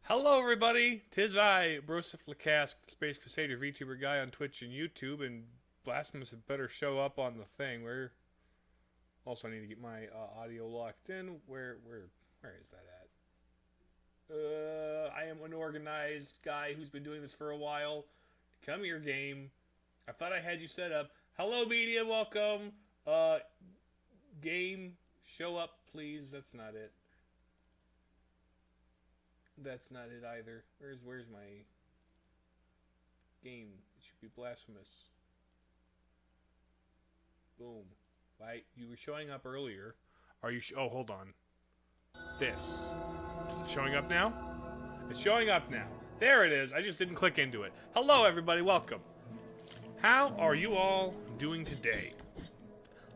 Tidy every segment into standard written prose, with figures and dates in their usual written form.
Hello, everybody. 'Tis I, Broseph the Space Crusader VTuber guy on Twitch and YouTube, and Blasphemous had better show up on the thing. Where also I need to get my audio locked in. Where is that at? I am an organized guy who's been doing this for a while. Come here, game. I thought I had you set up. Hello, media. Welcome. Game, show up, please. That's not it. That's not it either. Where's my game? It should be Blasphemous. Boom. Right? You were showing up earlier. Are you? Oh, hold on. This. Is it showing up now? It's showing up now. There it is. I just didn't click into it. Hello, everybody. Welcome. How are you all doing today?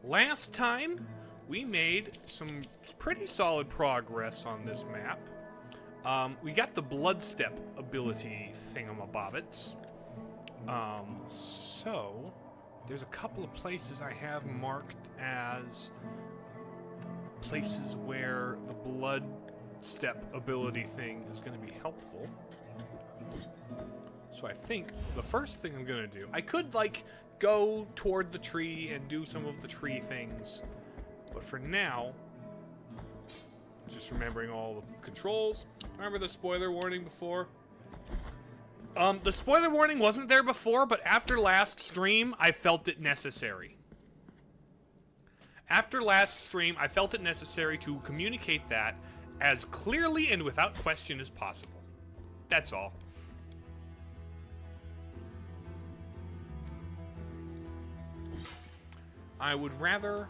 Last time, we made some pretty solid progress on this map. We got the blood step ability thingamabobbits. So there's a couple of places I have marked as places where the blood step ability thing is going to be helpful. So I think the first thing I'm going to do, I could like go toward the tree and do some of the tree things, but for now, just remembering all the controls. Remember the spoiler warning before? The spoiler warning wasn't there before, but after last stream, I felt it necessary. After last stream, I felt it necessary to communicate that as clearly and without question as possible. That's all. I would rather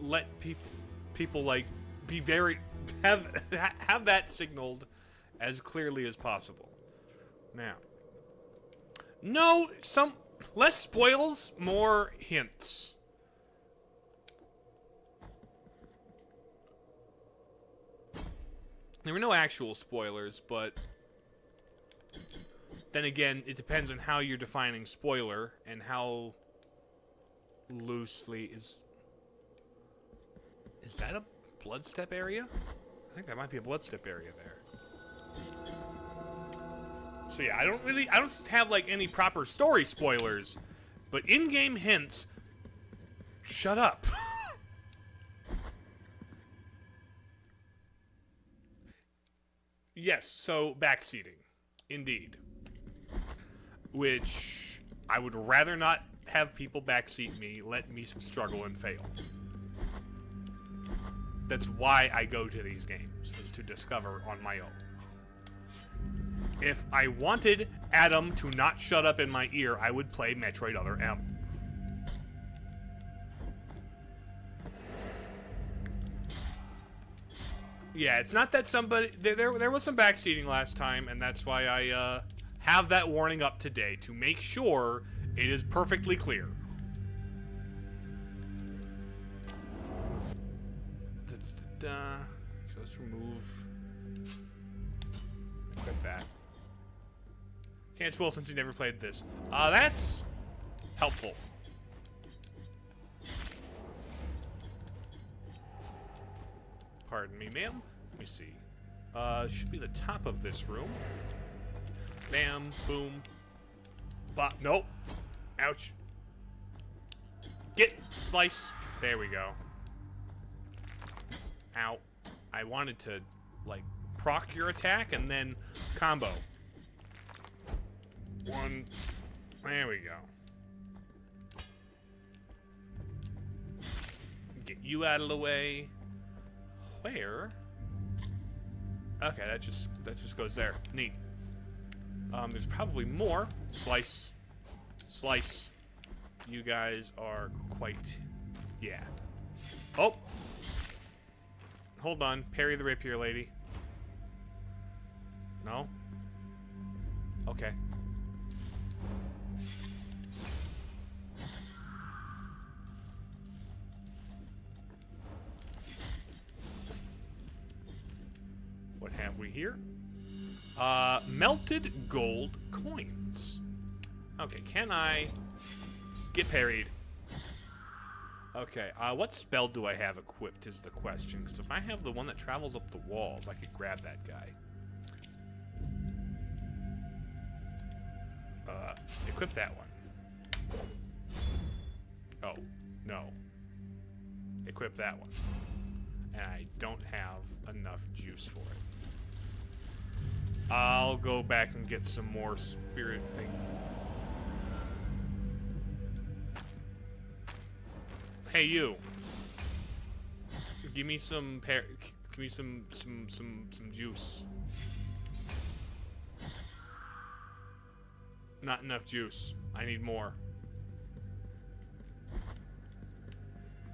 let people like be very have that signaled as clearly as possible. Now, no, some less spoils, more hints. There were no actual spoilers, but then again, it depends on how you're defining spoiler and how loosely is that a blood step area? I think that might be a blood step area there. So yeah, I don't have like any proper story spoilers, but in-game hints, shut up. Yes, so backseating, indeed. Which I would rather not have people backseat me, let me struggle and fail. That's why I go to these games, is to discover on my own. If I wanted Adam to not shut up in my ear, I would play Metroid Other M. Yeah, it's not that somebody... There was some backseating last time, and that's why I have that warning up today, to make sure it is perfectly clear. So let's remove... Equip that. Can't spoil since you never played this. That's helpful. Pardon me, ma'am. Let me see. Should be the top of this room. Bam, boom. Nope. Ouch. Get, slice. There we go. Ow. I wanted to, like, proc your attack and then combo. One. There we go. Get you out of the way. Where? Okay, that just goes there. Neat. There's probably more. Slice. Slice. You guys are quite... Yeah. Oh! Hold on. Parry the rapier, lady. No? Okay. What have we here? Melted gold coins. Okay, can I get parried? Okay, what spell do I have equipped is the question. Because if I have the one that travels up the walls, I could grab that guy. Equip that one. Oh, no. Equip that one. And I don't have enough juice for it. I'll go back and get some more spirit thing. Hey, you. Give me some give me some juice. Not enough juice. I need more.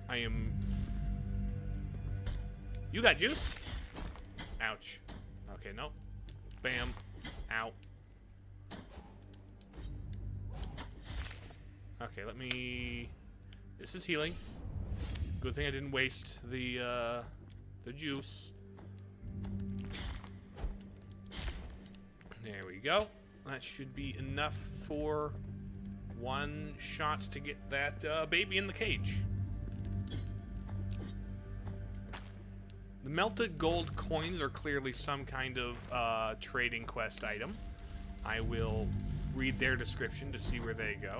I am... You got juice? Ouch. Okay, no. Bam. Ow. Okay, let me... This is healing. Good thing I didn't waste the juice. There we go. That should be enough for one shot to get that baby in the cage. The melted gold coins are clearly some kind of trading quest item. I will read their description to see where they go.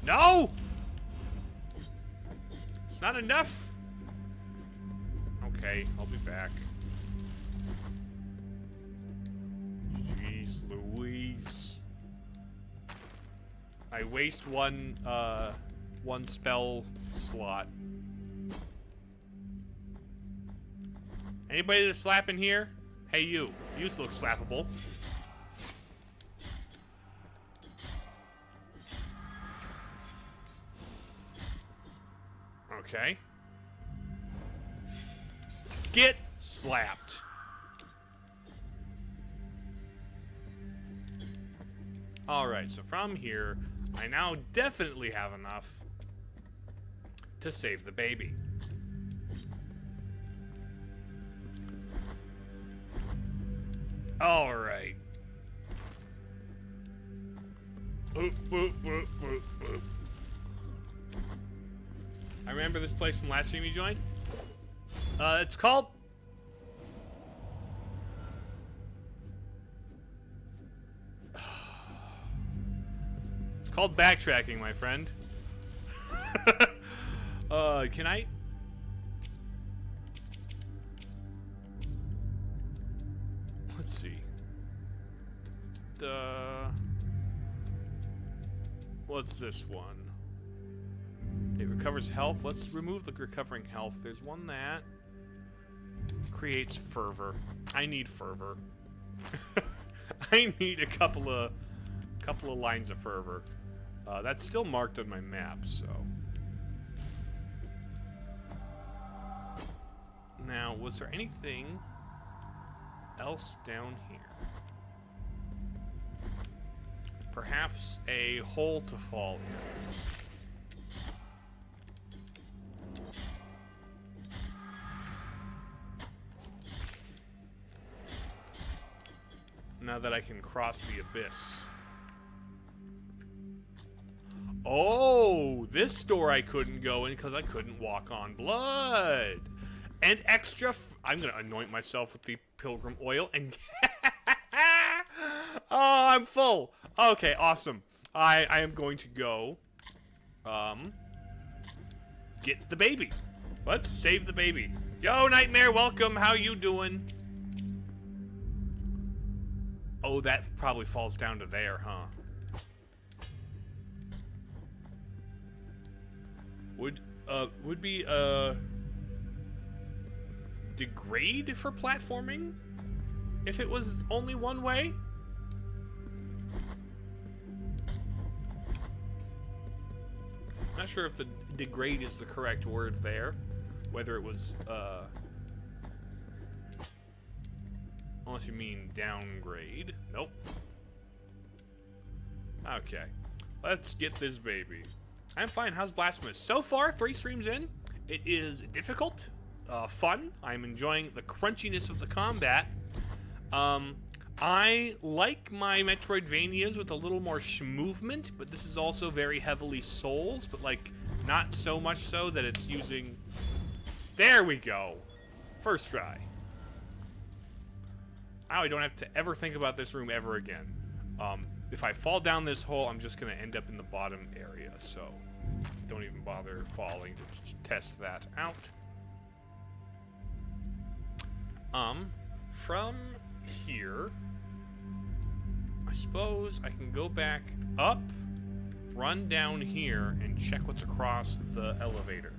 No! It's not enough! Okay, I'll be back. Jeez Louise. I waste one spell slot. Anybody to slap in here? Hey, you. You look slappable. Okay. Get slapped. Alright, so from here, I now definitely have enough to save the baby. Alright. I remember this place from last stream you joined. It's called... It's called backtracking, my friend. Can I... Let's see. What's this one? It recovers health. Let's remove the recovering health. There's one that creates fervor. I need fervor. I need a couple of lines of fervor. That's still marked on my map, so. Now, was there anything else down here? Perhaps a hole to fall in. Now that I can cross the abyss. Oh, this door I couldn't go in because I couldn't walk on blood. And extra... I'm going to anoint myself with the pilgrim oil and... Oh, I'm full. Okay, awesome. I am going to go... get the baby. Let's save the baby. Yo, Nightmare, welcome. How you doing? Oh, that probably falls down to there, huh? Would be degrade for platforming if it was only one way? Not sure if the degrade is the correct word there. Whether it was unless you mean downgrade. Nope. Okay. Let's get this baby. I'm fine. How's Blasphemous? So far, 3 streams in, it is difficult, fun. I'm enjoying the crunchiness of the combat. I like my Metroidvanias with a little more movement, but this is also very heavily Souls, but like not so much so that it's using... There we go. First try. Now I don't have to ever think about this room ever again. If I fall down this hole, I'm just going to end up in the bottom area, so don't even bother falling to test that out. From here, I suppose I can go back up, run down here, and check what's across the elevator.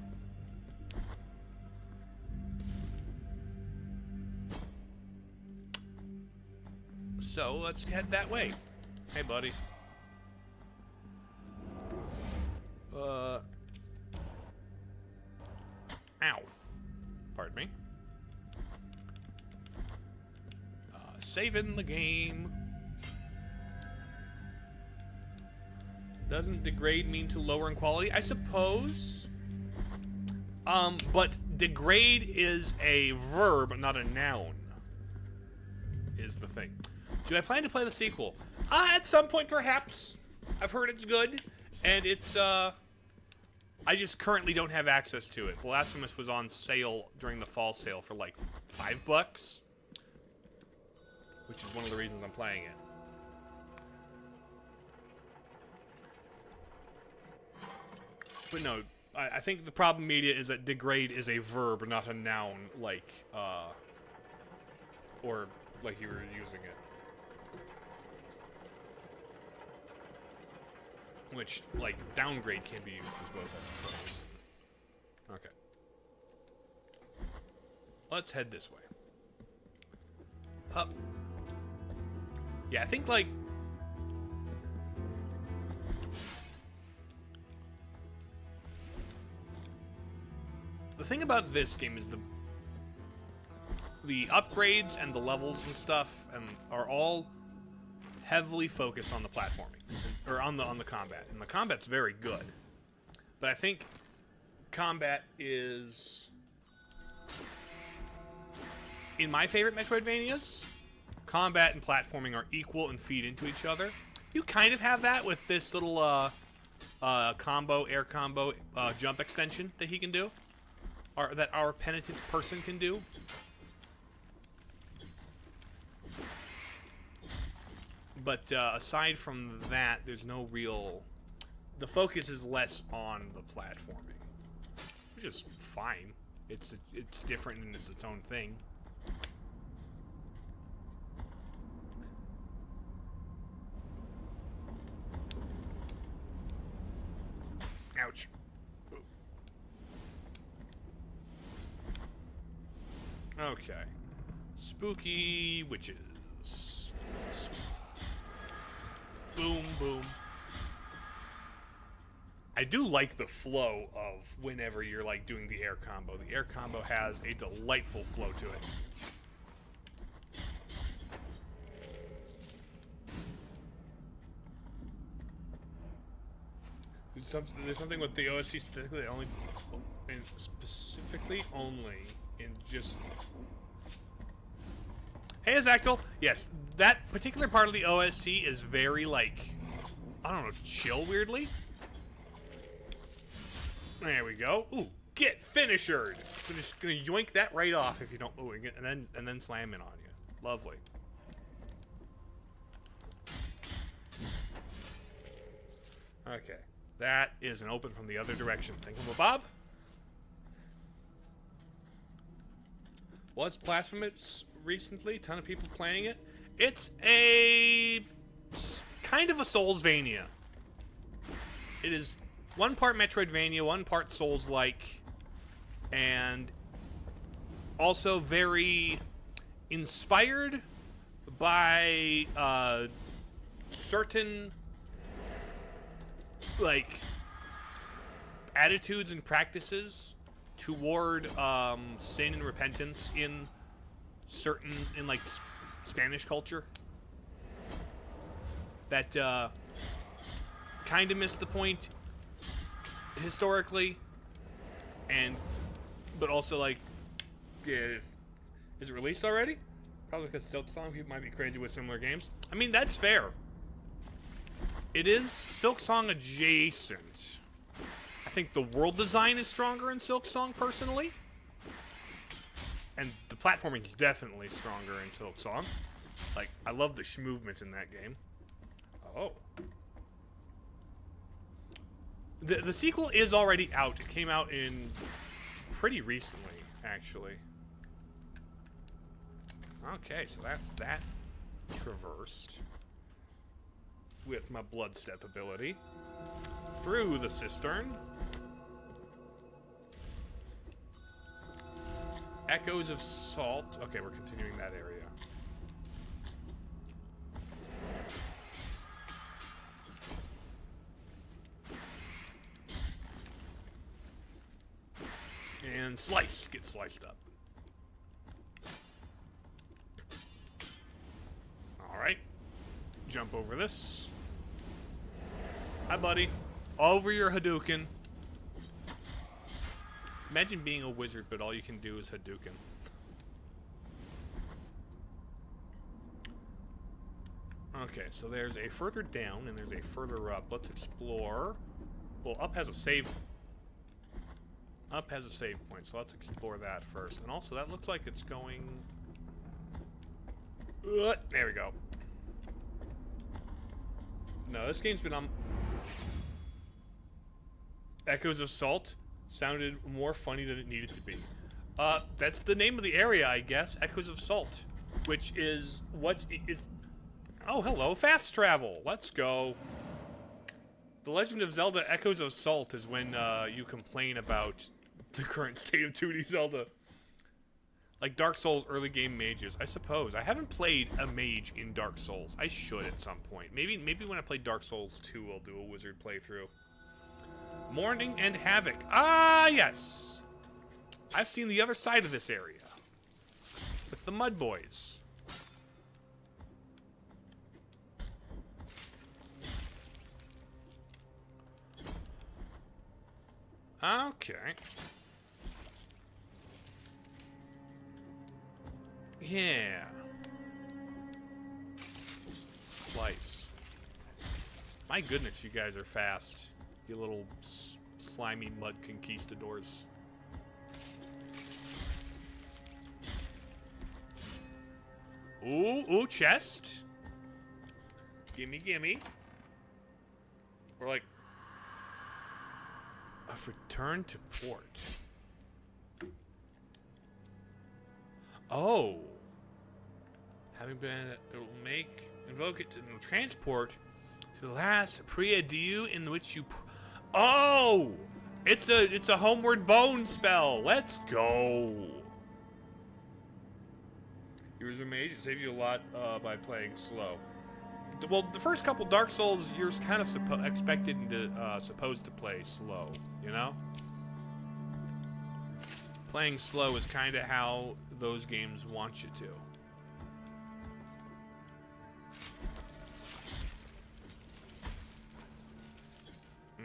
So let's head that way. Hey, buddy. Ow. Pardon me. Saving the game. Doesn't degrade mean to lower in quality? I suppose. But degrade is a verb, not a noun. Is the thing. Do I plan to play the sequel? At some point, perhaps. I've heard it's good, and it's, I just currently don't have access to it. Blasphemous was on sale during the fall sale for like $5, which is one of the reasons I'm playing it. But no, I think the problem, media, is that degrade is a verb, not a noun, like, or like you were using it. Which, like, downgrade can be used as both, I suppose. Okay. Let's head this way. Up. Yeah, I think, like... The thing about this game is the upgrades and the levels and stuff are all heavily focused on the platforming. Or on the combat. And the combat's very good. But I think combat is... In my favorite Metroidvanias, combat and platforming are equal and feed into each other. You kind of have that with this little air combo jump extension that he can do. Or that our penitent person can do. But aside from that, there's no real... The focus is less on the platforming, which is fine. It's different and it's its own thing. Ouch. Okay. Spooky witches. Boom, boom. I do like the flow of whenever you're, like, doing the air combo. The air combo has a delightful flow to it. There's something with the OST specifically only in just... Hey, Zactyl. Yes, that particular part of the OST is very, like, I don't know, chill weirdly. There we go. Ooh, get finishered. I'm just gonna yoink that right off if you don't. Ooh, and then slam it on you. Lovely. Okay, that is an open from the other direction. Thingamabob. What's Blasphemous recently? Ton of people playing it. It's a kind of a Soulsvania. It is one part Metroidvania, one part Souls-like, and also very inspired by certain like attitudes and practices toward sin and repentance in like Spanish culture that kind of missed the point historically, but also like, yeah, is it released already? Probably because Silksong people might be crazy with similar games. I mean, that's fair. It is Silksong adjacent. I think the world design is stronger in Silksong, personally. And the platforming is definitely stronger in Silksong. Like, I love the movement in that game. Oh. The sequel is already out. It came out in pretty recently, actually. Okay, so that's that traversed with my blood step ability through the cistern. Echoes of Salt. Okay, we're continuing that area. And slice. Get sliced up. Alright. Jump over this. Hi, buddy. Over your Hadouken. Imagine being a wizard, but all you can do is Hadouken. Okay, so there's a further down, and there's a further up. Let's explore. Well, up has a save. Up has a save point, so let's explore that first. And also, that looks like it's going... there we go. No, this game's been on... Echoes of Salt sounded more funny than it needed to be. That's the name of the area, I guess. Echoes of Salt. Which is... what is... Oh, hello, fast travel. Let's go. The Legend of Zelda Echoes of Salt is when you complain about the current state of 2D Zelda. Like Dark Souls early game mages, I suppose. I haven't played a mage in Dark Souls. I should at some point. Maybe when I play Dark Souls 2, I'll do a wizard playthrough. Mourning and Havoc. Ah, yes. I've seen the other side of this area. With the Mud Boys. Okay. Yeah. Slice. My goodness, you guys are fast. You little slimy mud conquistadors. Ooh, ooh, chest. Gimme, gimme. We're like... I've returned to port. Oh. Having been... It will invoke it to transport to the last pre-adieu in which you... Oh! It's a homeward bone spell. Let's go. Yours are mage. It saves you a lot by playing slow. Well, the first couple Dark Souls, you're kind of expected to supposed to play slow, you know? Playing slow is kind of how those games want you to.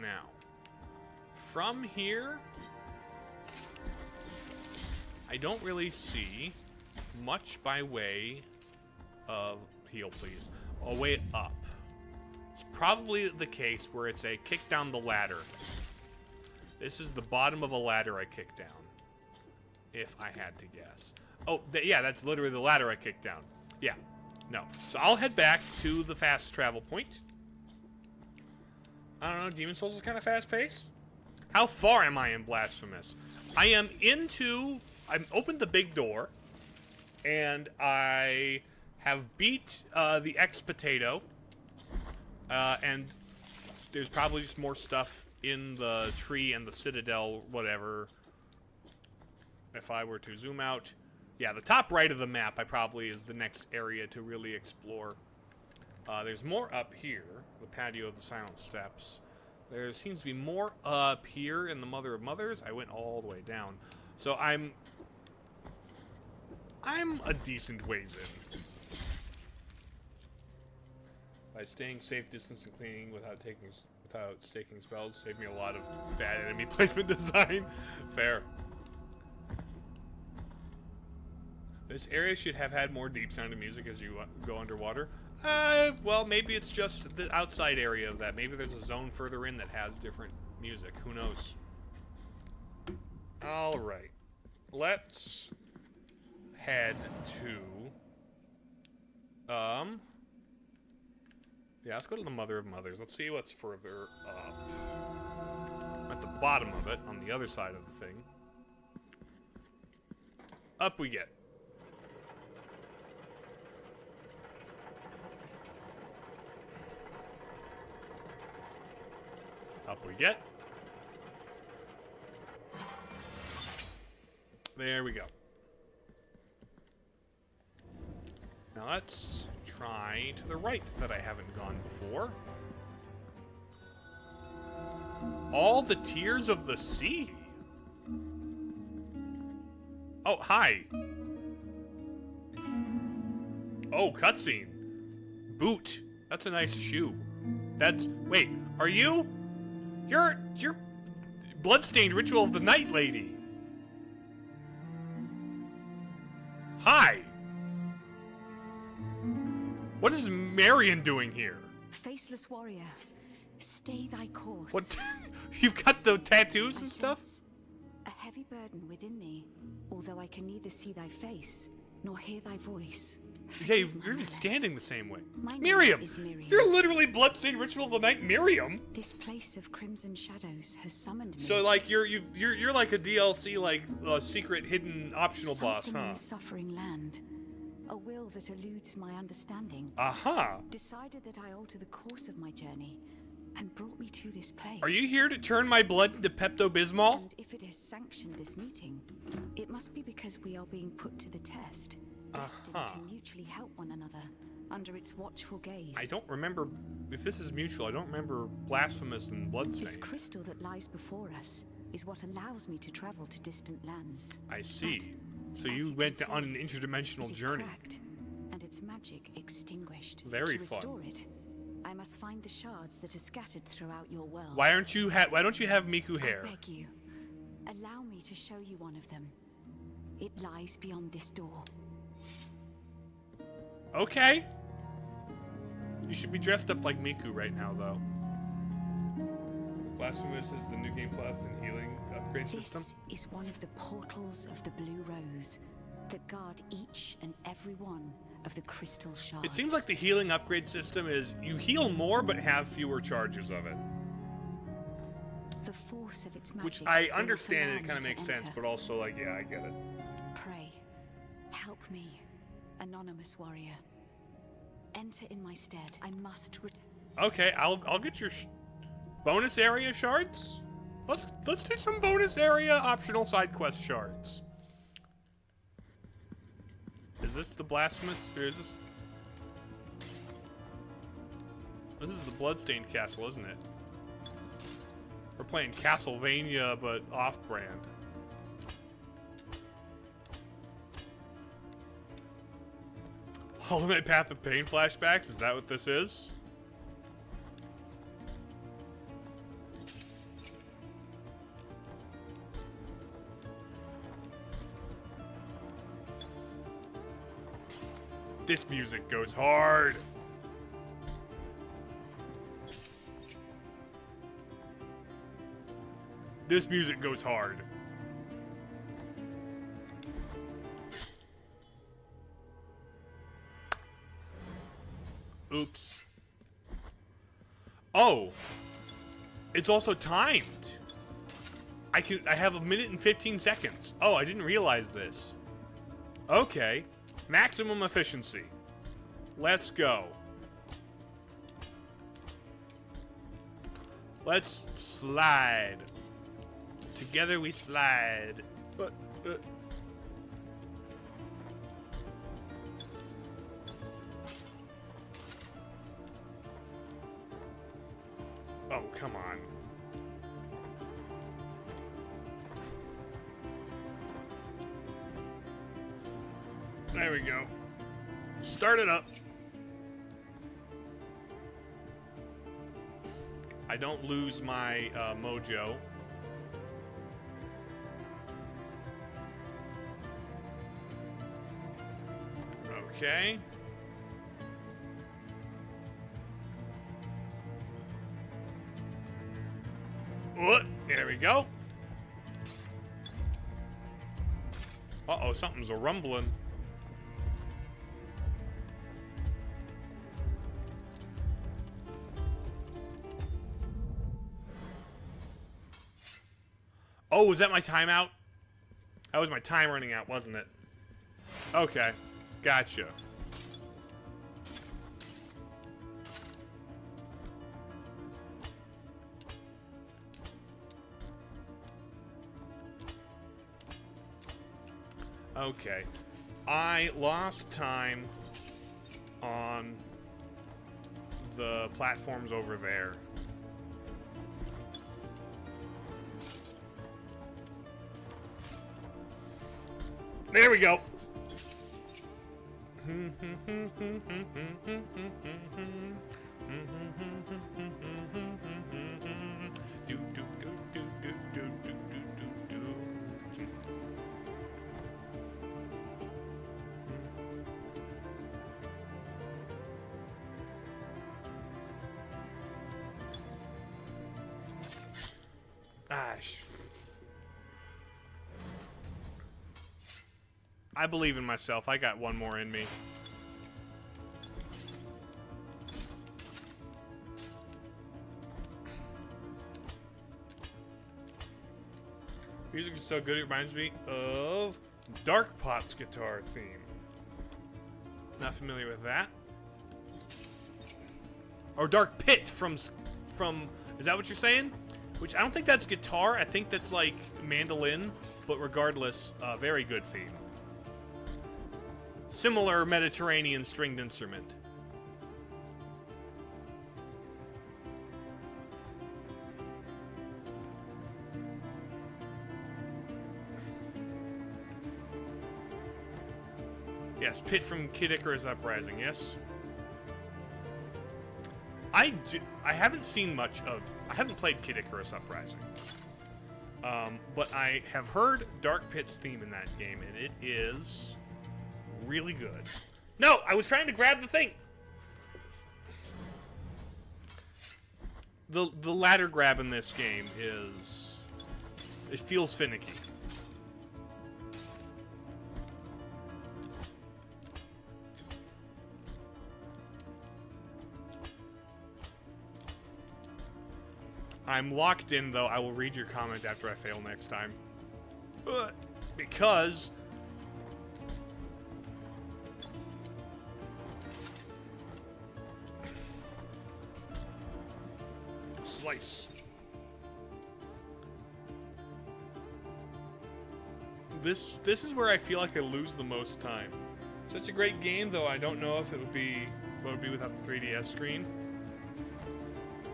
Now, from here, I don't really see much by way of... Heal, please. A way up. It's probably the case where it's a kick down the ladder. This is the bottom of a ladder I kicked down. If I had to guess. Oh, yeah, that's literally the ladder I kicked down. Yeah. No. So I'll head back to the fast travel point. I don't know, Demon Souls is kind of fast-paced. How far am I in Blasphemous? I opened the big door, and I have beat the X-Potato, and there's probably just more stuff in the tree and the Citadel, whatever. If I were to zoom out, yeah, the top right of the map is the next area to really explore. There's more up here, the patio of the Silent Steps. There seems to be more up here in the Mother of Mothers. I went all the way down. So I'm a decent ways in. By staying safe distance and cleaning without staking spells, saved me a lot of bad enemy placement design. Fair. This area should have had more deep sounding music as you go underwater. Well, maybe it's just the outside area of that. Maybe there's a zone further in that has different music. Who knows? Alright. Let's head to... Yeah, let's go to the Mother of Mothers. Let's see what's further up. At the bottom of it, on the other side of the thing. Up we get. Up we get. There we go. Now let's try to the right that I haven't gone before. All the Tears of the Sea. Oh, hi. Oh, cutscene. Boot. That's a nice shoe. That's... Wait, are you... You're Bloodstained Ritual of the Night Lady. Hi. What is Marion doing here? Faceless warrior, stay thy course. What? You've got the tattoos and stuff? A heavy burden within thee, although I can neither see thy face nor hear thy voice. Yeah, you're even standing the same way. Miriam! Miriam! You're literally Bloodstained Ritual of the Night Miriam! This place of crimson shadows has summoned me. So, like, you're like a DLC, like, secret, hidden, optional boss, huh? In the suffering land. A will that eludes my understanding. Aha! Decided that I alter the course of my journey and brought me to this place. Are you here to turn my blood into Pepto-Bismol? And if it has sanctioned this meeting, it must be because we are being put to the test. Destined to mutually help one another under its watchful gaze. I don't remember if this is mutual. I don't remember Blasphemous and Bloodstained. This crystal that lies before us is what allows me to travel to distant lands. I see. But, so you went on an interdimensional journey. Cracked, and its magic extinguished. Very to fun. Restore it, I must find the shards that are scattered throughout your world. Why don't you have Miku hair? I beg you, allow me to show you one of them. It lies beyond this door. Okay. You should be dressed up like Miku right now, though. Blasphemous is the new game plus and healing upgrade system. This is one of the portals of the Blue Rose that guard each and every one of the crystal shards. It seems like the healing upgrade system is you heal more but have fewer charges of it. The force of its magic. Which I understand and it kind of makes sense, but also like, yeah, I get it. Pray, help me, anonymous warrior. Enter in my stead. I must Okay, I'll get your bonus area shards. Let's do some bonus area optional side quest shards. Is this the Blasphemous, or is this? This is the Bloodstained Castle, isn't it? We're playing Castlevania, but off-brand. Ultimate Path of Pain flashbacks? Is that what this is? This music goes hard. This music goes hard. Oops. Oh. It's also timed. I have a minute and 15 seconds. Oh, I didn't realize this. Okay. Maximum efficiency. Let's go. Let's slide. Together we slide. Oh, come on. There we go. Start it up. I don't lose my mojo. Okay. What? There we go. Uh-oh, something's a rumbling. Oh, was that my timeout? That was my time running out, wasn't it? Okay. Gotcha. Okay. I lost time on the platforms over there. There we go. I believe in myself. I got one more in me. Music is so good, it reminds me of Dark Pot's guitar theme. Not familiar with that. Or Dark Pit from is that what you're saying? Which I don't think that's guitar. I think that's like mandolin. But regardless, very good theme. Similar Mediterranean stringed instrument. Yes, Pit from Kid Icarus Uprising, yes. I haven't seen much of... I haven't played Kid Icarus Uprising. But I have heard Dark Pit's theme in that game, and it is really good. No! I was trying to grab the thing! The ladder grab in this game is... It feels finicky. I'm locked in, though. I will read your comment after I fail next time. Because... Slice. This is where I feel like I lose the most time. Such a great game, though I don't know if it would be what it would be without the 3DS screen.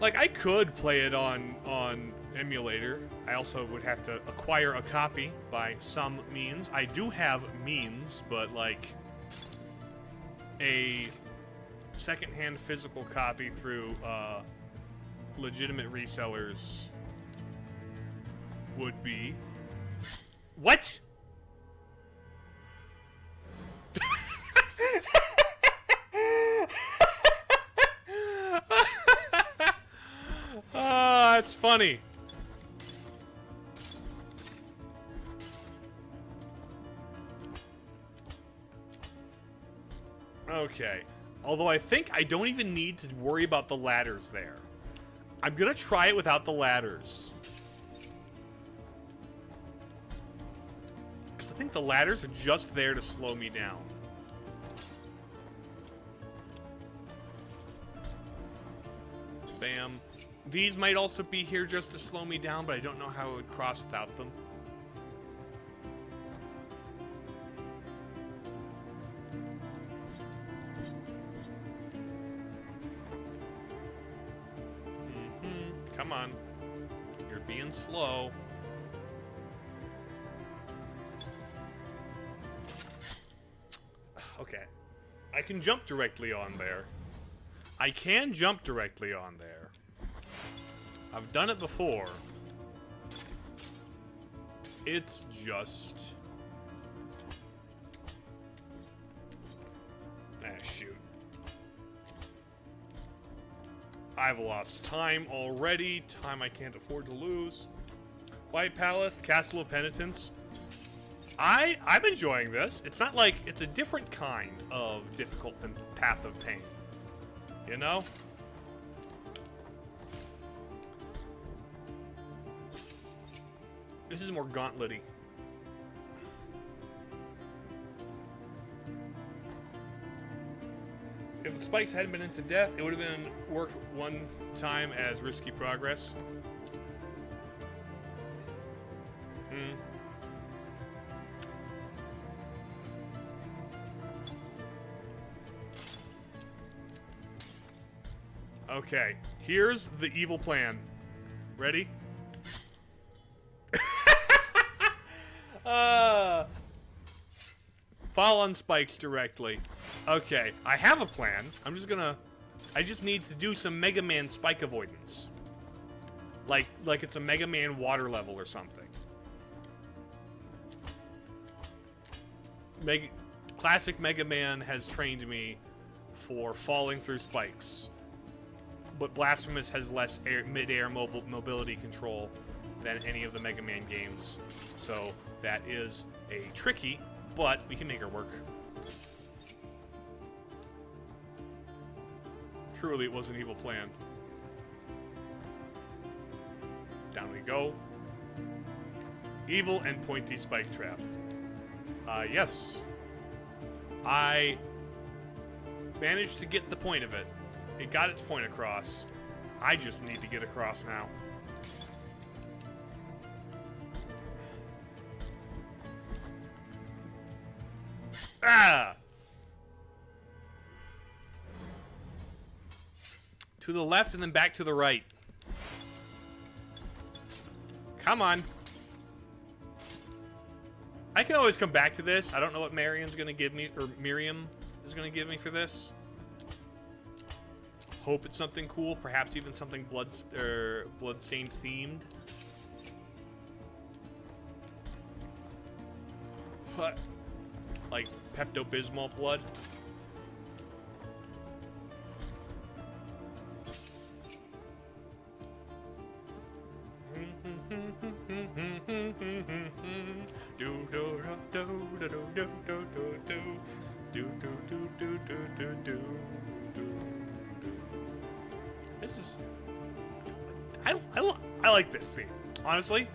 Like, I could play it on emulator. I also would have to acquire a copy by some means. I do have means, but, like, a secondhand physical copy through legitimate resellers would be... What?! That's funny. Okay. Although I think I don't even need to worry about the ladders there. I'm gonna try it without the ladders. Because I think the ladders are just there to slow me down. Bam. These might also be here just to slow me down, but I don't know how it would cross without them. Come on. You're being slow. Okay. I can jump directly on there. I can jump directly on there. I've done it before. It's just... I've lost time already. Time I can't afford to lose. White Palace, Castle of Penitence. I'm enjoying this. It's not like it's a different kind of difficult than Path of Pain. You know? This is more gauntlet-y. If the spikes hadn't been instant death, it would have been worked one time as risky progress. Okay, here's the evil plan. Ready? Fall on spikes directly. Okay, I have a plan. I just need to do some Mega Man spike avoidance. Like it's a Mega Man water level or something. Classic Mega Man has trained me for falling through spikes. But Blasphemous has less mid-air mobility control than any of the Mega Man games. So that is a tricky, but we can make her work. Truly, it was an evil plan. Down we go. Evil and pointy spike trap. Yes. I managed to get the point of it. It got its point across. I just need to get across now. Ah! To the left and then back to the right. Come on. I can always come back to this. I don't know what Marion's gonna give me, or Miriam is gonna give me for this. Hope it's something cool, perhaps even something bloodstained themed. What? Like Pepto-Bismol blood. This is... I like this theme. Honestly,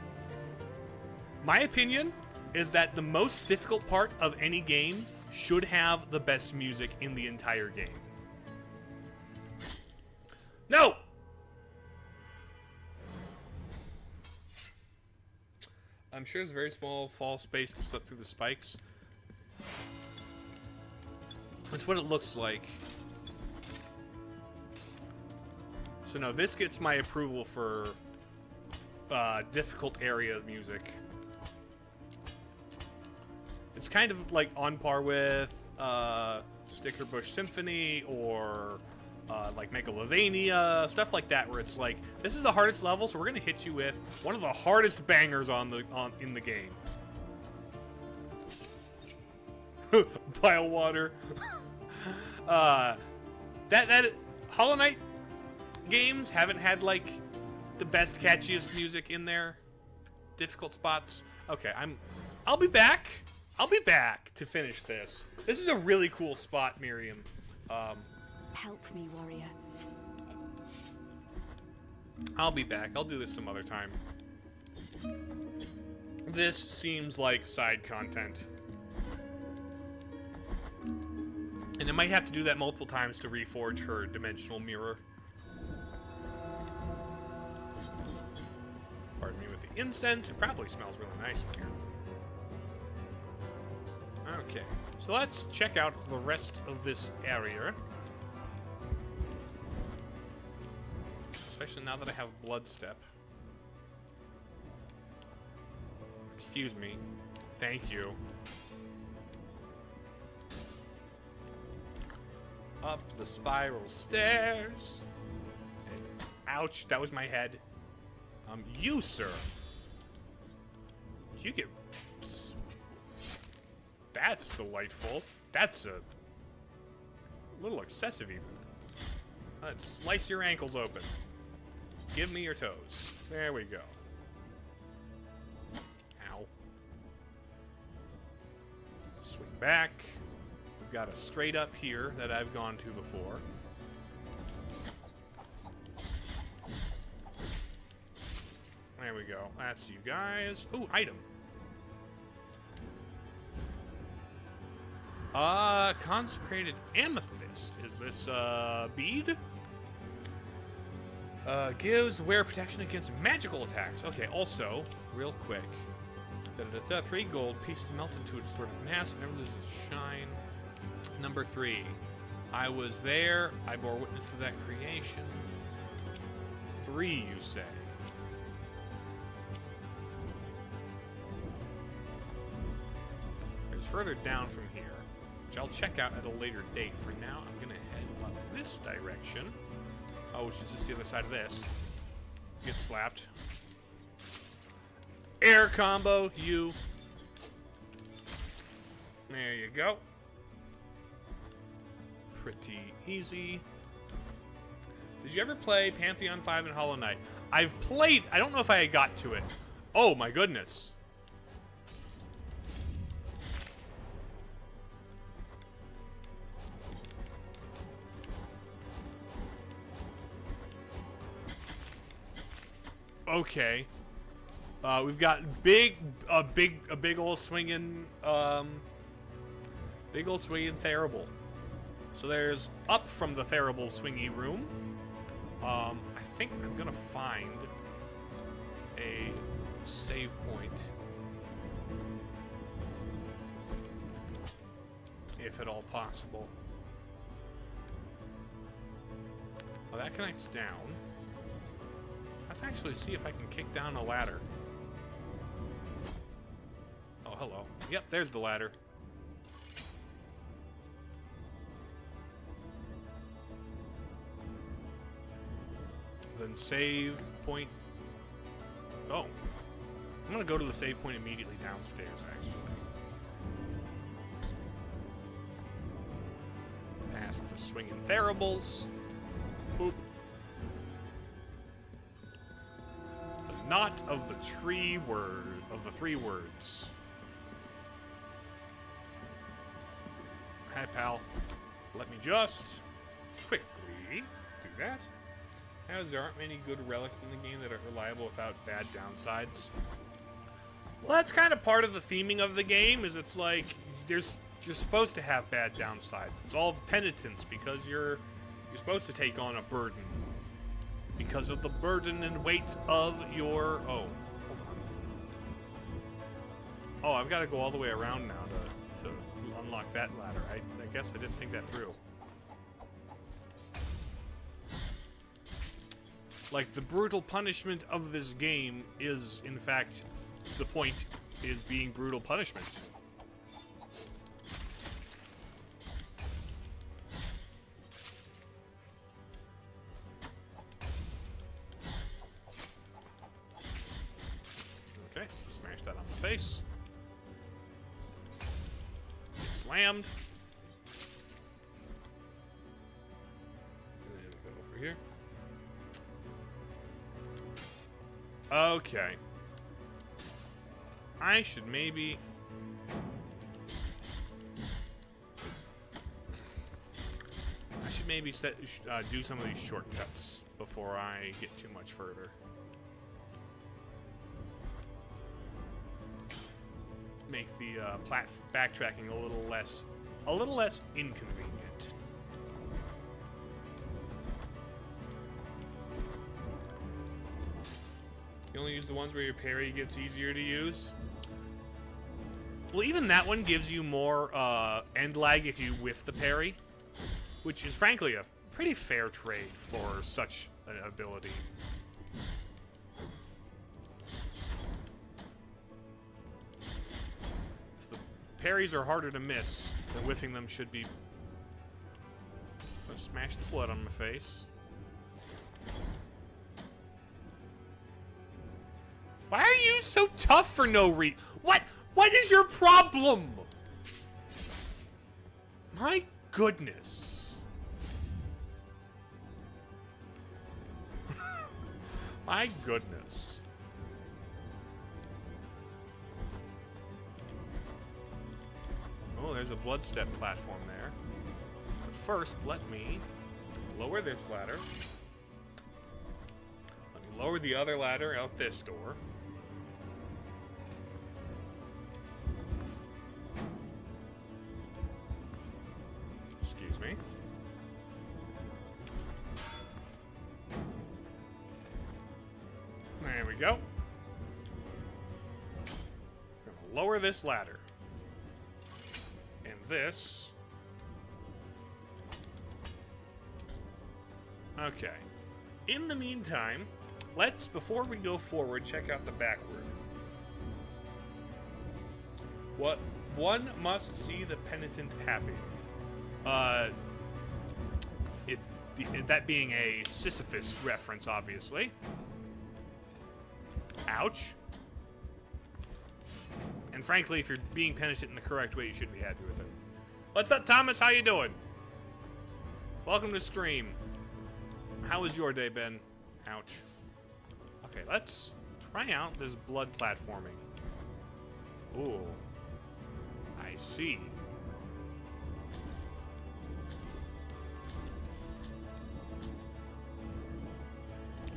my opinion is that the most difficult part of any game should have the best music in the entire game. No! I'm sure there's a very small fall space to slip through the spikes. That's what it looks like. So no, this gets my approval for difficult area music. It's kind of like on par with Sticker Bush Symphony or like Megalovania, stuff like that, where it's like, this is the hardest level, so we're gonna hit you with one of the hardest bangers in the game. Bile water. that Hollow Knight games haven't had like the best catchiest music in their difficult spots. Okay, I'll be back. I'll be back to finish this. This is a really cool spot, Miriam. Help me, warrior. I'll be back. I'll do this some other time. This seems like side content. And I might have to do that multiple times to reforge her dimensional mirror. Pardon me with the incense. It probably smells really nice in here. Okay, so let's check out the rest of this area. Especially now that I have Blood Step. Excuse me. Thank you. Up the spiral stairs. And ouch, that was my head. You, sir. You get... That's delightful. That's a little excessive, even. Let's slice your ankles open. Give me your toes. There we go. Ow. Swing back. We've got a straight up here that I've gone to before. There we go. That's you guys. Ooh, item. Consecrated amethyst. Is this, bead? Gives wear protection against magical attacks. Okay, also, real quick. 3 gold pieces melt into a distorted mass. Never loses shine. Number 3. I was there. I bore witness to that creation. 3, you say? There's further down from here, which I'll check out at a later date. For now, I'm gonna head up this direction. Oh, which is just the other side of this. Get slapped. Air combo, you. There you go. Pretty easy. Did you ever play Pantheon 5 and Hollow Knight? I've played... I don't know if I got to it. Oh, my goodness. Okay. We've got a big old swinging Therible. So there's up from the Therible swingy room. I think I'm gonna find a save point, if at all possible. Oh, that connects down. Let's actually see if I can kick down a ladder. Oh, hello. Yep, there's the ladder. Then save point. Oh. I'm gonna go to the save point immediately downstairs, actually. Past the swinging Theribles. Boop. Knot of the three words. Hi, pal. Let me just quickly do that. As there aren't many good relics in the game that are reliable without bad downsides. Well, that's kind of part of the theming of the game. Is it's like you're supposed to have bad downsides. It's all penitence because you're supposed to take on a burden. Because of the burden and weight of your... Oh, hold on. Oh, I've got to go all the way around now to unlock that ladder. I guess I didn't think that through. Like, the brutal punishment of this game is, in fact, the point is being brutal punishment. Okay, smash that on the face. Get slammed. And then we go over here. Okay. I should maybe... do some of these shortcuts before I get too much further. Make the backtracking a little less inconvenient. You only use the ones where your parry gets easier to use. Well, even that one gives you more end lag if you whiff the parry, which is frankly a pretty fair trade for such an ability. If the parries are harder to miss, then whiffing them should be... Let's smash the blood on my face. Why are you so tough for no reason? What is your problem? My goodness. My goodness. Oh, there's a blood step platform there. But first, let me lower this ladder. Let me lower the other ladder out this door. Excuse me. There we go. Gonna lower this ladder. And this. Okay. In the meantime, let's, before we go forward, check out the backward. What one must see the penitent happy. That being a Sisyphus reference, obviously. Ouch. And frankly, if you're being penitent in the correct way, you should be happy with it. What's up, Thomas? How you doing? Welcome to stream. How has your day been? Ouch. Okay, let's try out this blood platforming. Ooh. I see.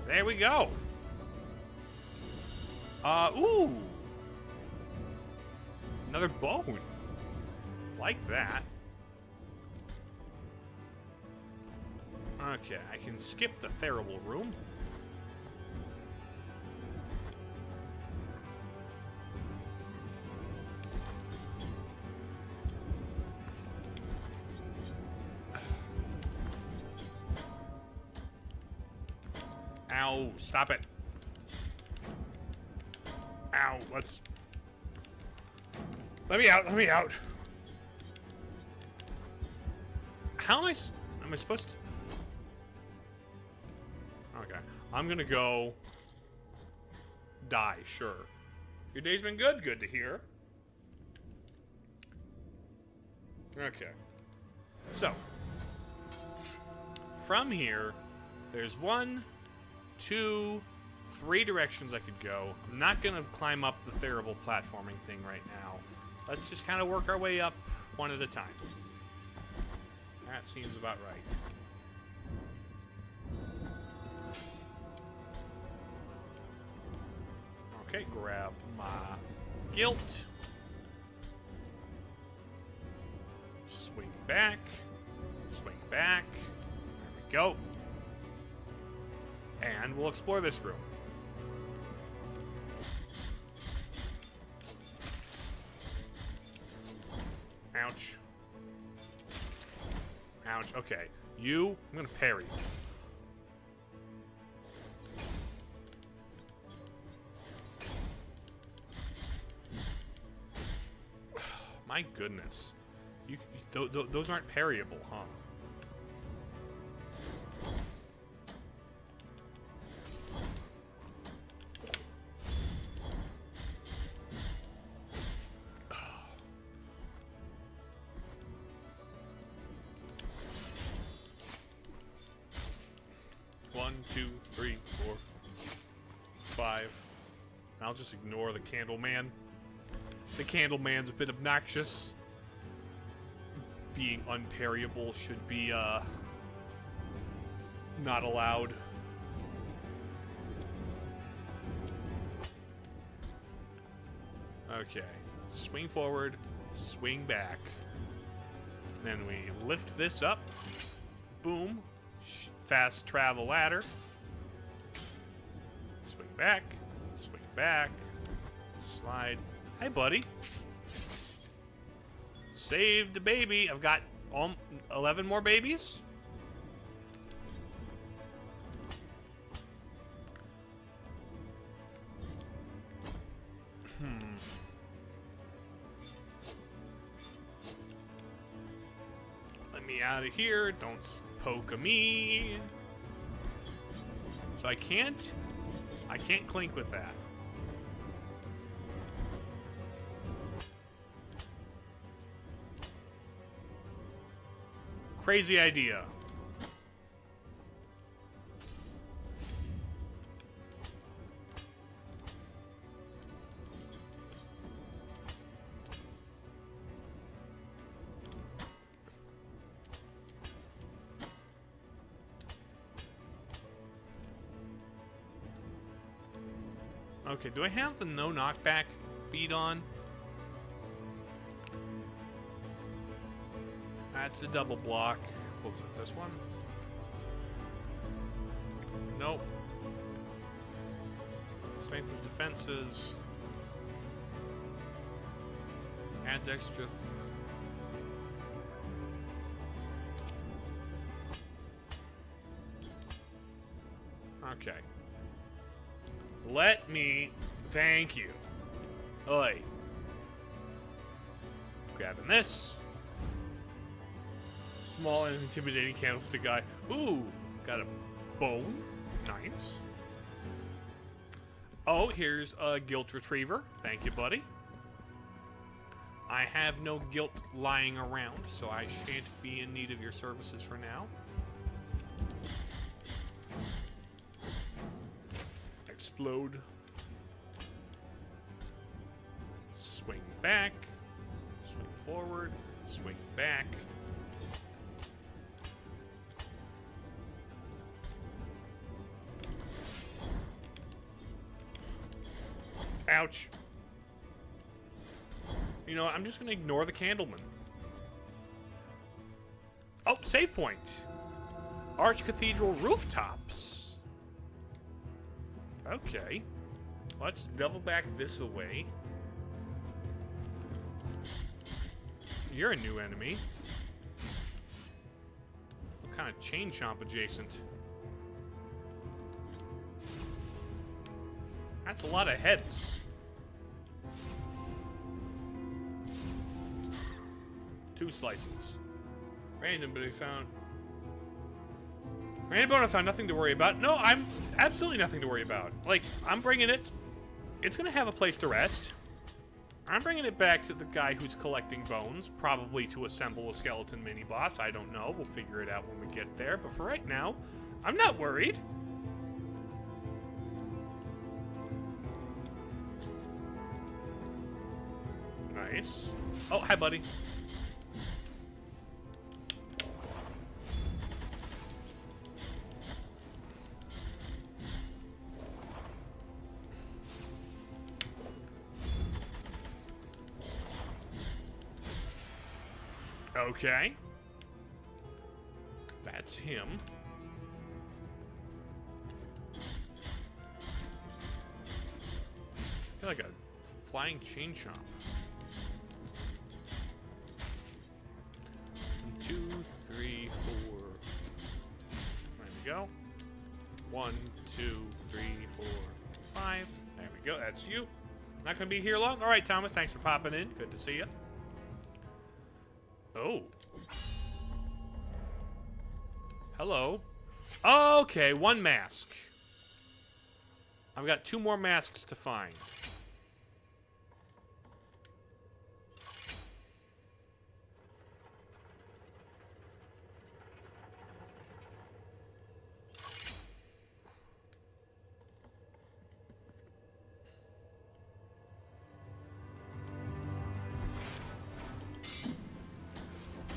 There we go. Ooh. Another bone. Like that. Okay, I can skip the terrible room. Ow, stop it. Ow, let me out, let me out. How am I supposed to? Okay, I'm gonna go die, sure. Your day's been good? Good to hear. Okay. So, from here, there's 1, 2, 3 directions I could go. I'm not going to climb up the terrible platforming thing right now. Let's just kind of work our way up one at a time. That seems about right. Okay, grab my guilt. Swing back. Swing back. There we go. And we'll explore this room. Ouch. Ouch. Okay. I'm gonna parry. My goodness. Those aren't parryable, huh? One, two, three, four, 5. I'll just ignore the candle man. The candle man's a bit obnoxious. Being unparryable should be, not allowed. Okay. Swing forward, swing back. Then we lift this up. Boom. Fast travel ladder. Swing back, slide. Hi, buddy. Save the baby. I've got 11 more babies. Let me out of here. Don't poke me. So I can't clink with that. Crazy idea. Okay, do I have the no knockback bead on? That's a double block. What was it, this one? Nope. Strengthens defenses. Adds extra. Okay. Let me. Thank you. Oi. Grabbing this. Small and intimidating candlestick guy. Ooh, got a bone. Nice. Oh, here's a guilt retriever. Thank you, buddy. I have no guilt lying around, so I shan't be in need of your services for now. Explode. Swing back. Swing forward. Swing back. Ouch. You know, I'm just going to ignore the Candleman. Oh, save point. Archcathedral rooftops. Okay. Let's double back this away. You're a new enemy. What kind of chain chomp adjacent? That's a lot of heads. Two slices. Random, but I found... Random, I found nothing to worry about. No, I'm absolutely nothing to worry about. Like, I'm bringing it... It's gonna have a place to rest. I'm bringing it back to the guy who's collecting bones, probably to assemble a skeleton mini-boss. I don't know. We'll figure it out when we get there. But for right now, I'm not worried. Nice. Oh, hi, buddy. Okay. That's him. I feel like a flying chain chomp. 1, 2, 3, 4. There we go. 1, 2, 3, 4, 5. There we go. That's you. Not gonna be here long. All right, Thomas. Thanks for popping in. Good to see you. Oh. Hello. Okay, one mask. I've got 2 more masks to find.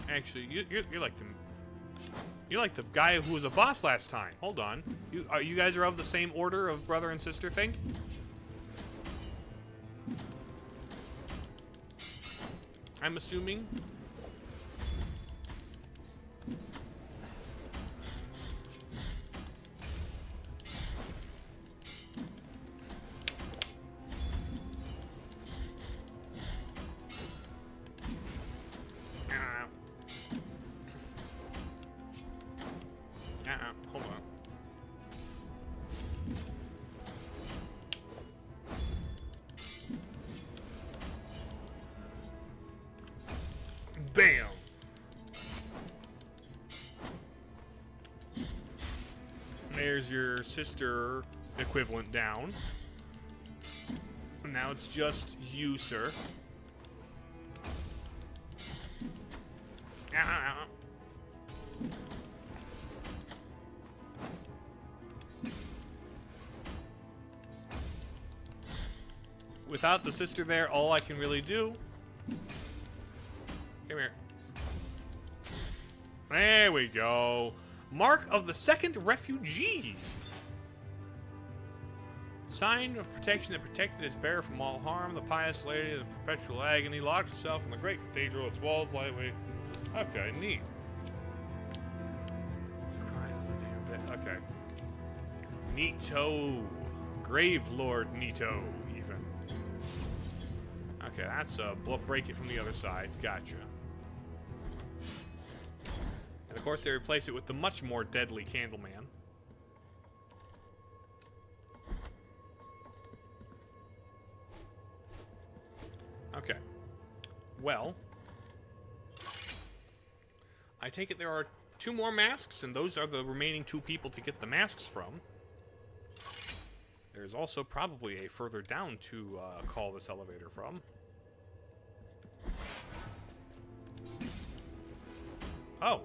Actually, you're like the guy who was a boss last time. Hold on. You guys are of the same order of brother and sister thing? I'm assuming. Hold on. Bam! There's your sister equivalent down. Now it's just you, sir. Without the sister there, all I can really do... Come here. There we go. Mark of the Second Refugee. Sign of protection that protected its bearer from all harm. The pious lady of the perpetual agony locked herself in the great cathedral. Its walls lightweight. Okay, neat. Cries of the damn dead. Okay. Nito. Grave Lord Nito, even. Okay, that's break it from the other side. Gotcha. And of course, they replace it with the much more deadly Candleman. Okay. Well, I take it there are 2 more masks, and those are the remaining 2 people to get the masks from. There's also probably a further down to call this elevator from. Oh.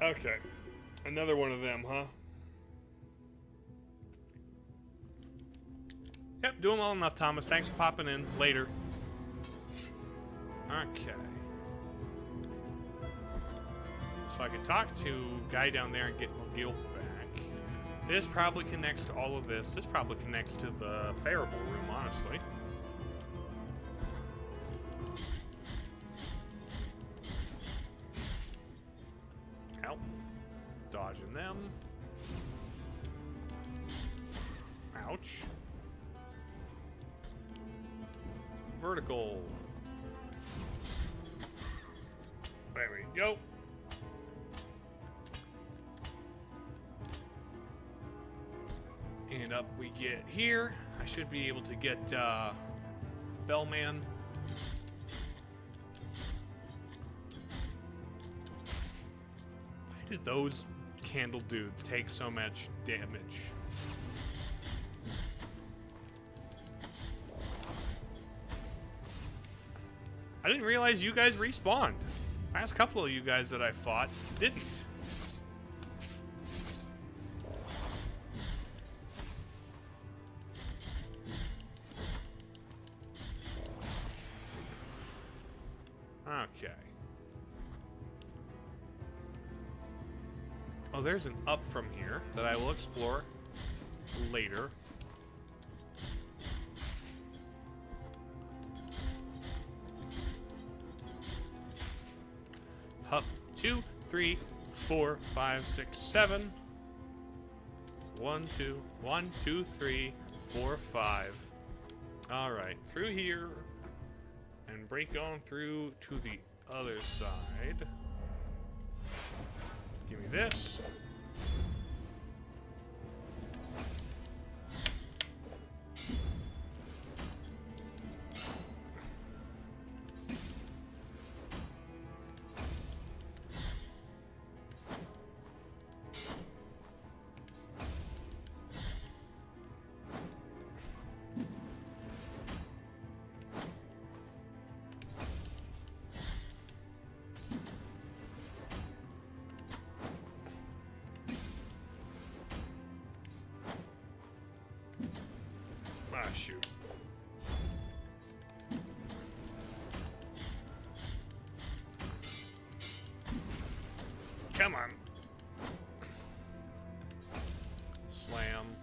Okay. Another one of them, huh? Yep, doing well enough, Thomas. Thanks for popping in. Later. Okay. So I can talk to guy down there and get McGill back. This probably connects to all of this. This probably connects to the Farible room, honestly. Help. Dodging them. Ouch. Vertical. There we go. And up we get here. I should be able to get Bellman. Why do those candle dudes take so much damage? I didn't realize you guys respawned. Last couple of you guys that I fought didn't. Okay. Oh, there's an up from here that I will explore later. Up 2, 3, 4, 5, 6, 7. 1, 2, 1, 2, 3, 4, 5. All right, through here and break on through to the other side. Give me this. Ah, shoot. Come on. Slam.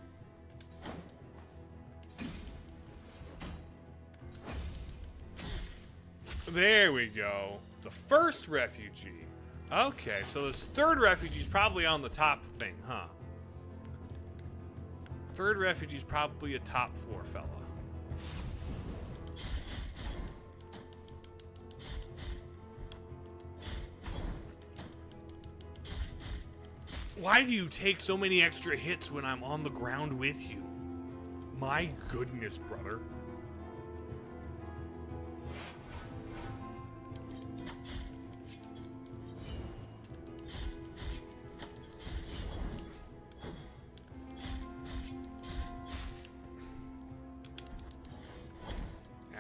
There we go. The first refugee. Okay, so this third refugee is probably on the top thing, huh? Third refugee's probably a top floor fella. Why do you take so many extra hits when I'm on the ground with you? My goodness, brother.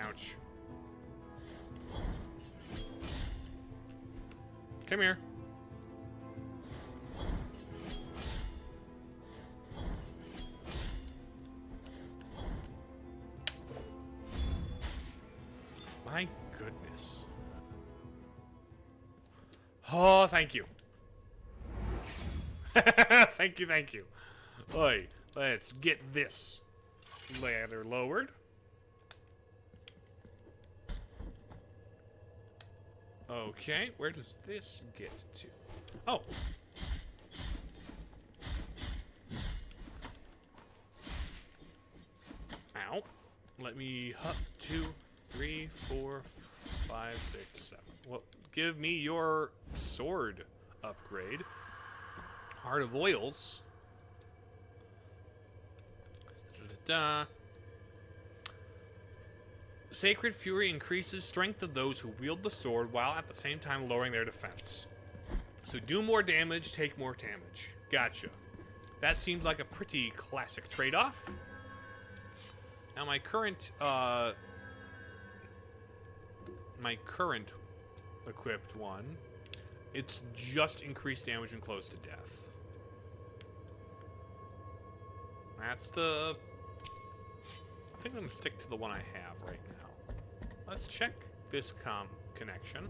Ouch. Come here. goodness. Oh, thank you. Thank you, thank you. Oi, let's get this ladder lowered. Okay, where does this get to? Oh. Ow. Let me 2, 3, 4, 5, 6, 7. Well, give me your sword upgrade. Heart of Oils. Da-da-da. Sacred Fury increases strength of those who wield the sword while at the same time lowering their defense. So do more damage, take more damage. Gotcha. That seems like a pretty classic trade-off. Now my current equipped one, it's just increased damage and close to death. That's the... I think I'm going to stick to the one I have right now. Let's check this connection.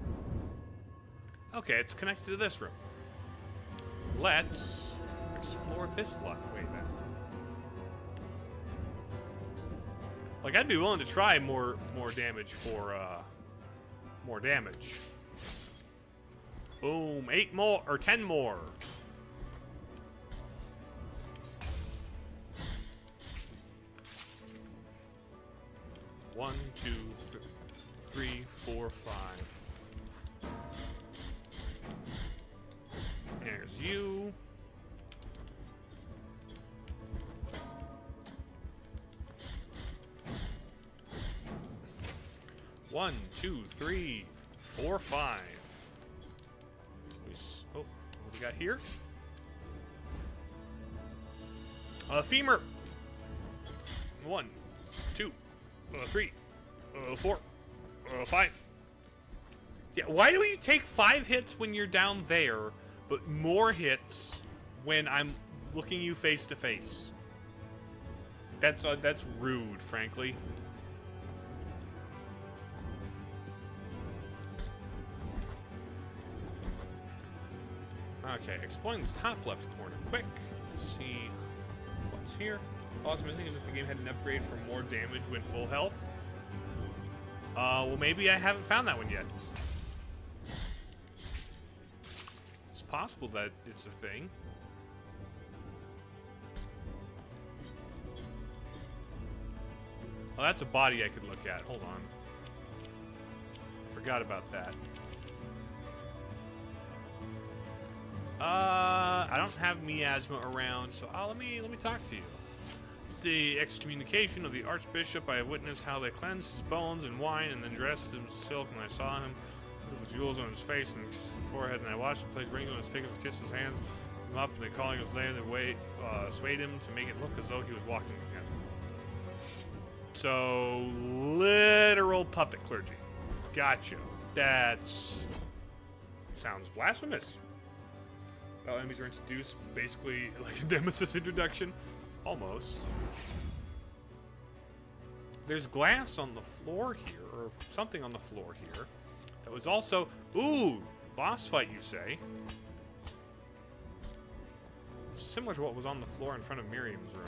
Okay, it's connected to this room. Let's explore this way then. Like, I'd be willing to try more damage for, more damage. Boom, 8 more, or 10 more. One, 2, 3, 4, 5. There's you. One, 2, 3, 4, 5. Oh, what do we got here? Femur. 1, 2, 3, 4, 5. Yeah, why do you take 5 hits when you're down there, but more hits when I'm looking you face to face? That's rude, frankly. Okay, exploring this top left corner quick to see what's here. All it's missing is if the game had an upgrade for more damage when full health. Well, maybe I haven't found that one yet. It's possible that it's a thing. Oh, that's a body I could look at. Hold on. I forgot about that. I don't have miasma around, so let me talk to you. It's the excommunication of the Archbishop. I have witnessed how they cleansed his bones in wine and then dressed him in silk, and I saw him with the jewels on his face and his forehead, and I watched him place rings on his fingers, kiss his hands, him up, and they calling his name, they swayed him to make it look as though he was walking again. So, literal puppet clergy. Gotcha. That's... sounds blasphemous. Enemies are introduced basically like a Nemesis introduction. Almost. There's glass on the floor here, or something on the floor here. That was also... ooh! Boss fight, you say? Similar to what was on the floor in front of Miriam's room.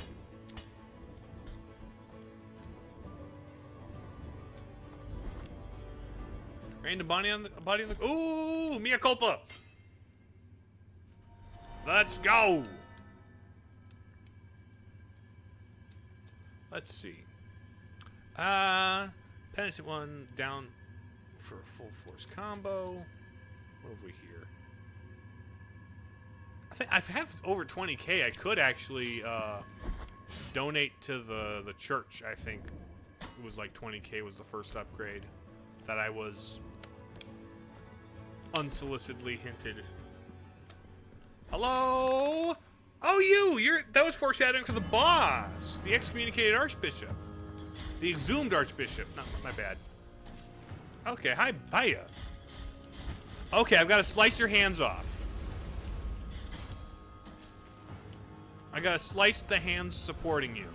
Random body on the... ooh! Mea culpa! Let's go! Let's see. Penitent one down for a full force combo. What have we here? I think I have over 20k. I could actually donate to the church. I think it was like 20k was the first upgrade that I was unsolicitedly hinted. Hello? Oh, that was foreshadowing for the boss. The excommunicated archbishop. The exhumed archbishop. No, my bad. Okay, hi, hiya. Okay, I've got to slice your hands off. I got to slice the hands supporting you.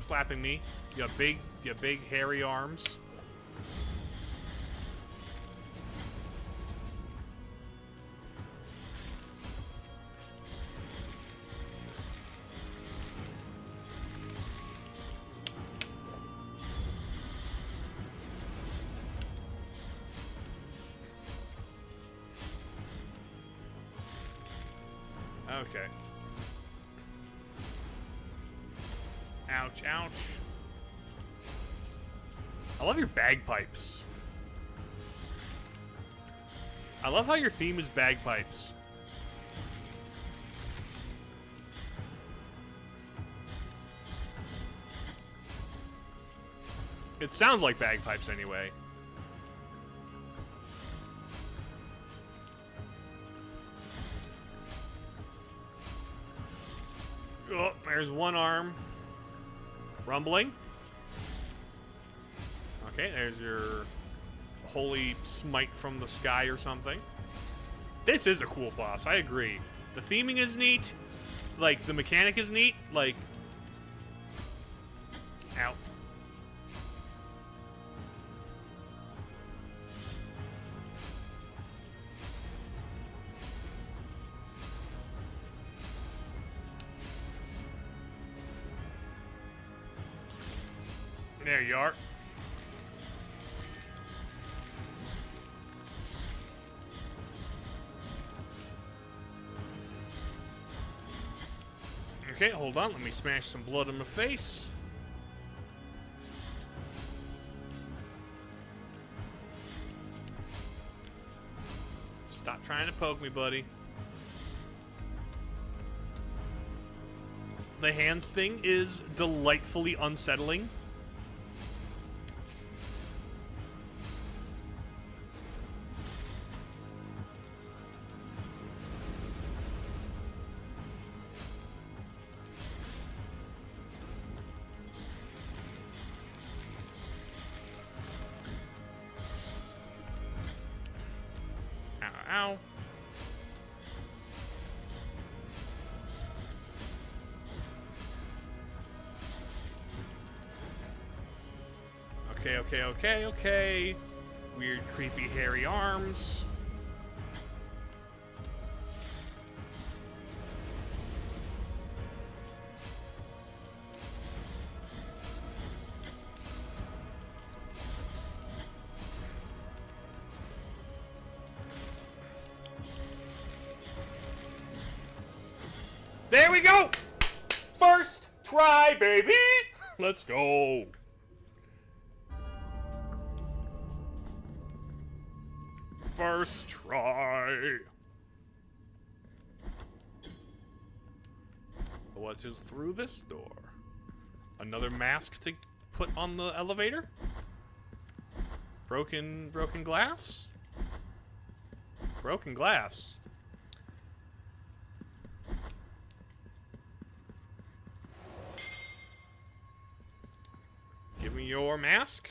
slapping me. You got big hairy arms. Okay. Ouch, ouch. I love your bagpipes. I love how your theme is bagpipes. It sounds like bagpipes anyway. Oh, there's one arm. Rumbling. Okay, there's your holy smite from the sky or something. This is a cool boss, I agree. The theming is neat. Like, the mechanic is neat. Like... Ow. There you are. Okay, hold on. Let me smash some blood in my face. Stop trying to poke me, buddy. The hands thing is delightfully unsettling. Ow. Okay. Weird, creepy, hairy arms. There we go! First try, baby! Let's go. First try. What's just through this door? Another mask to put on the elevator? Broken glass? Broken glass. Give me your mask.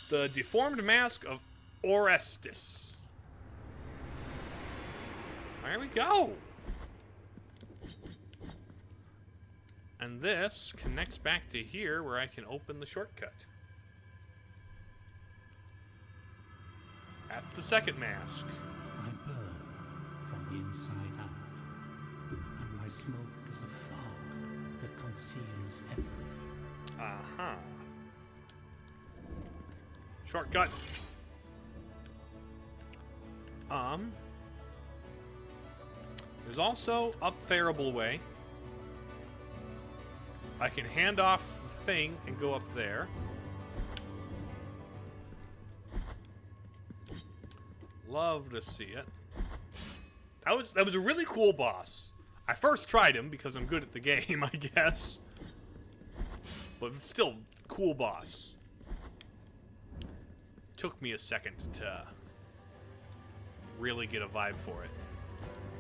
The deformed mask of Orestes. There we go. And this connects back to here where I can open the shortcut. That's the second mask. I burn from the inside out, and my smoke is a fog that conceals everything. Uh-huh. Shortcut. There's also up Variable Way. I can hand off the thing and go up there. Love to see it. That was a really cool boss. I first tried him because I'm good at the game, I guess. But it's still cool boss. Took me a second to really get a vibe for it.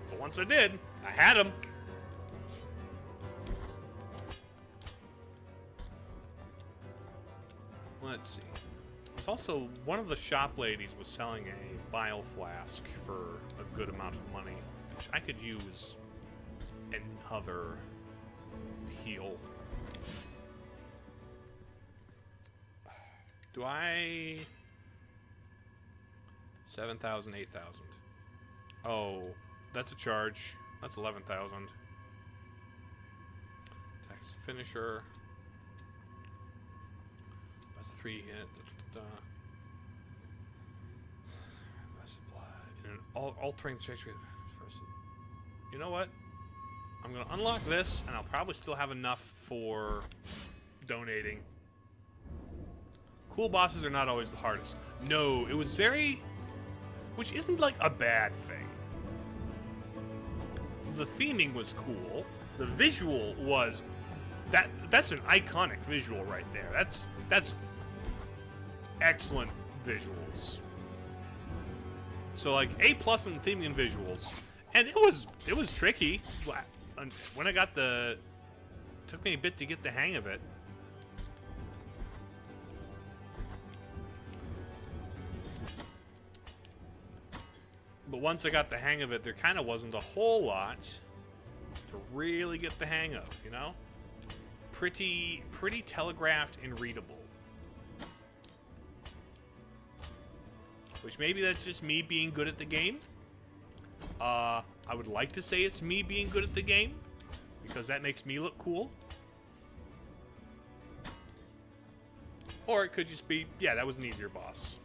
But once I did, I had him. Let's see. There's also one of the shop ladies was selling a bile flask for a good amount of money, which I could use another heal. Do I... 7,000, 8,000. Oh, that's a charge. That's 11,000. Attack as a finisher. That's a 3 hit. And altering strength rate first. You know what? I'm gonna unlock this, and I'll probably still have enough for donating. Cool bosses are not always the hardest. No, it was very... Which isn't like a bad thing. The theming was cool. The visual was... That's an iconic visual right there. That's excellent visuals. So like A+ in theming and visuals. And it was tricky. When I got the... It took me a bit to get the hang of it. But once I got the hang of it, there kind of wasn't a whole lot to really get the hang of, you know? Pretty telegraphed and readable. Which maybe that's just me being good at the game. I would like to say it's me being good at the game, because that makes me look cool. Or it could just be, yeah, that was an easier boss.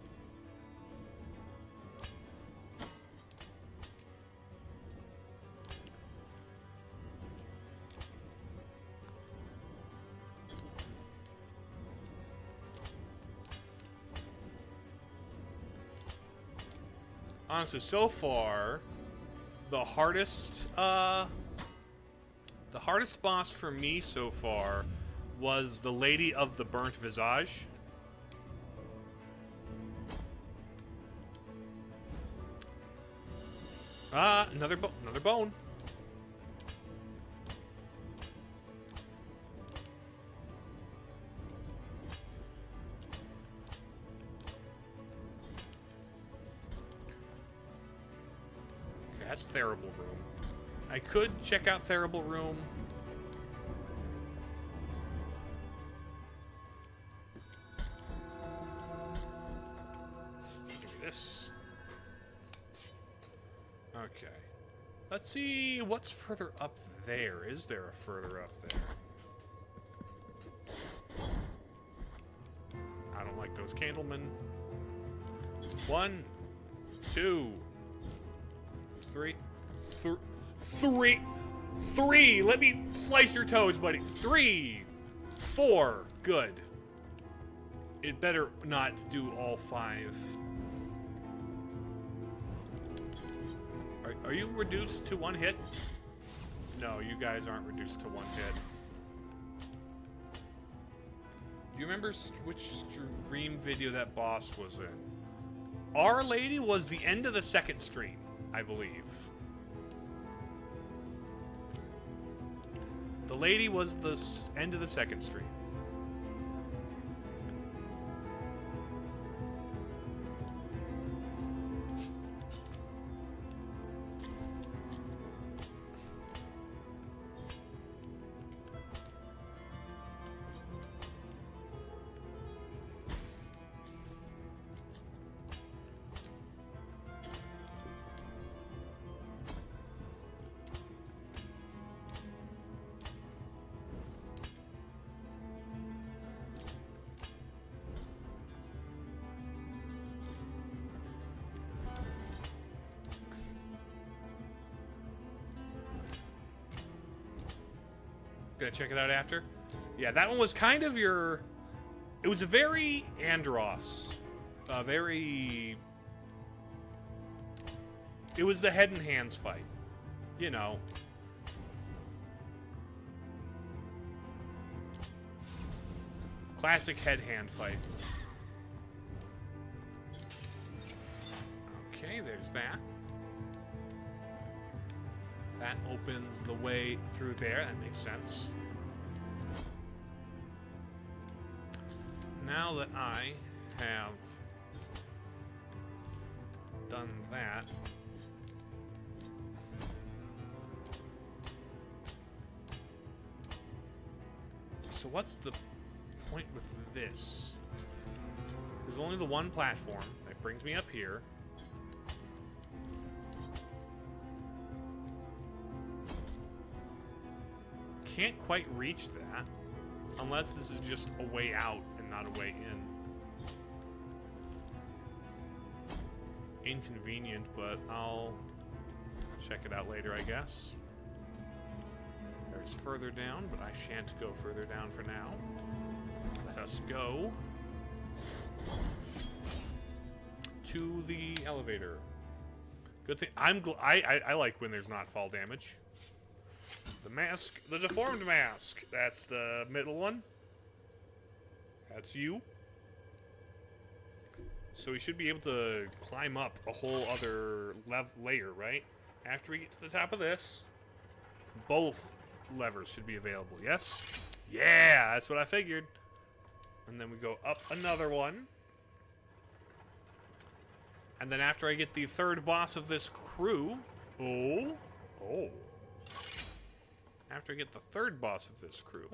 Honestly, so far, the hardest boss for me so far was the Lady of the Burnt Visage. Another bone. That's Terrible Room. I could check out Terrible Room. Give me this. Okay. Let's see what's further up there. Is there a further up there? I don't like those candlemen. 1, 2, 3. Let me slice your toes, buddy. 3, 4. Good. It better not do all 5. Are you reduced to 1 hit? No, you guys aren't reduced to 1 hit. Do you remember which stream video that boss was in? Our Lady was the end of the 2nd stream, I believe. The Lady was the end of the 2nd stream. Gonna check it out after. Yeah, that one was kind of your... It was a very Andros. Very... It was the head and hands fight. You know. Classic head-hand fight. Okay, there's that. That opens the way through there. That makes sense. Now that I have done that, so what's the point with this? There's only the one platform that brings me up here. Can't quite reach that. Unless this is just a way out and not a way in. Inconvenient, but I'll check it out later, I guess. There's further down, but I shan't go further down for now. Let us go to the elevator. Good thing I like when there's not fall damage. The mask, the deformed mask. That's the middle one. That's you. So we should be able to climb up a whole other layer, right? After we get to the top of this, both levers should be available, yes? Yeah, that's what I figured. And then we go up another one. And then after I get the third boss of this crew... Oh. After I get the third boss of this crew...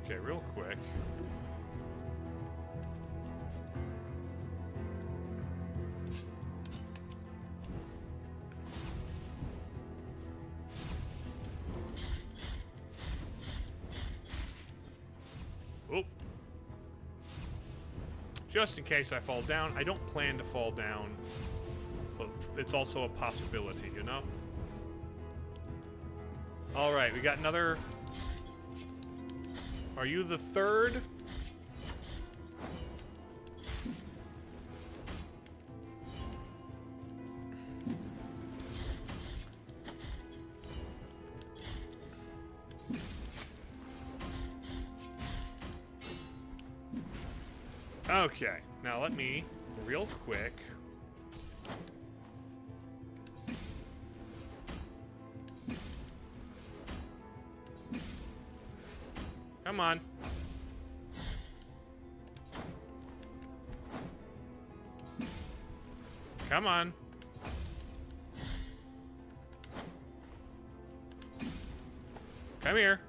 Okay, real quick. Oh. Just in case I fall down. I don't plan to fall down, but it's also a possibility, you know? Alright, we got another... Are you the third? Okay, now let me, real quick... Come on. Come on. Come here.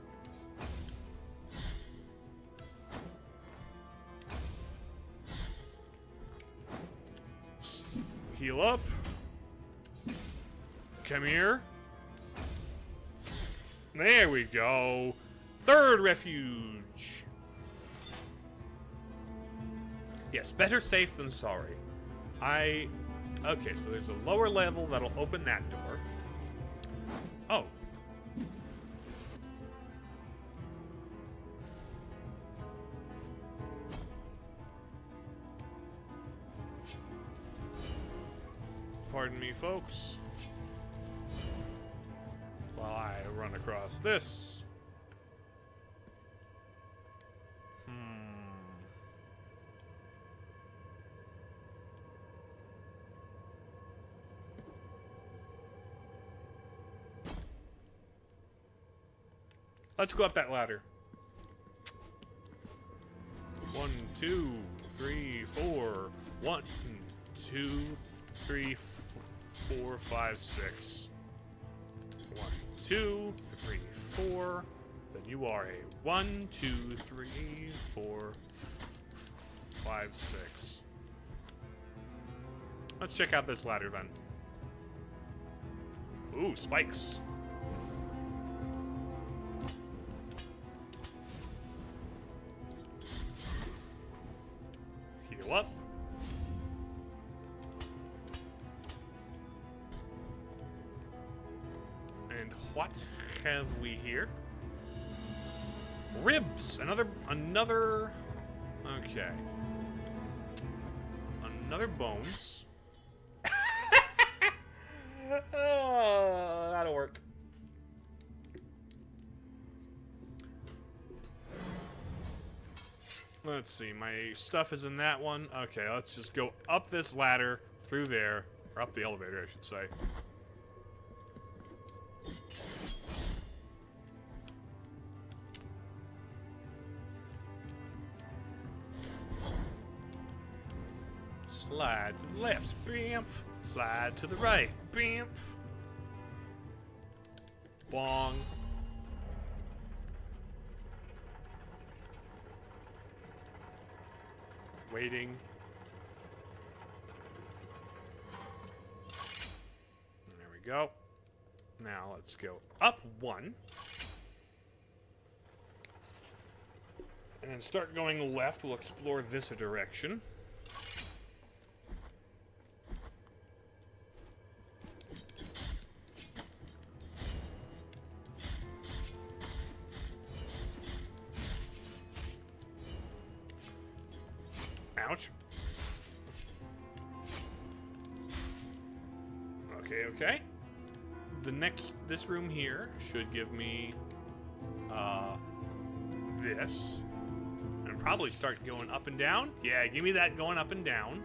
Heal up. Come here. There we go. Third refuge. Yes, better safe than sorry. Okay, so there's a lower level that'll open that door. Oh. Pardon me, folks. While I run across this. Let's go up that ladder. 1, 2, 3, 4. 1, 2, 3, 4, 5, 6. 1, 2, 3, 4. Then you are a 1, 2, 3, 4, 5, 6. Let's check out this ladder then. Ooh, spikes. Heal up. And what have we here? Ribs. Another. Okay. Another bones. Oh, that'll work. Let's see, my stuff is in that one. Okay, let's just go up this ladder, through there, or up the elevator, I should say. Slide to the left, bamf. Slide to the right, bamf. Bong. waiting. There we go. Now let's go up 1. And then start going left. We'll explore this direction. Ouch. Okay. This room here should give me, this. And probably start going up and down. Yeah, give me that going up and down.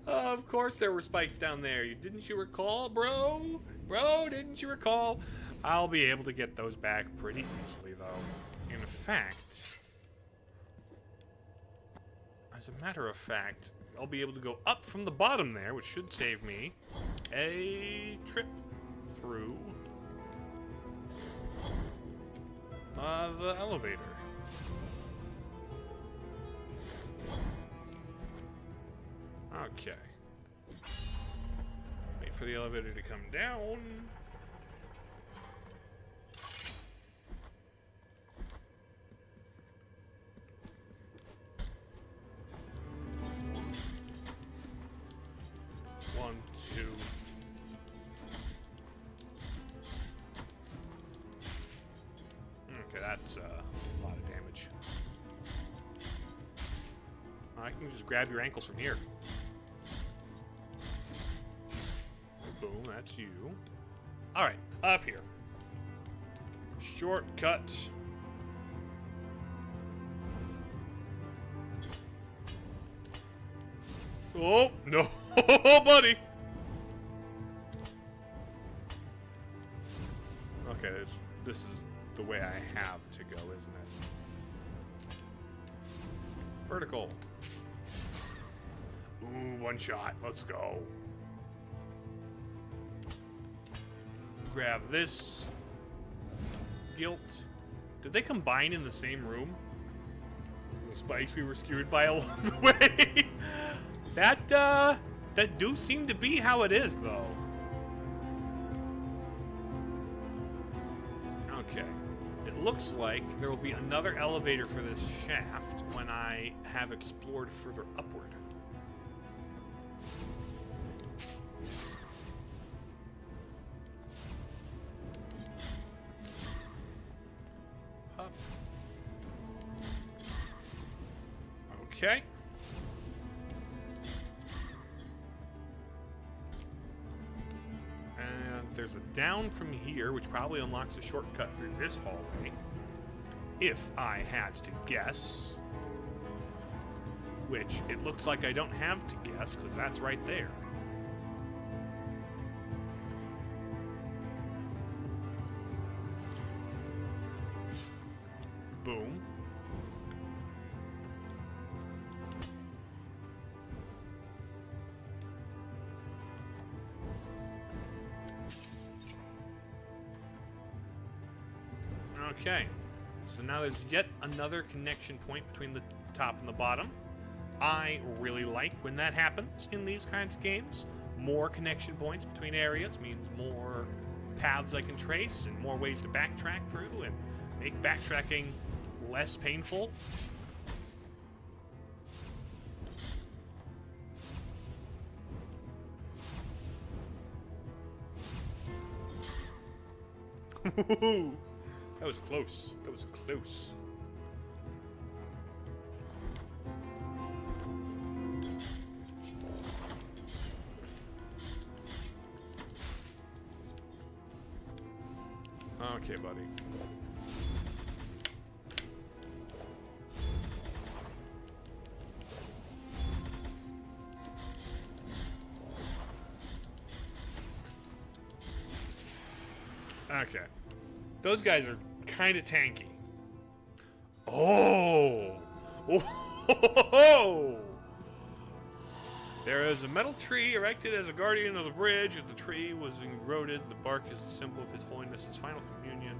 Of course there were spikes down there. Didn't you recall, bro? Bro, didn't you recall? I'll be able to get those back pretty easily, though. In fact, as a matter of fact, I'll be able to go up from the bottom there, which should save me a trip through the elevator. Okay. Wait for the elevator to come down. One, two. Okay, that's a lot of damage. I can just grab your ankles from here. Boom, that's you. Alright, up here. Shortcut. Oh, no. Oh, buddy. Okay, this is the way I have to go, isn't it? Vertical. Ooh, one shot. Let's go. Grab this. Guilt. Did they combine in the same room? The spikes we were skewed by along the way. That do seem to be how it is, though. Okay. It looks like there will be another elevator for this shaft when I have explored further upward. Up. Okay. There's a down from here, which probably unlocks a shortcut through this hallway. If I had to guess. Which, it looks like I don't have to guess, because that's right there. Boom. Okay, so now there's yet another connection point between the top and the bottom. I really like when that happens in these kinds of games. More connection points between areas means more paths I can trace and more ways to backtrack through and make backtracking less painful. That was close. That was close. Okay, buddy. Okay. Those guys are kind of tanky. Oh! Oh! There is a metal tree erected as a guardian of the bridge. The tree was eroded. The bark is a symbol of His Holiness's final communion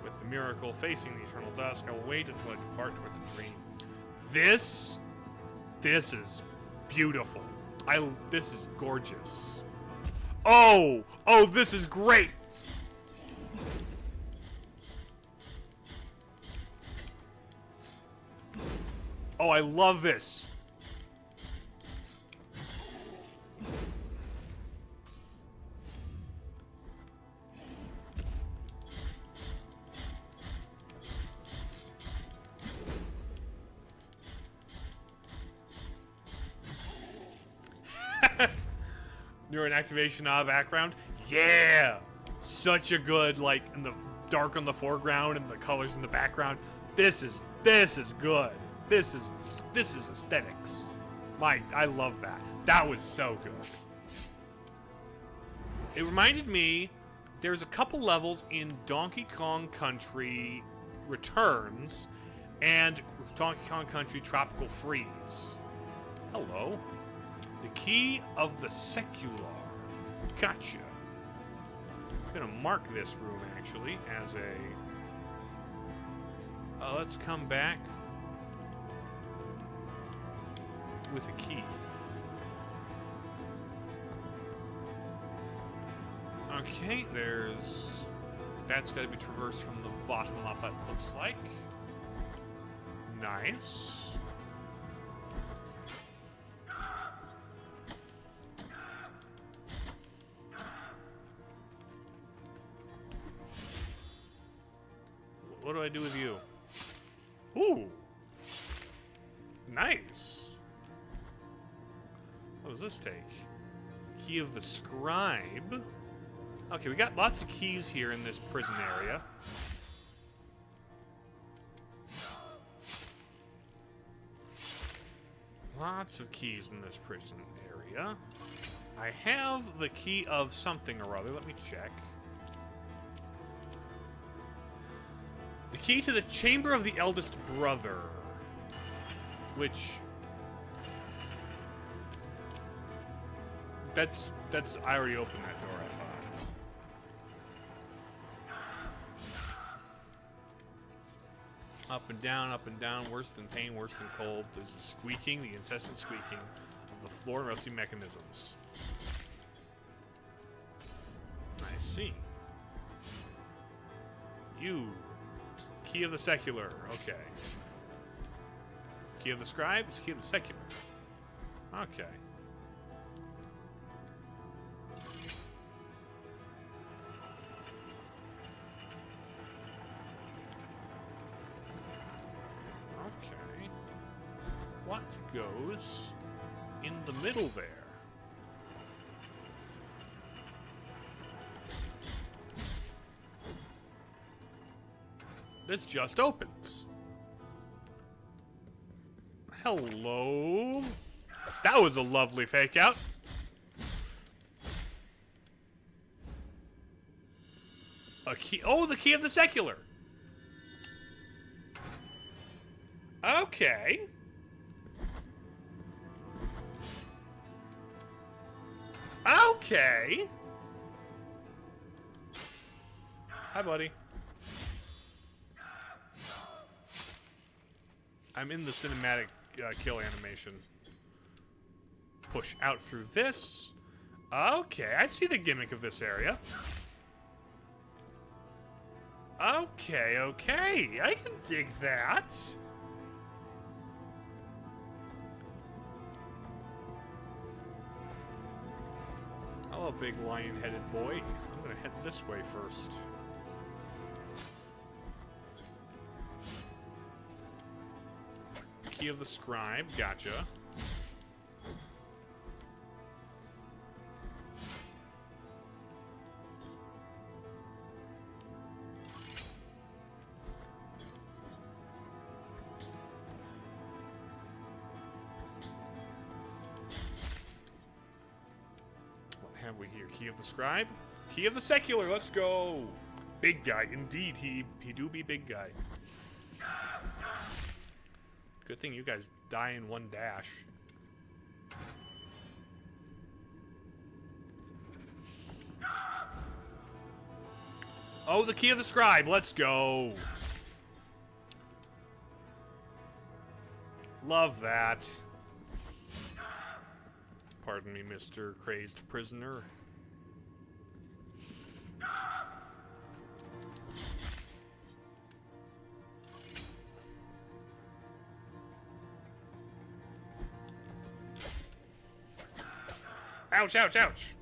with the miracle facing the eternal dusk. I will wait until I depart toward the tree. This is beautiful. This is gorgeous. Oh, this is great. Oh, I love this. Neuron activation background. Yeah! Such a good, like, in the dark on the foreground and the colors in the background. This is good. This is aesthetics. I love that. That was so good. It reminded me, there's a couple levels in Donkey Kong Country Returns and Donkey Kong Country Tropical Freeze. Hello. The key of the secular. Gotcha. I'm gonna mark this room actually as a. Let's come back with a key. Okay, that's got to be traversed from the bottom up, it looks like. Nice. What do I do with you? Ooh. Nice. What does this take? Key of the scribe. Okay, we got lots of keys here in this prison area. Lots of keys in this prison area. I have the key of something or other. Let me check. The key to the chamber of the eldest brother. Which... That's I already opened that door, I thought. Up and down, worse than pain, worse than cold. There's the squeaking, the incessant squeaking of the floor and rusty mechanisms. I see. You. Key of the secular. Okay. Key of the scribe? It's key of the secular. Okay. Okay. What goes in the middle there? This just opens. Hello? That was a lovely fake out. A key. Oh, the key of the secular. Okay. Okay. Hi, buddy. I'm in the cinematic kill animation. Push out through this. Okay, I see the gimmick of this area. Okay, okay. I can dig that. Hello, big lion-headed boy. I'm gonna head this way first. Key of the scribe, gotcha. What have we here? Key of the scribe? Key of the secular, let's go! Big guy, indeed, he do be big guy. Good thing you guys die in one dash. Oh, the key of the scribe. Let's go. Love that. Pardon me, Mr. Crazed Prisoner. Ouch, ouch, ouch.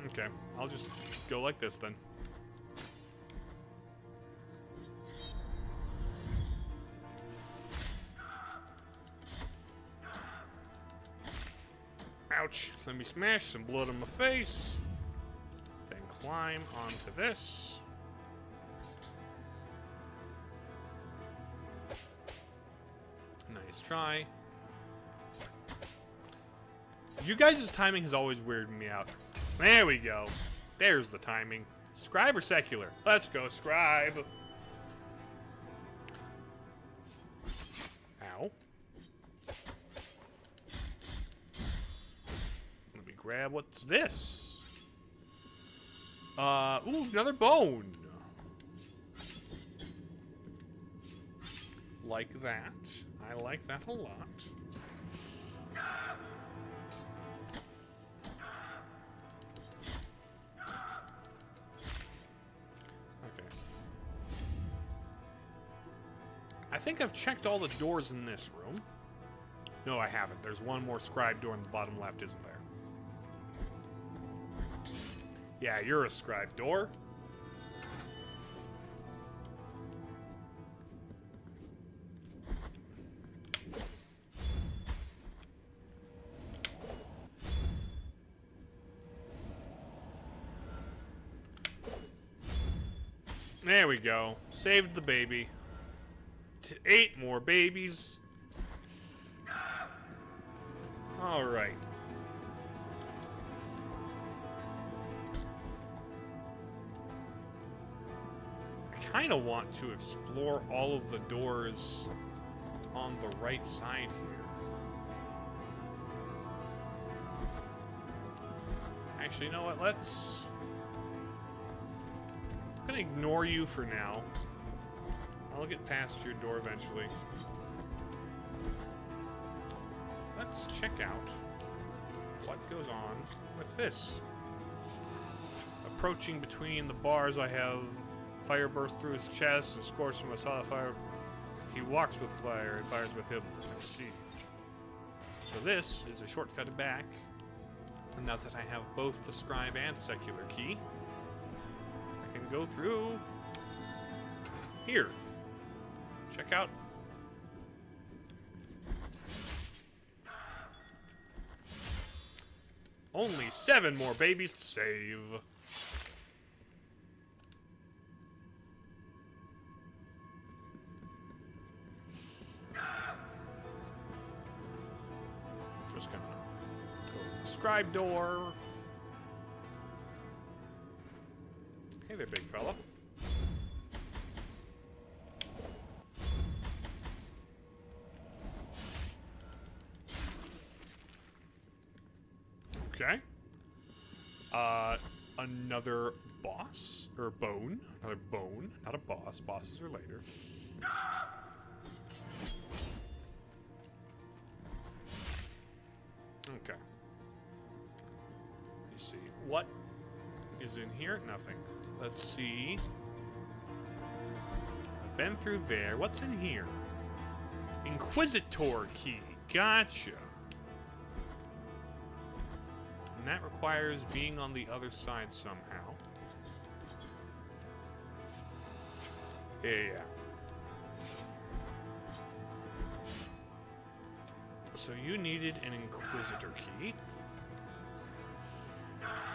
Okay, I'll just go like this then. Ouch. Let me smash some blood on my face. Then climb onto this. Nice try. You guys' timing has always weirded me out. There we go. There's the timing. Scribe or secular? Let's go, scribe. Ow. Let me grab, what's this? Ooh, another bone. Like that. I like that a lot. I think I've checked all the doors in this room. No, I haven't. There's one more scribe door in the bottom left, isn't there? Yeah, you're a scribe door. There we go. Saved the baby. 8 more babies. Alright. I kind of want to explore all of the doors on the right side here. Actually, you know what? Let's... I'm gonna ignore you for now. I'll get past your door eventually. Let's check out what goes on with this. Approaching between the bars, I have fire burst through his chest and scorched from a solid fire. He walks with fire and fires with him. Let's see. So this is a shortcut back. And now that I have both the scribe and secular key, I can go through here. Check out. Only 7 more babies to save. Just gonna go to the scribe door. Hey there, big fella. Okay. Another boss, or bone. Another bone, not a boss. Bosses are later. Okay. Let's see. What is in here? Nothing. Let's see. I've been through there. What's in here? Inquisitor key. Gotcha. And that requires being on the other side somehow. Yeah. So you needed an Inquisitor key.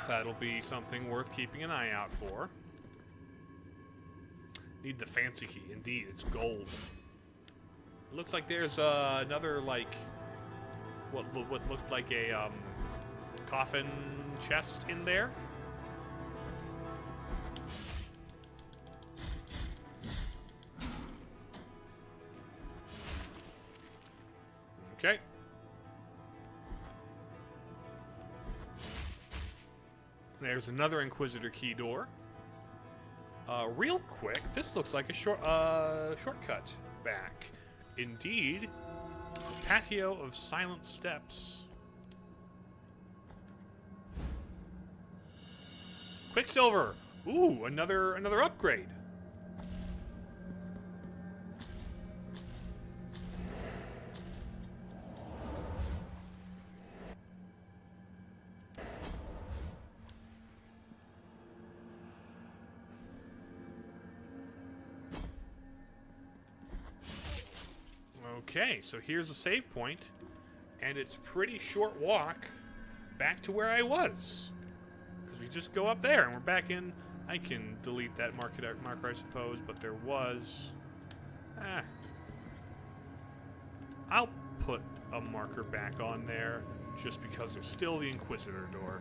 That'll be something worth keeping an eye out for. Need the fancy key. Indeed, it's gold. It looks like there's another, like, what looked like a coffin chest in there. Okay. There's another Inquisitor key door. Real quick, this looks like a shortcut back. Indeed, a patio of silent steps. Quicksilver! Ooh, another upgrade. Okay, so here's a save point, and it's pretty short walk back to where I was. Because we just go up there, and we're back in. I can delete that marker, I suppose, but there was... I'll put a marker back on there, just because there's still the Inquisitor door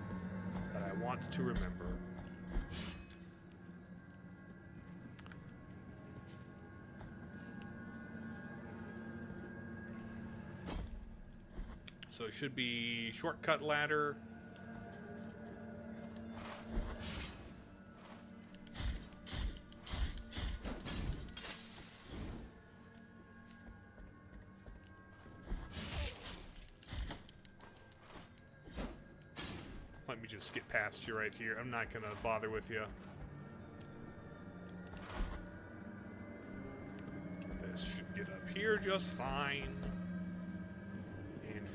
that I want to remember. So it should be shortcut ladder. Let me just get past you right here. I'm not gonna bother with you. This should get up here just fine.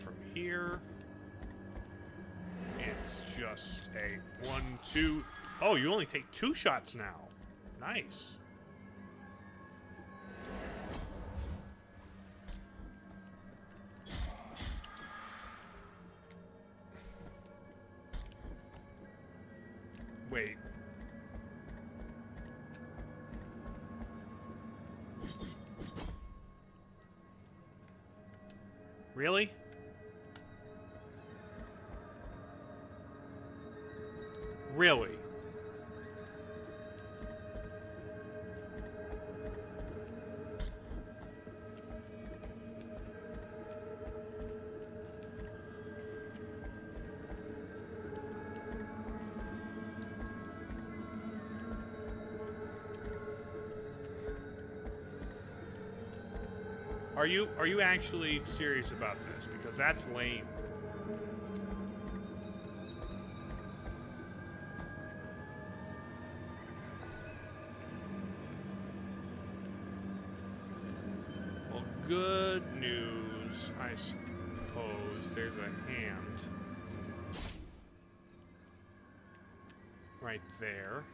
From here, it's just a 1, 2. Oh, you only take 2 shots now. Nice. Wait. Really? Really? Are you actually serious about this? Because that's lame. Good news, I suppose. There's a hand right there.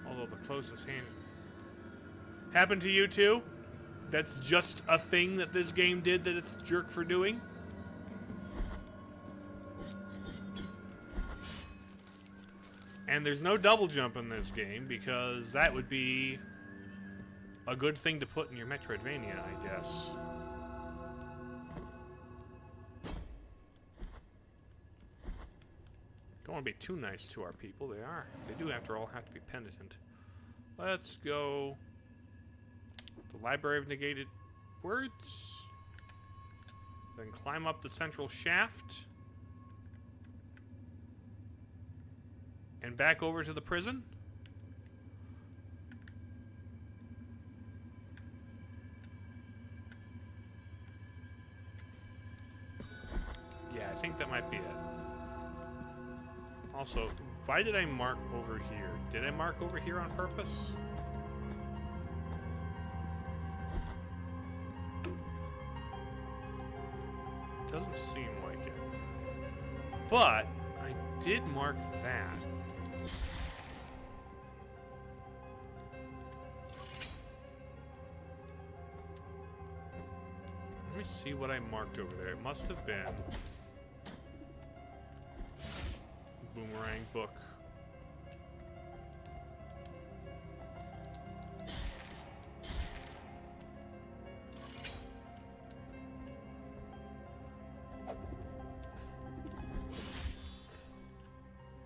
Although the closest hand happened to you too? That's just a thing that this game did that it's a jerk for doing? And there's no double jump in this game because that would be a good thing to put in your Metroidvania, I guess. Don't want to be too nice to our people. They do, after all, have to be penitent. Let's go. The Library of Negated Words. Then climb up the central shaft. And back over to the prison. Yeah, I think that might be it. Also, why did I mark over here? Did I mark over here on purpose? Doesn't seem like it. But I did mark that. Let me see what I marked over there. It must have been Boomerang book.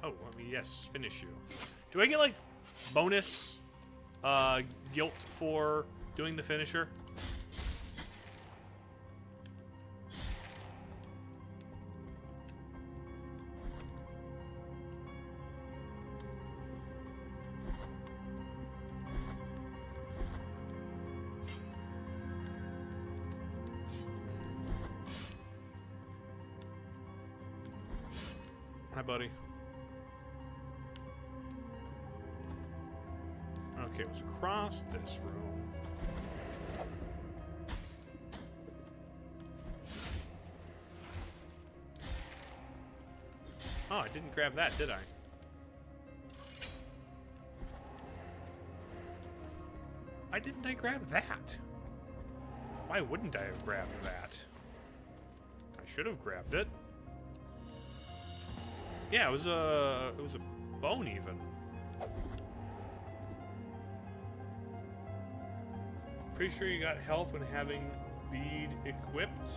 Oh, let me, yes, finish you. Do I get, like, bonus guilt for doing the finisher? Hi, buddy. Okay, it was across this room. Oh, I didn't grab that, did I? Why didn't I grab that? Why wouldn't I have grabbed that? I should have grabbed it. Yeah, it was a bone even. Pretty sure you got health when having bead equipped.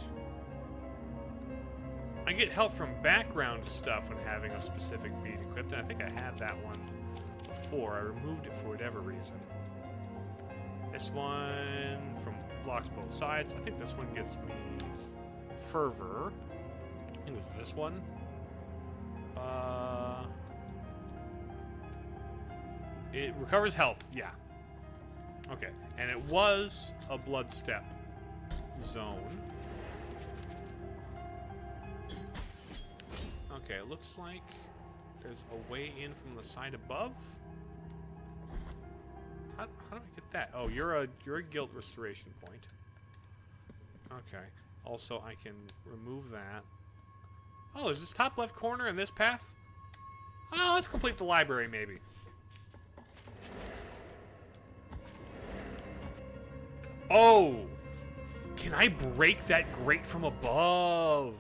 I get health from background stuff when having a specific bead equipped, and I think I had that one before. I removed it for whatever reason. This one from blocks both sides. I think this one gets me fervor. I think it was this one. It recovers health, yeah. Okay, and it was a blood step zone. Okay, it looks like there's a way in from the side above. How do I get that? Oh, you're a guilt restoration point. Okay. Also, I can remove that. Oh, is this top left corner in this path? Oh, let's complete the library, maybe. Oh! Can I break that grate from above?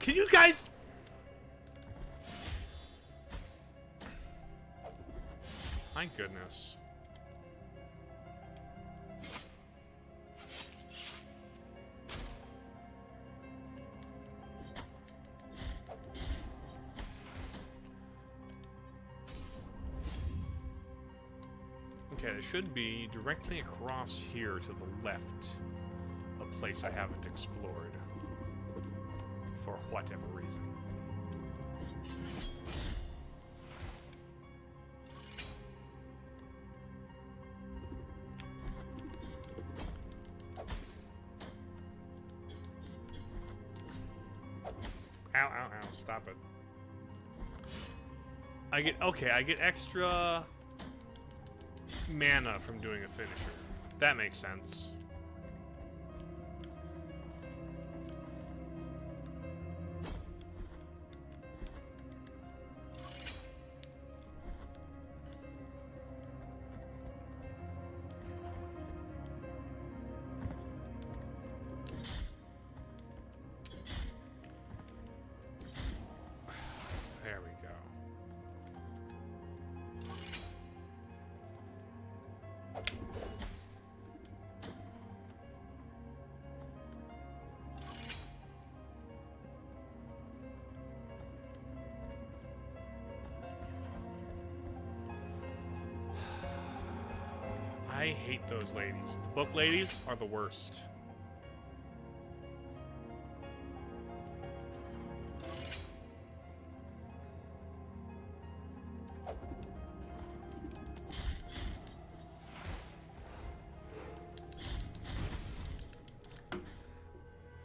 Can you guys... My goodness. Okay, it should be directly across here to the left. A place I haven't explored. For whatever reason. Ow, ow, ow, stop it. I get extra mana from doing a finisher. That makes sense. I hate those ladies. The book ladies are the worst.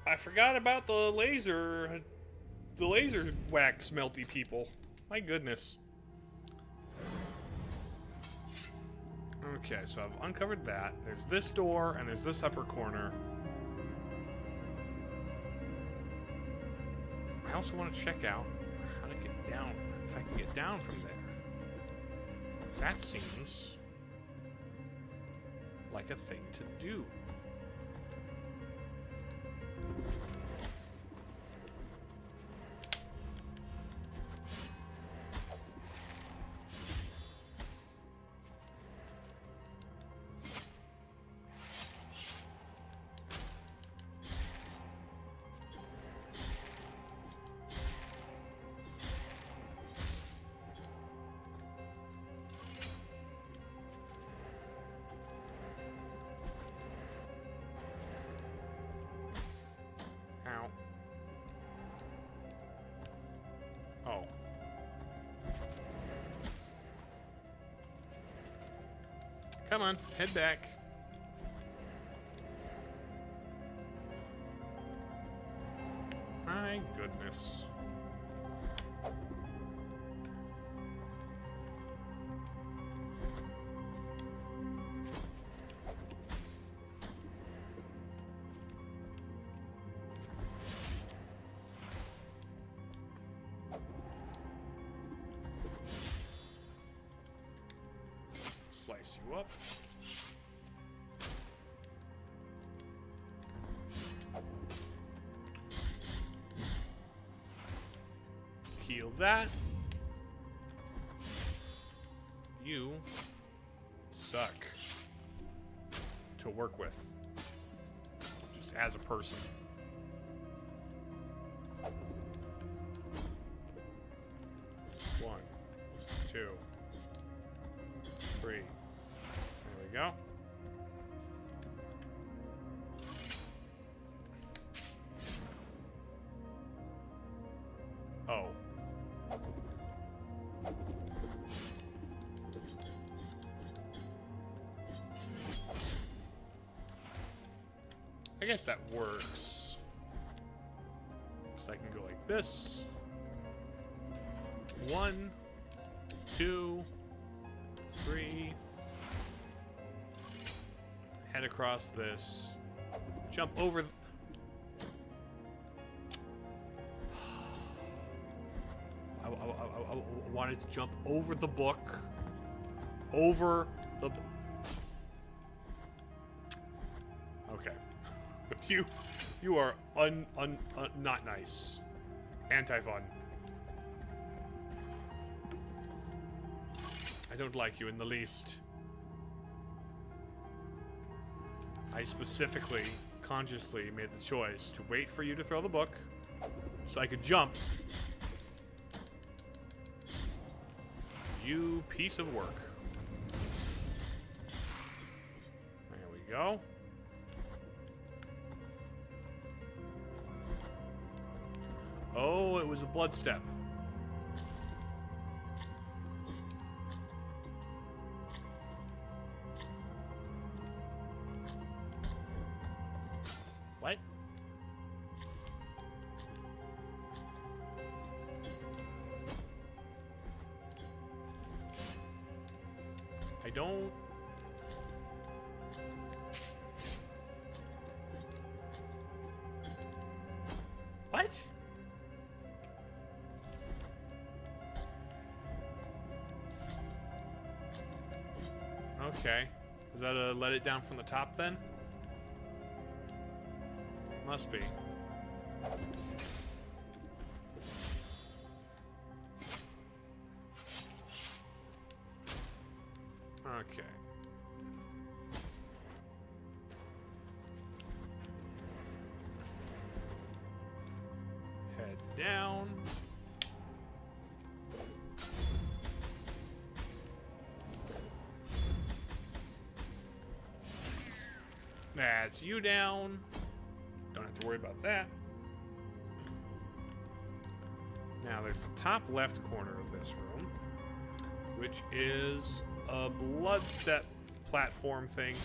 I forgot about the laser whack smelty people. My goodness. Okay, so I've uncovered that. There's this door, and there's this upper corner. I also want to check out how to get down, if I can get down from there. That seems like a thing to do. Come on, head back. My goodness. Slice you up. Heal that. You suck to work with, just as a person. One, two, three. There we go. Oh. I guess that works. So I can go like this. 1, 2, 3. Head across this. Jump over. I wanted to jump over the book. Over the. Okay. You are not nice. Anti-fun. I don't like you in the least. I specifically, consciously made the choice to wait for you to throw the book so I could jump. You piece of work. There we go. Oh, it was a blood step. What? I don't... What? Okay. Is that a let it down from the top then? Must be. Okay. Head down. That's you down. Don't have to worry about that. Now there's the top left corner of this room, which is a blood step platform thing.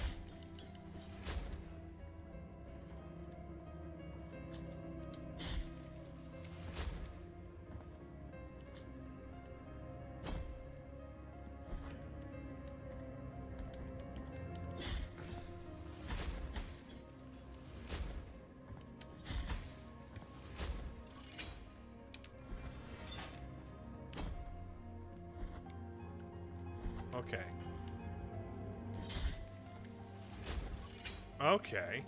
Okay. Okay.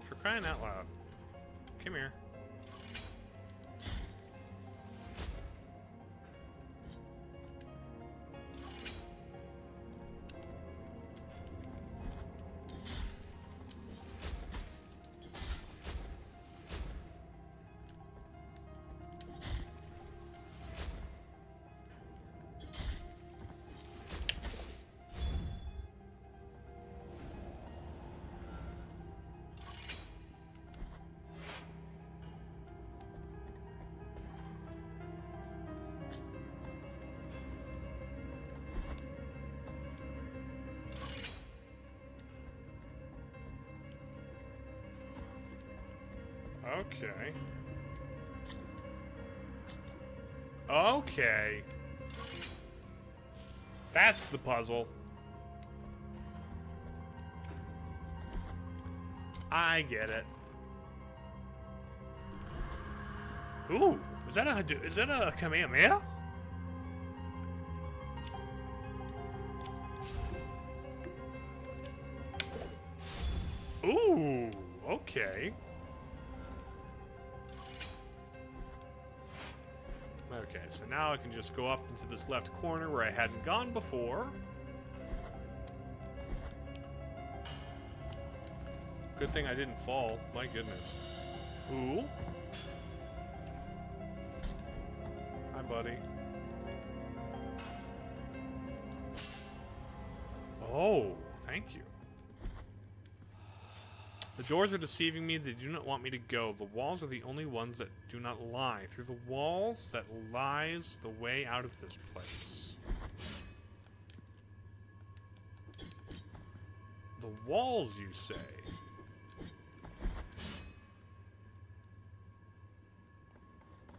For crying out loud. Come here. Okay. Okay. That's the puzzle. I get it. Ooh, is that a Kamehameha? Ooh, okay. Okay, so now I can just go up into this left corner where I hadn't gone before. Good thing I didn't fall. My goodness. Ooh. Hi, buddy. Oh, thank you. The doors are deceiving me. They do not want me to go. The walls are the only ones that do not lie. Through the walls that lies the way out of this place. The walls, you say?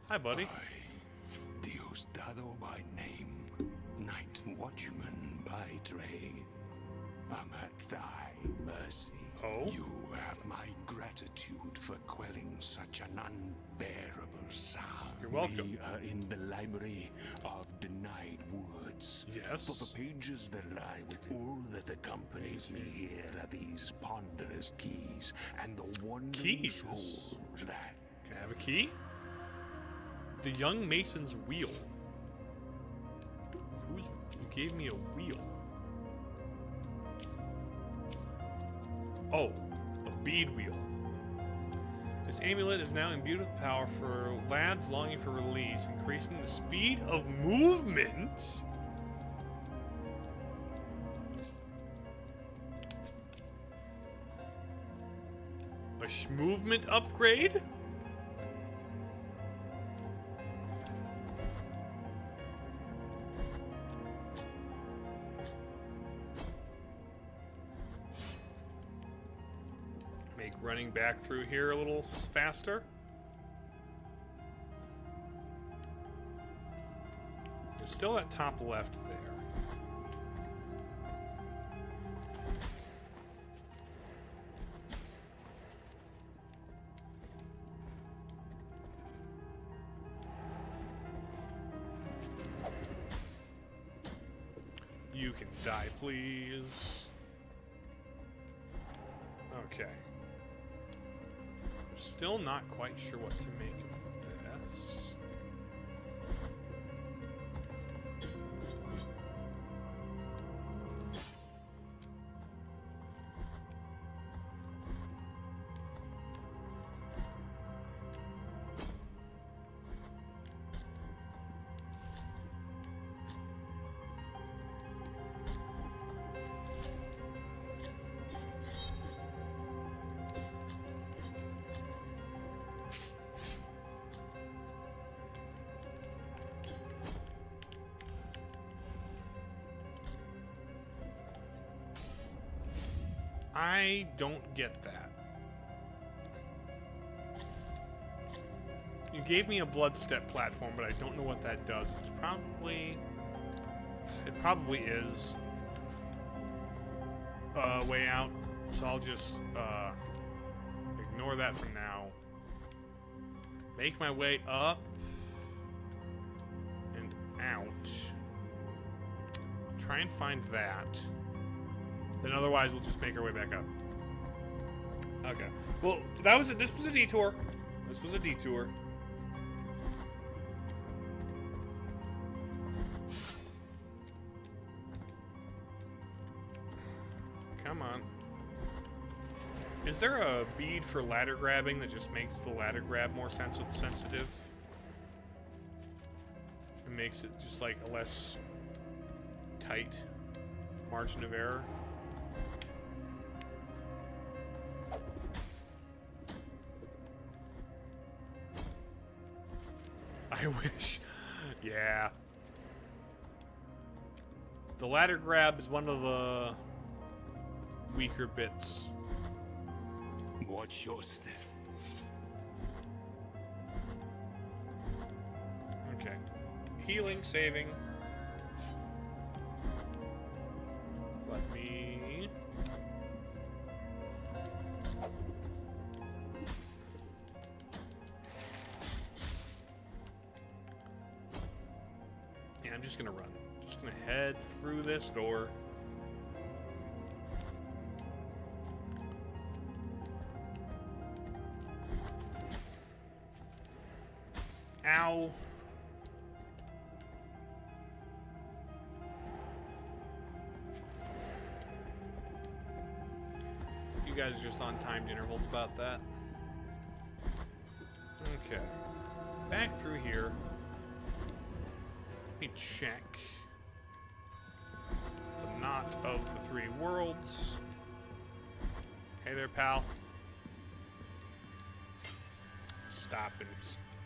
Hi, buddy. I, Diosdado by name, Night Watchman by trade. I'm at thy mercy. Oh? You have my gratitude for quelling such an unbearable sound. You're welcome. We are in the library of denied woods. Yes. For the pages that lie with all that accompanies me here are these ponderous keys and the wondrous Keys? holes that... Can I have a key? The young mason's wheel. Who gave me a wheel? Oh, a bead wheel. This amulet is now imbued with power for lads longing for release, increasing the speed of movement. A movement upgrade? Make running back through here a little faster. It's still at top left there. You can die, please. Okay. I'm still not quite sure what to make of this. I don't get that. You gave me a blood step platform, but I don't know what that does. It's probably... It probably is a way out, so I'll just ignore that for now. Make my way up and out. Try and find that. Then otherwise we'll just make our way back up. Okay. Well, this was a detour. This was a detour. Come on. Is there a bead for ladder grabbing that just makes the ladder grab more sensitive? It makes it just like a less tight margin of error? I wish. Yeah. The ladder grab is one of the weaker bits. Watch your step. Okay. Healing, saving. Let me... Yeah, I'm just gonna run. Just gonna head through this door. Ow. You guys are just on timed intervals about that. Okay. Back through here. Let me check. The knot of the three worlds. Hey there, pal. Stop and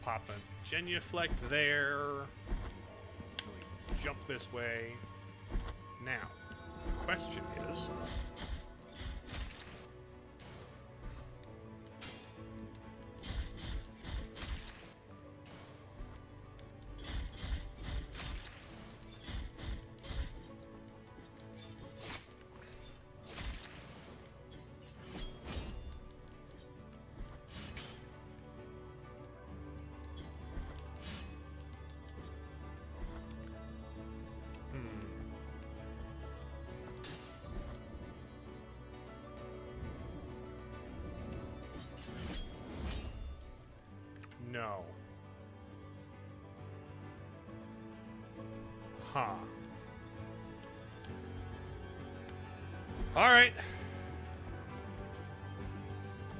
pop a genuflect there. Jump this way. Now, the question is... No. Huh. Alright.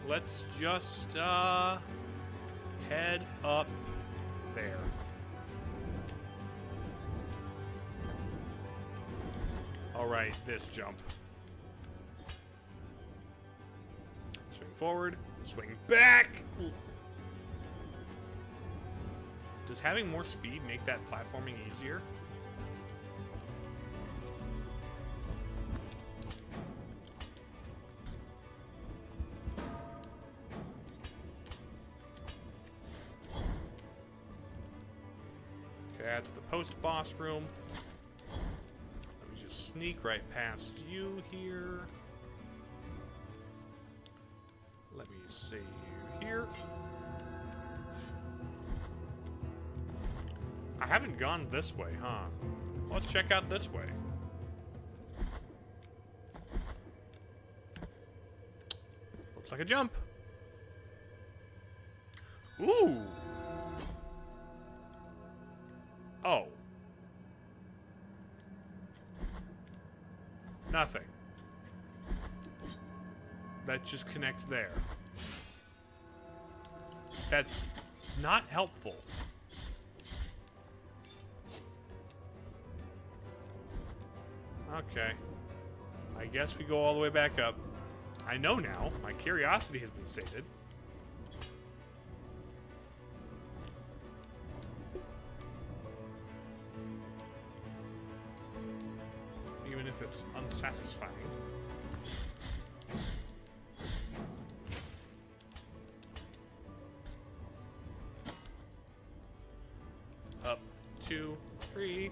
Let's just, head up there. Alright, this jump. Swing forward, swing back! Does having more speed make that platforming easier? Okay, that's the post-boss room. Let me just sneak right past you here. Let me save here. I haven't gone this way, huh? Let's check out this way. Looks like a jump. Ooh! Oh. Nothing. That just connects there. That's not helpful. Okay. I guess we go all the way back up. I know now. My curiosity has been sated. Even if it's unsatisfying. Up, 2, 3.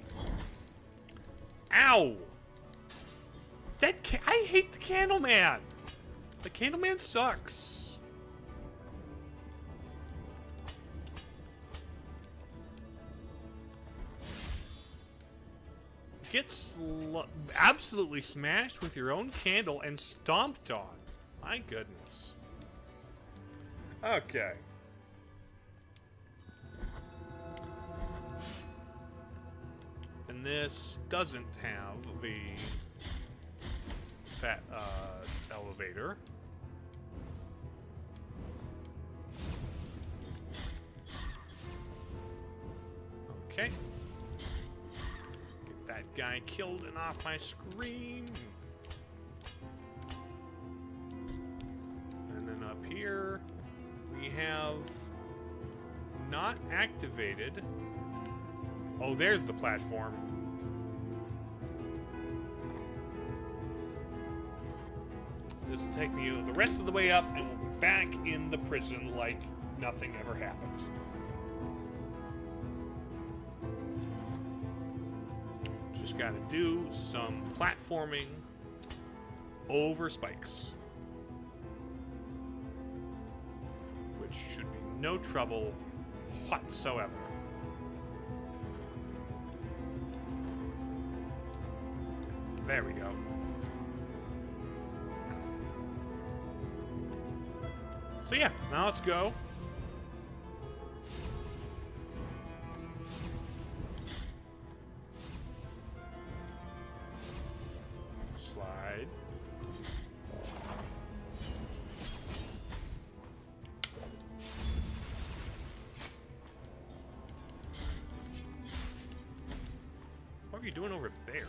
Ow! I hate the Candleman! The Candleman sucks. Get absolutely smashed with your own candle and stomped on. My goodness. Okay. And this doesn't have the fat elevator. Okay. Get that guy killed and off my screen. And then up here we have not activated. Oh, there's the platform. This will take me the rest of the way up, and we'll be back in the prison like nothing ever happened. Just gotta do some platforming over spikes. Which should be no trouble whatsoever. There we go. So yeah, now let's go. Slide. What are you doing over there?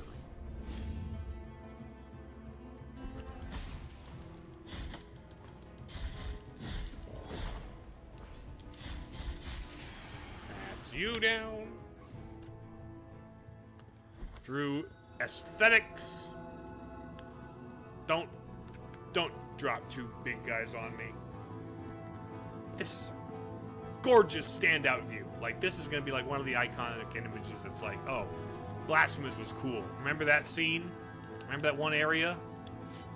You down through aesthetics. Don't drop two big guys on me. This is a gorgeous standout view. Like, this is gonna be like one of the iconic images. It's like, oh, Blasphemous was cool. Remember that scene? Remember that one area?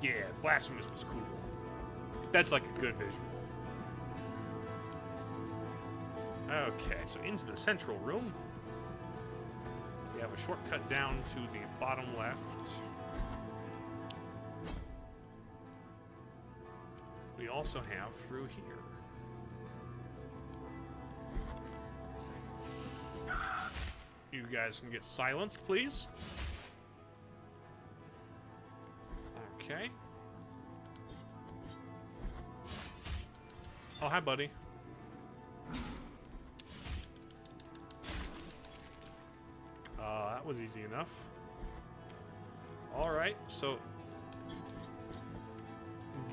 Yeah, Blasphemous was cool. That's like a good visual. Okay, so into the central room. We have a shortcut down to the bottom left. We also have through here. You guys can get silenced, please. Okay. Oh, hi, buddy. That was easy enough. Alright, so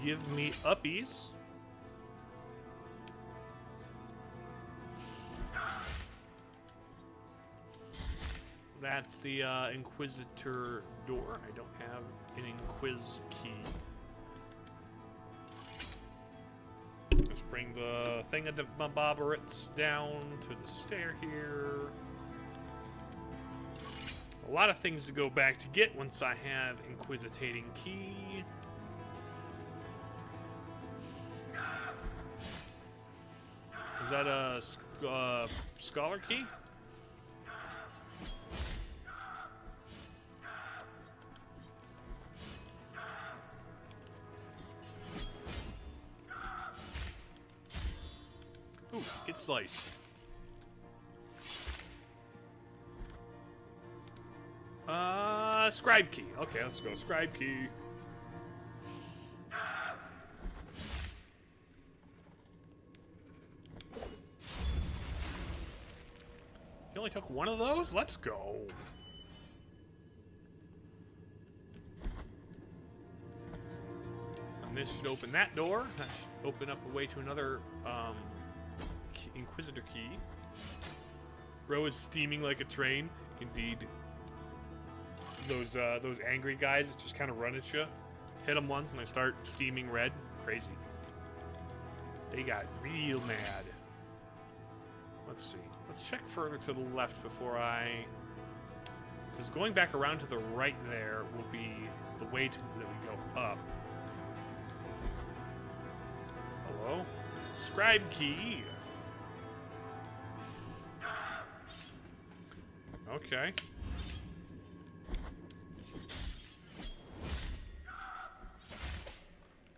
give me uppies. That's the Inquisitor door. I don't have an Inquis key. Let's bring the thing at the Bobberits down to the stair here. A lot of things to go back to get once I have Inquisitating key. Is that a scholar key? Ooh, get sliced. Scribe key. Okay, let's go. Scribe key. You only took one of those? Let's go. And this should open that door. That should open up a way to another Inquisitor key. Bro is steaming like a train. Indeed. Those angry guys that just kind of run at you. Hit them once and they start steaming red. Crazy. They got real mad. Let's see. Let's check further to the left before I... Because going back around to the right there will be the way that we go up. Hello? Scribe key. Okay.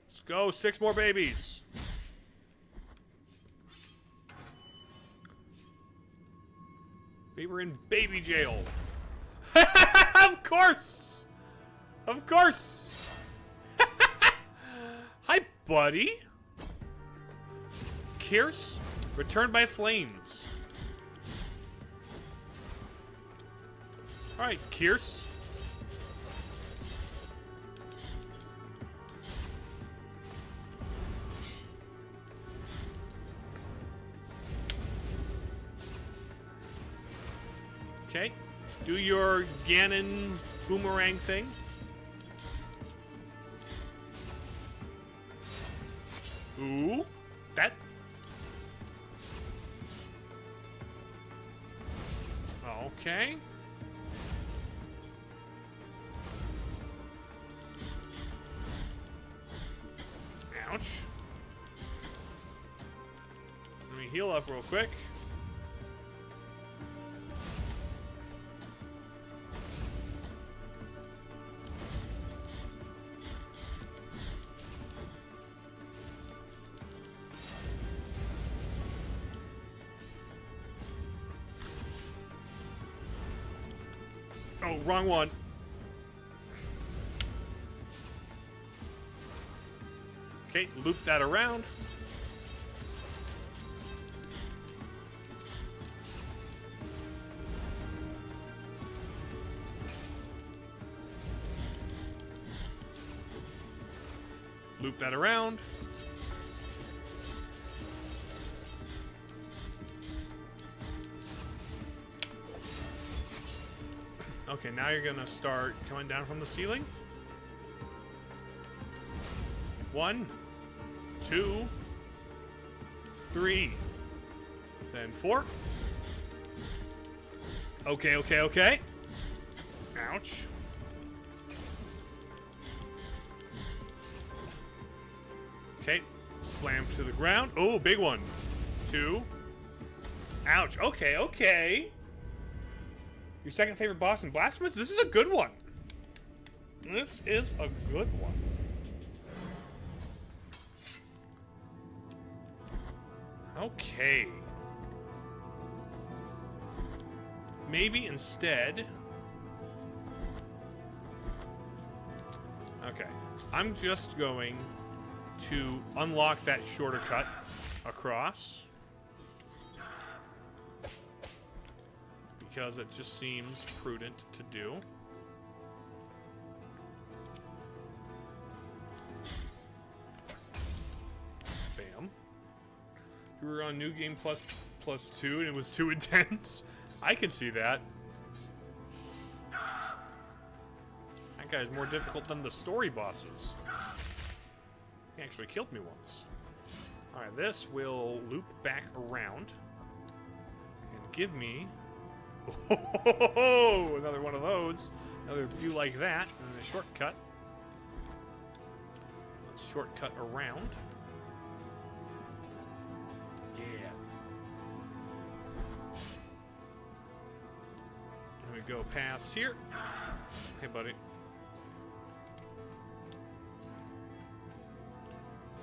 Let's go. 6 more babies. We were in baby jail. Of course. Of course. Hi, buddy. Kierce, returned by flames. All right, Kierce. Okay, do your Ganon boomerang thing. Ooh, that's... Okay. heal up real quick. Oh, wrong one. Okay, loop that around. Loop that around. Okay, now you're gonna start coming down from the ceiling. 1, 2, 3, then 4. Okay, okay, okay. Ouch. Okay, slam to the ground. Oh, big one. 2. Ouch. Okay, okay. Your second favorite boss in Blasphemous? This is a good one. This is a good one. Okay. Maybe instead... Okay. I'm just going to unlock that shorter cut across. Because it just seems prudent to do. Bam. We were on New Game plus 2 and it was too intense. I could see that. That guy's more difficult than the story bosses. He actually killed me once. Alright, this will loop back around and give me... Oh, another one of those. Another view like that, and then a shortcut. Let's shortcut around. Yeah. And we go past here. Hey, buddy.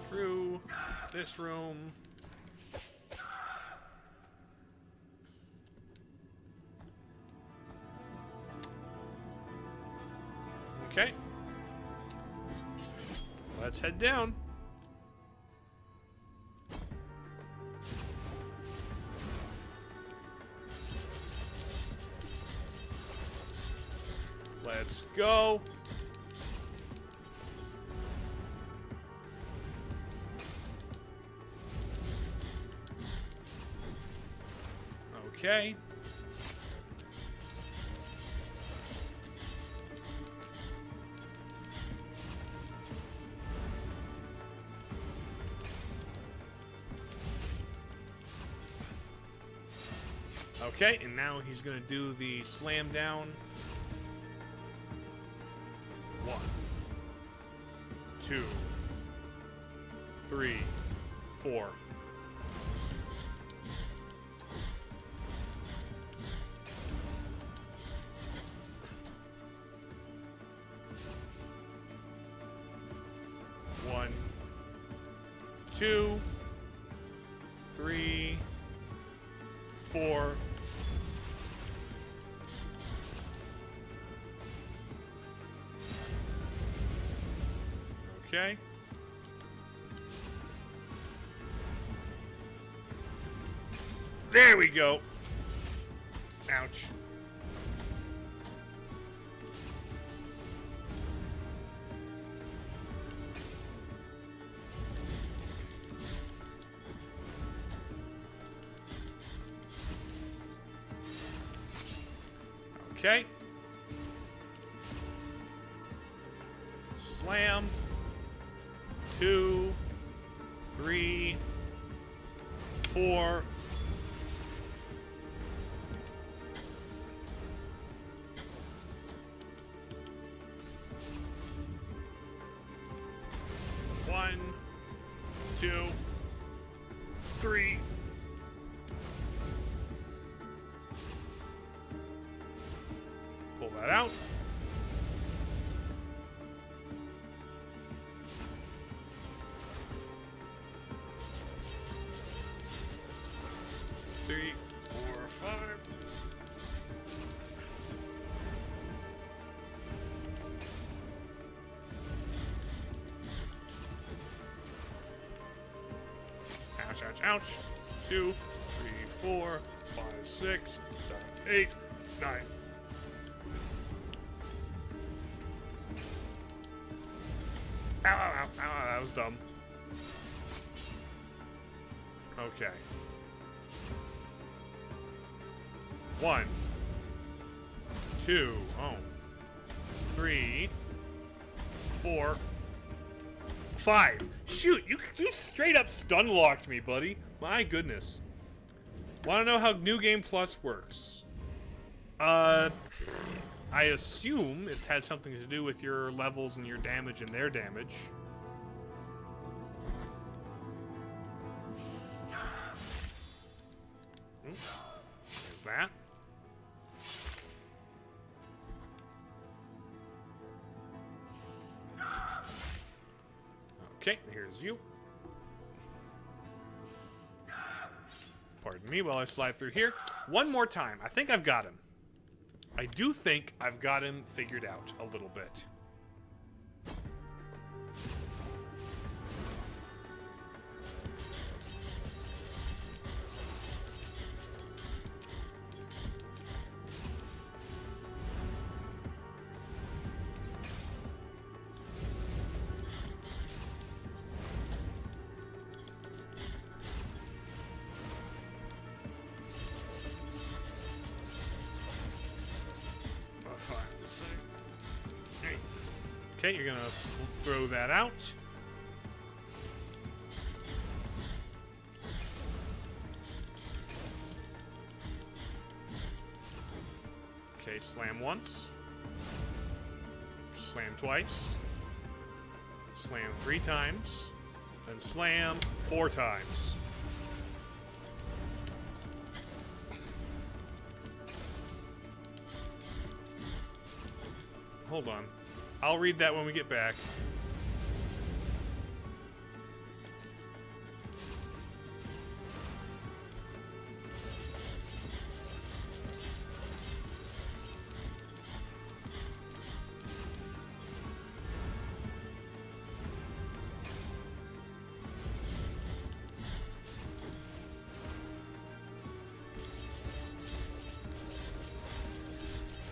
Through this room. Okay. Let's head down. Let's go. Okay. Okay, and now he's gonna do the slam down. 1, 2, 3, 4. One, 2, 3, 4. Okay. There we go. Ouch. Okay. Slam. 2, 3, 4. One, 2, 3, that out. Three, four, five. Ouch, ouch, ouch. 2, 3, 4, 5, 6, 7, 8, 9. Ow, ow, ow, ow, that was dumb. Okay. 1, 2, 3, 4, 5. Shoot, you straight up stun locked me, buddy. My goodness. Want to know how New Game Plus works? I assume it's had something to do with your levels and your damage and their damage. There's that. Okay, here's you. Pardon me while I slide through here. One more time. I think I've got him. I do think I've got him figured out a little bit. Okay, you're gonna throw that out. Okay, slam once. Slam twice. Slam 3 times. Then slam 4 times. Hold on. I'll read that when we get back.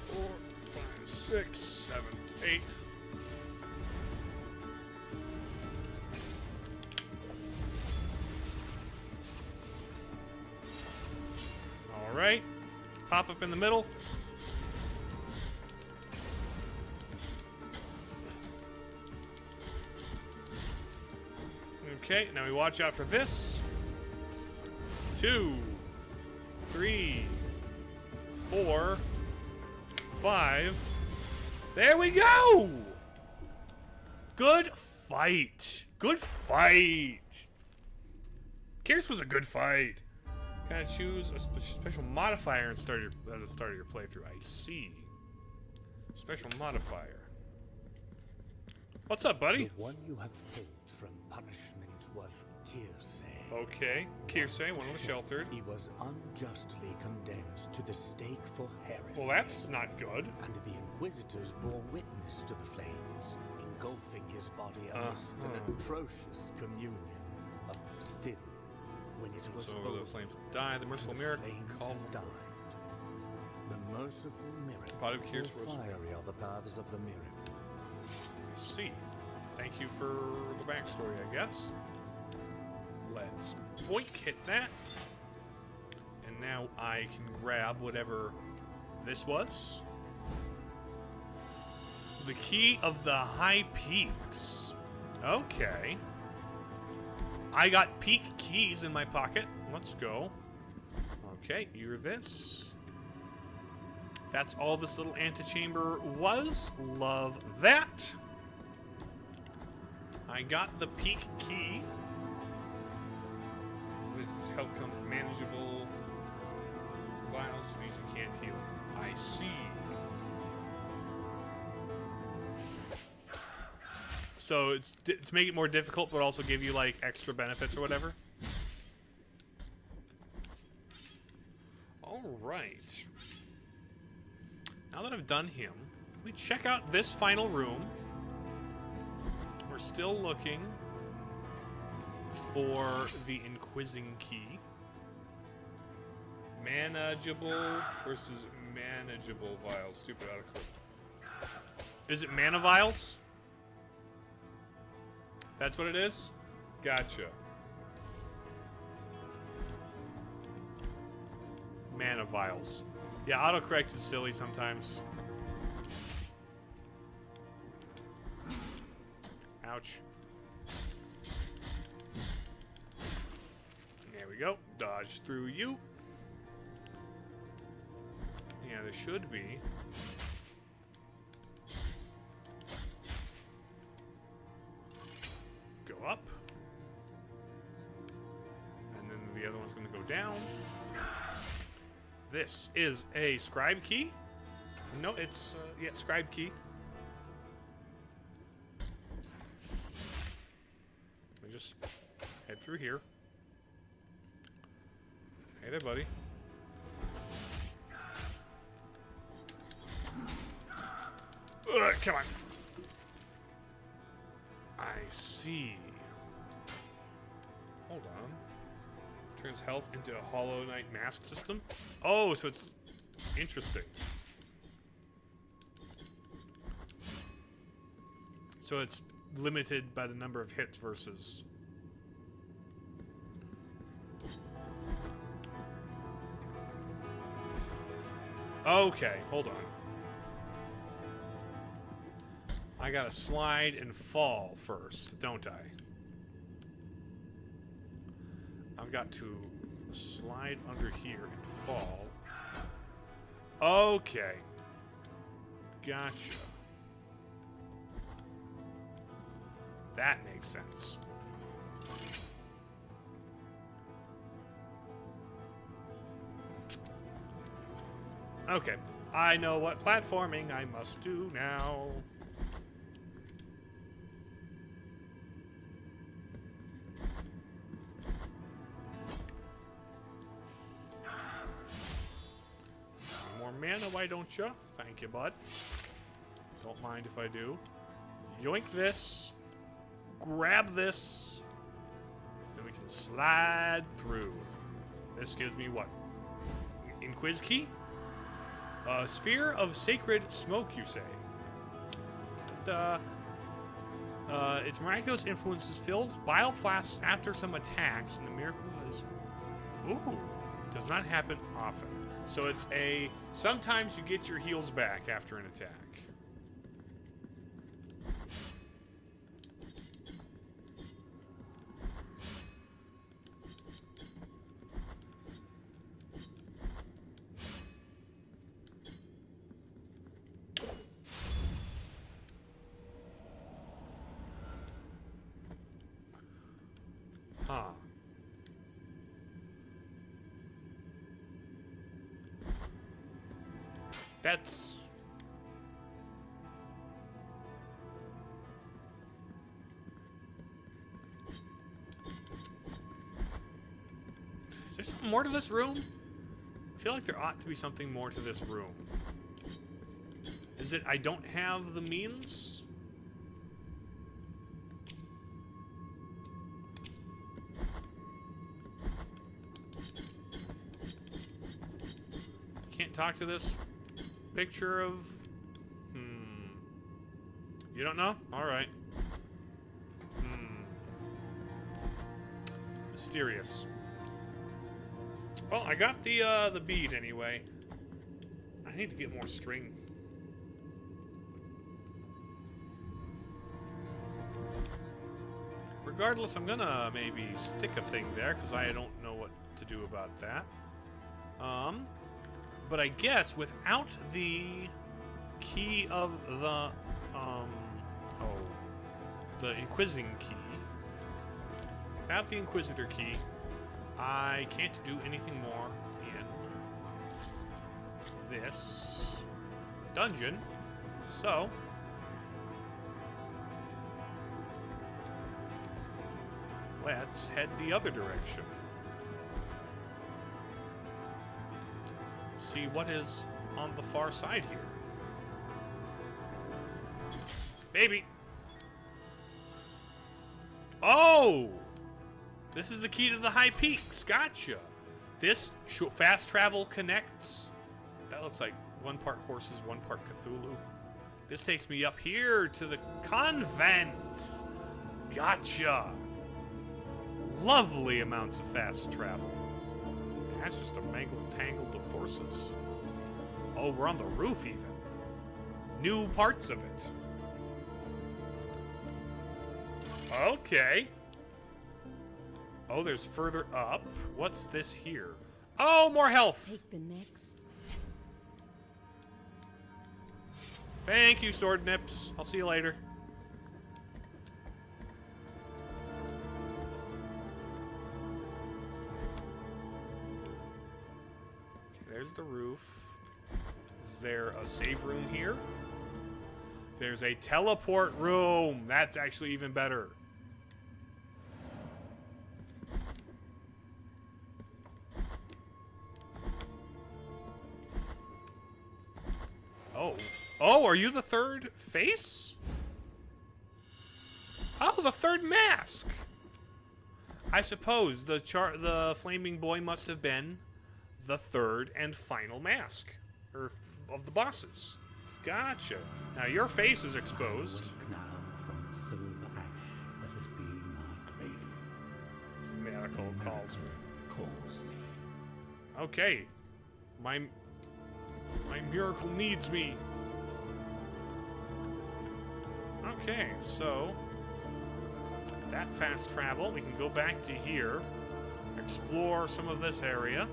Four, 5, 6, 7, 8. Right, pop up in the middle. Okay, now we watch out for this. 2, 3, 4, 5. There we go! Good fight. Good fight. Gears was a good fight. Kind of choose a special modifier and start at the start of your playthrough. I see. Special modifier. What's up, buddy? The one you have pulled from punishment was Kirsay. Okay, Kirsay, one of the sheltered. He was unjustly condemned to the stake for heresy. Well, that's not good. And the Inquisitors bore witness to the flames, engulfing his body amidst an atrocious communion of still. When it was So over, the flames died. The merciful the miracle flames called had died. The merciful miracle. Body of Kirs was- fiery are the paths of the miracle. I see. Thank you for the backstory, I guess. Let's boink, hit that. And now I can grab whatever this was. The key of the high peaks. Okay. I got peak keys in my pocket. Let's go. Okay, you're this. That's all this little antechamber was. Love that. I got the peak key. This health comes manageable. Vials means you can't heal. I see. So it's to make it more difficult, but also give you like extra benefits or whatever. All right. Now that I've done him, we check out this final room. We're still looking for the Inquisiting key. Manageable versus manageable vials. Stupid article. Is it mana vials? That's what it is? Gotcha. Mana vials. Yeah, autocorrect is silly sometimes. Ouch. There we go. Dodge through you. Yeah, there should be. Go up. And then the other one's going to go down. This is a scribe key. No, it's, yeah, scribe key. Let me just head through here. Hey there, buddy. Come on. I see. Hold on. Turns health into a Hollow Knight mask system. Oh, so it's interesting. So it's limited by the number of hits versus... Okay, hold on. I gotta slide and fall first, don't I? I've got to slide under here and fall. Okay. Gotcha. That makes sense. Okay. I know what platforming I must do now. More mana, why don't you? Thank you, bud. Don't mind if I do. Yoink this. Grab this. Then we can slide through. This gives me what? Inquis key? A sphere of sacred smoke, you say? Its miraculous influences fills bile flasks after some attacks, and the miracle is... Ooh. Does not happen often. So it's a... Sometimes you get your heals back after an attack. Huh. That's... Is there something more to this room? I feel like there ought to be something more to this room. Is it I don't have the means? Can't talk to this picture of... You don't know? Alright. Mysterious. Well, I got the bead anyway. I need to get more string. Regardless, I'm gonna maybe stick a thing there, because I don't know what to do about that. But I guess without the key of the, the Inquisiting key, without the Inquisitor key, I can't do anything more in this dungeon. So, Let's head the other direction. See what is on the far side here. Baby! Oh! This is the key to the high peaks. Gotcha. This fast travel connects. That looks like one part horses, one part Cthulhu. This takes me up here to the convent. Gotcha. Lovely amounts of fast travel. That's just a mangled tangled of horses. Oh, we're on the roof even. New parts of it. Okay. Oh, there's further up. What's this here? Oh, more health. Take the next. Thank you, Sword Nips. I'll see you later. Okay, there's the roof. Is there a save room here? There's a teleport room. That's actually even better. Oh. Oh, are you the third face? Oh, the third mask. I suppose the flaming boy must have been the third and final mask of the bosses. Gotcha. Now your face is exposed. Awake now from the silver ash that has been my cradle. Miracle calls me. Calls me. Okay. My miracle needs me. Okay, so that fast travel, we can go back to here, explore some of this area.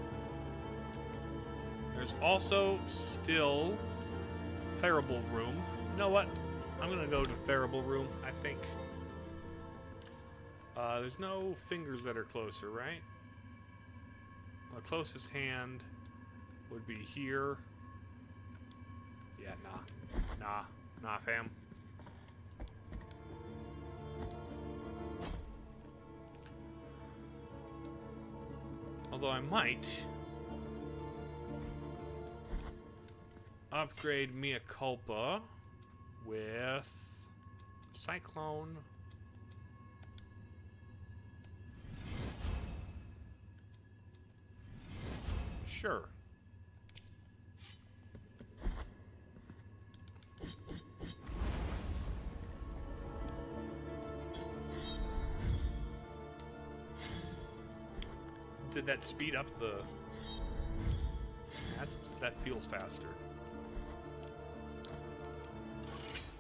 There's also still Thurible Room. You know what? I'm gonna go to Thurible Room, I think. There's no fingers that are closer, right? The closest hand would be here. Yeah, nah, fam. Although I might upgrade Mea Culpa with Cyclone. Sure. Did that speed up the... that feels faster.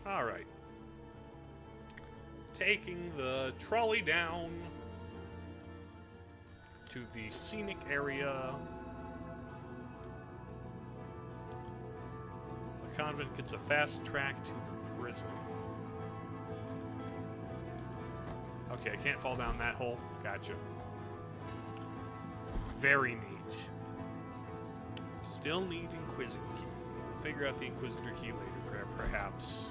Alright. Taking the trolley down to the scenic area. The convent gets a fast track to the prison. Okay, I can't fall down that hole. Gotcha. Very neat. Still need Inquisitor key. We'll figure out the Inquisitor key later, perhaps.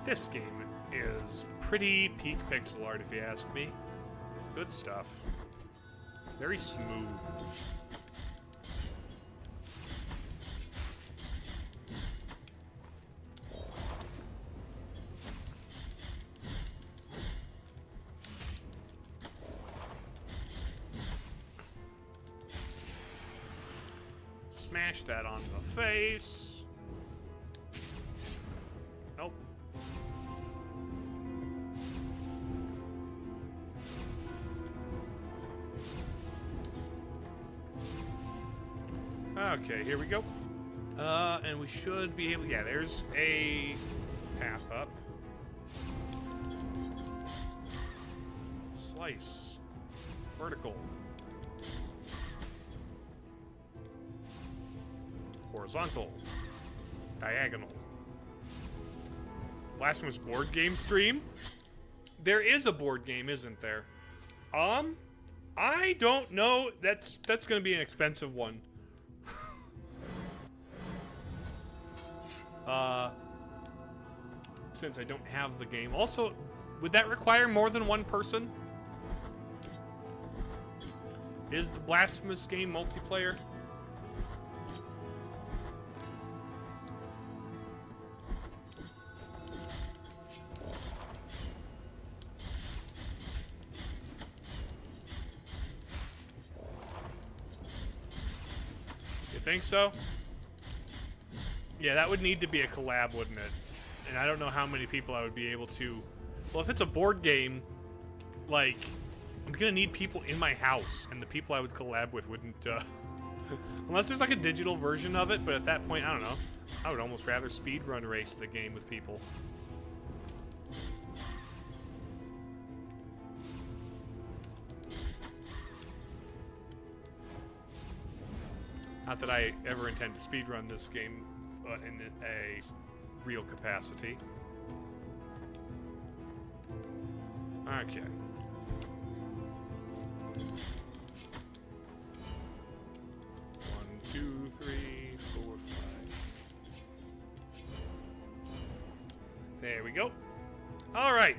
This game is pretty peak pixel art, if you ask me. Good stuff. Very smooth. Smash that on the face. Nope. Okay, here we go. And we should be able... Yeah, there's a path up. Slice. Vertical. Horizontal. Diagonal. Blasphemous board game stream? There is a board game, isn't there? I don't know. That's going to be an expensive one. Since I don't have the game. Also, would that require more than one person? Is the Blasphemous game multiplayer? You think so? Yeah, that would need to be a collab, wouldn't it? And I don't know how many people I would be able to... Well, if it's a board game, like, I'm gonna need people in my house, and the people I would collab with wouldn't, unless there's like a digital version of it, but at that point, I don't know. I would almost rather speedrun race the game with people. Not that I ever intend to speedrun this game in a real capacity. Okay. One, two, three, four, five. There we go. All right.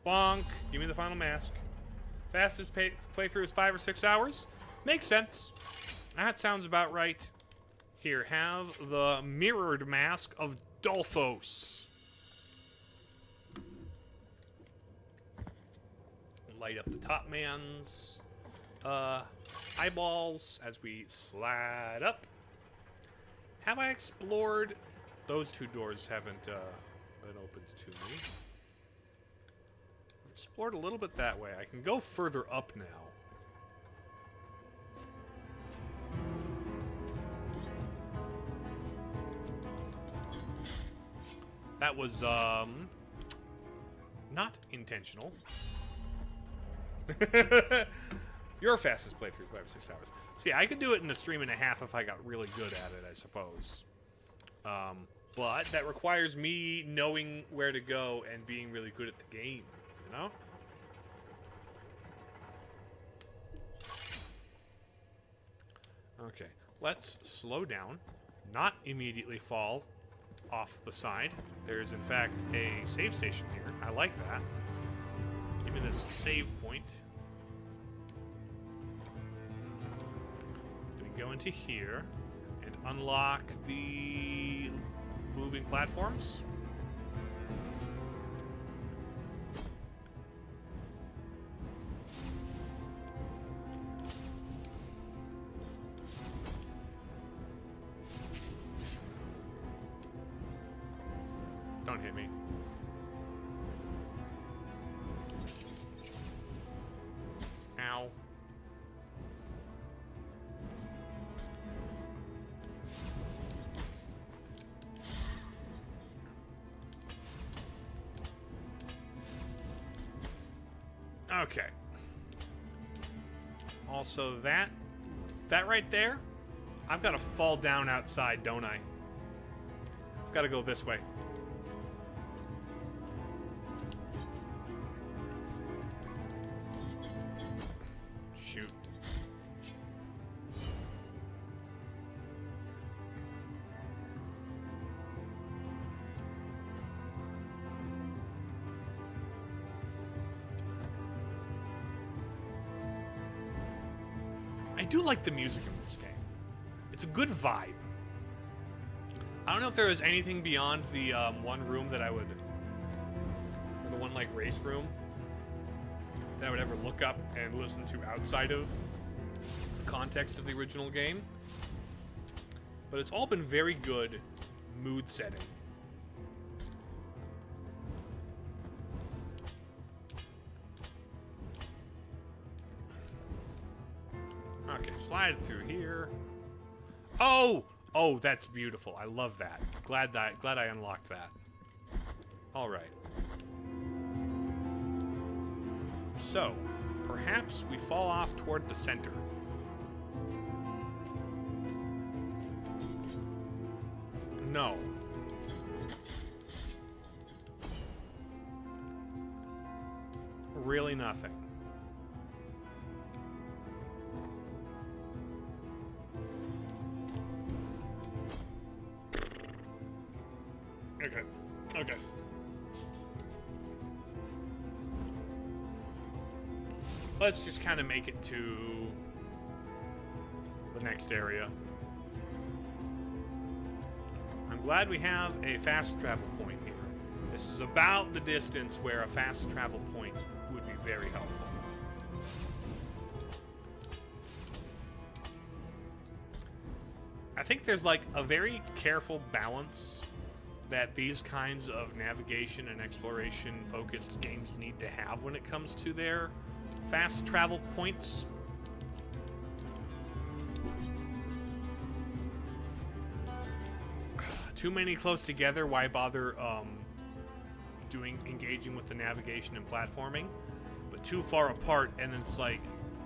Bonk. Give me the final mask. Fastest playthrough is 5 or 6 hours. Makes sense. That sounds about right. Here, have the mirrored mask of Dolphos. Light up the top man's eyeballs as we slide up. Have I explored? Those two doors haven't been opened to me. I've explored a little bit that way. I can go further up now. That was, not intentional. Your fastest playthrough, 5 or 6 hours. See, I could do it in a stream and a half if I got really good at it, I suppose. But that requires me knowing where to go and being really good at the game, you know? Okay, let's slow down, not immediately fall off the side. There's, in fact, a save station here. I like that. Give me this save point. Do we go into here and unlock the moving platforms? Don't hit me. Ow. Okay. Also that right there, I've got to fall down outside, don't I? I've got to go this way. Shoot. I do like the music in this game. It's a good vibe. I don't know if there is anything beyond the one room that I would, or the one like race room, that I would ever look up and listen to outside of the context of the original game. But it's all been very good mood setting. Okay, slide through here. Oh! Oh, that's beautiful. I love that. Glad I unlocked that. All right. So, perhaps we fall off toward the center. No. Really nothing. let's just kind of make it to the next area. I'm glad we have a fast travel point here. This is about the distance where a fast travel point would be very helpful. I think there's like a very careful balance that these kinds of navigation and exploration focused games need to have when it comes to their fast travel points. Too many close together, why bother engaging with the navigation and platforming? But too far apart, and it's like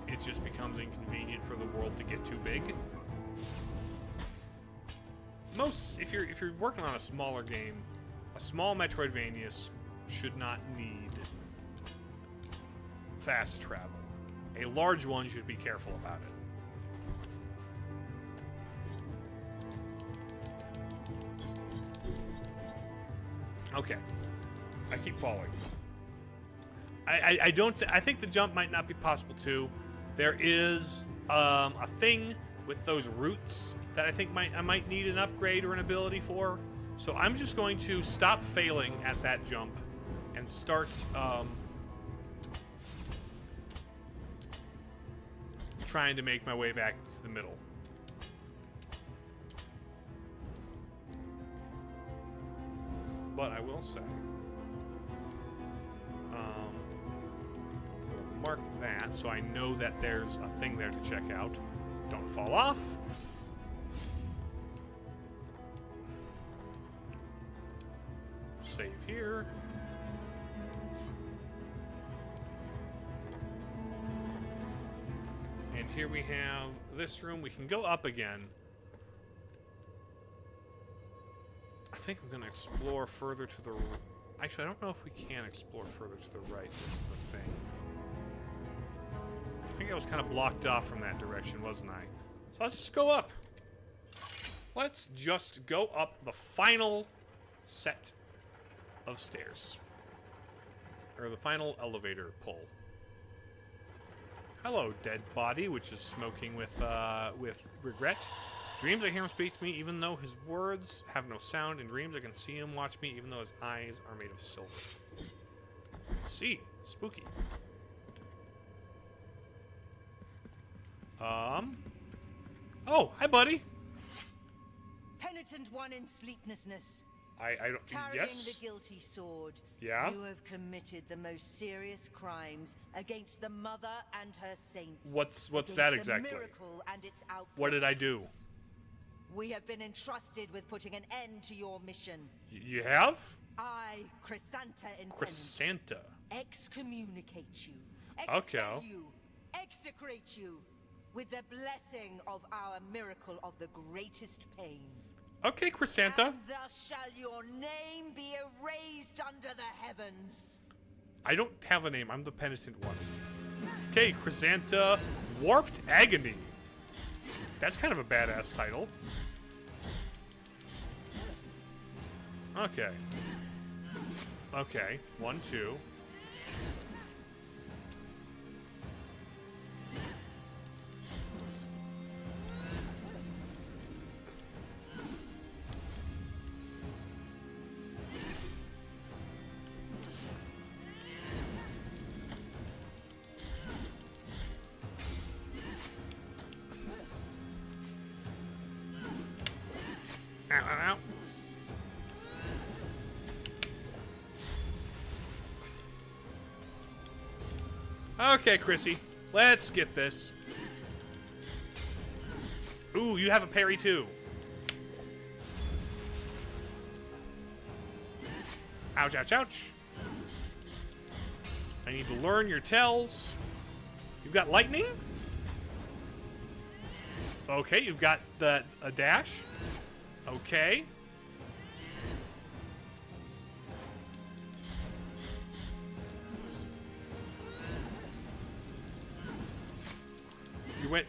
it just becomes inconvenient for the world to get too big. If you're working on a smaller game, a small Metroidvanias should not need fast travel. A large one should be careful about it. Okay, I keep falling. I think the jump might not be possible too. There is a thing with those roots that I think I might need an upgrade or an ability for. So I'm just going to stop failing at that jump and start trying to make my way back to the middle. But I will say, mark that so I know that there's a thing there to check out. Don't fall off. Save here. And here we have this room. We can go up again. I think I'm going to explore further to the... Actually, I don't know if we can explore further to the right. That's the thing. I think I was kind of blocked off from that direction, wasn't I? So let's just go up. Let's just go up the final set of stairs. Or the final elevator pull. Hello, dead body, which is smoking with regret. Dreams I hear him speak to me, even though his words have no sound. In dreams I can see him watch me, even though his eyes are made of silver. See, spooky. Oh, hi, buddy. Penitent one in sleeplessness. I don't. Carrying Yes. the guilty sword. Yeah. You have committed the most serious crimes against the Mother and her saints. What's against that the exactly? miracle and its outbreaks. What did I do? We have been entrusted with putting an end to your mission. You have? I, Chrysanta in Chrysanta. excommunicate you, Okay. expel you, execrate you, with the blessing of our miracle of the greatest pain. Okay, Chrysanta. And thus shall your name be erased under the heavens. I don't have a name. I'm the penitent one. Okay, Chrysanta. Warped Agony. That's kind of a badass title. Okay. Okay. 1, 2. Ow, ow, ow. Okay, Chrissy. Let's get this. Ooh, you have a parry too. Ouch, ouch, ouch. I need to learn your tells. You've got lightning? Okay, you've got a dash. Okay.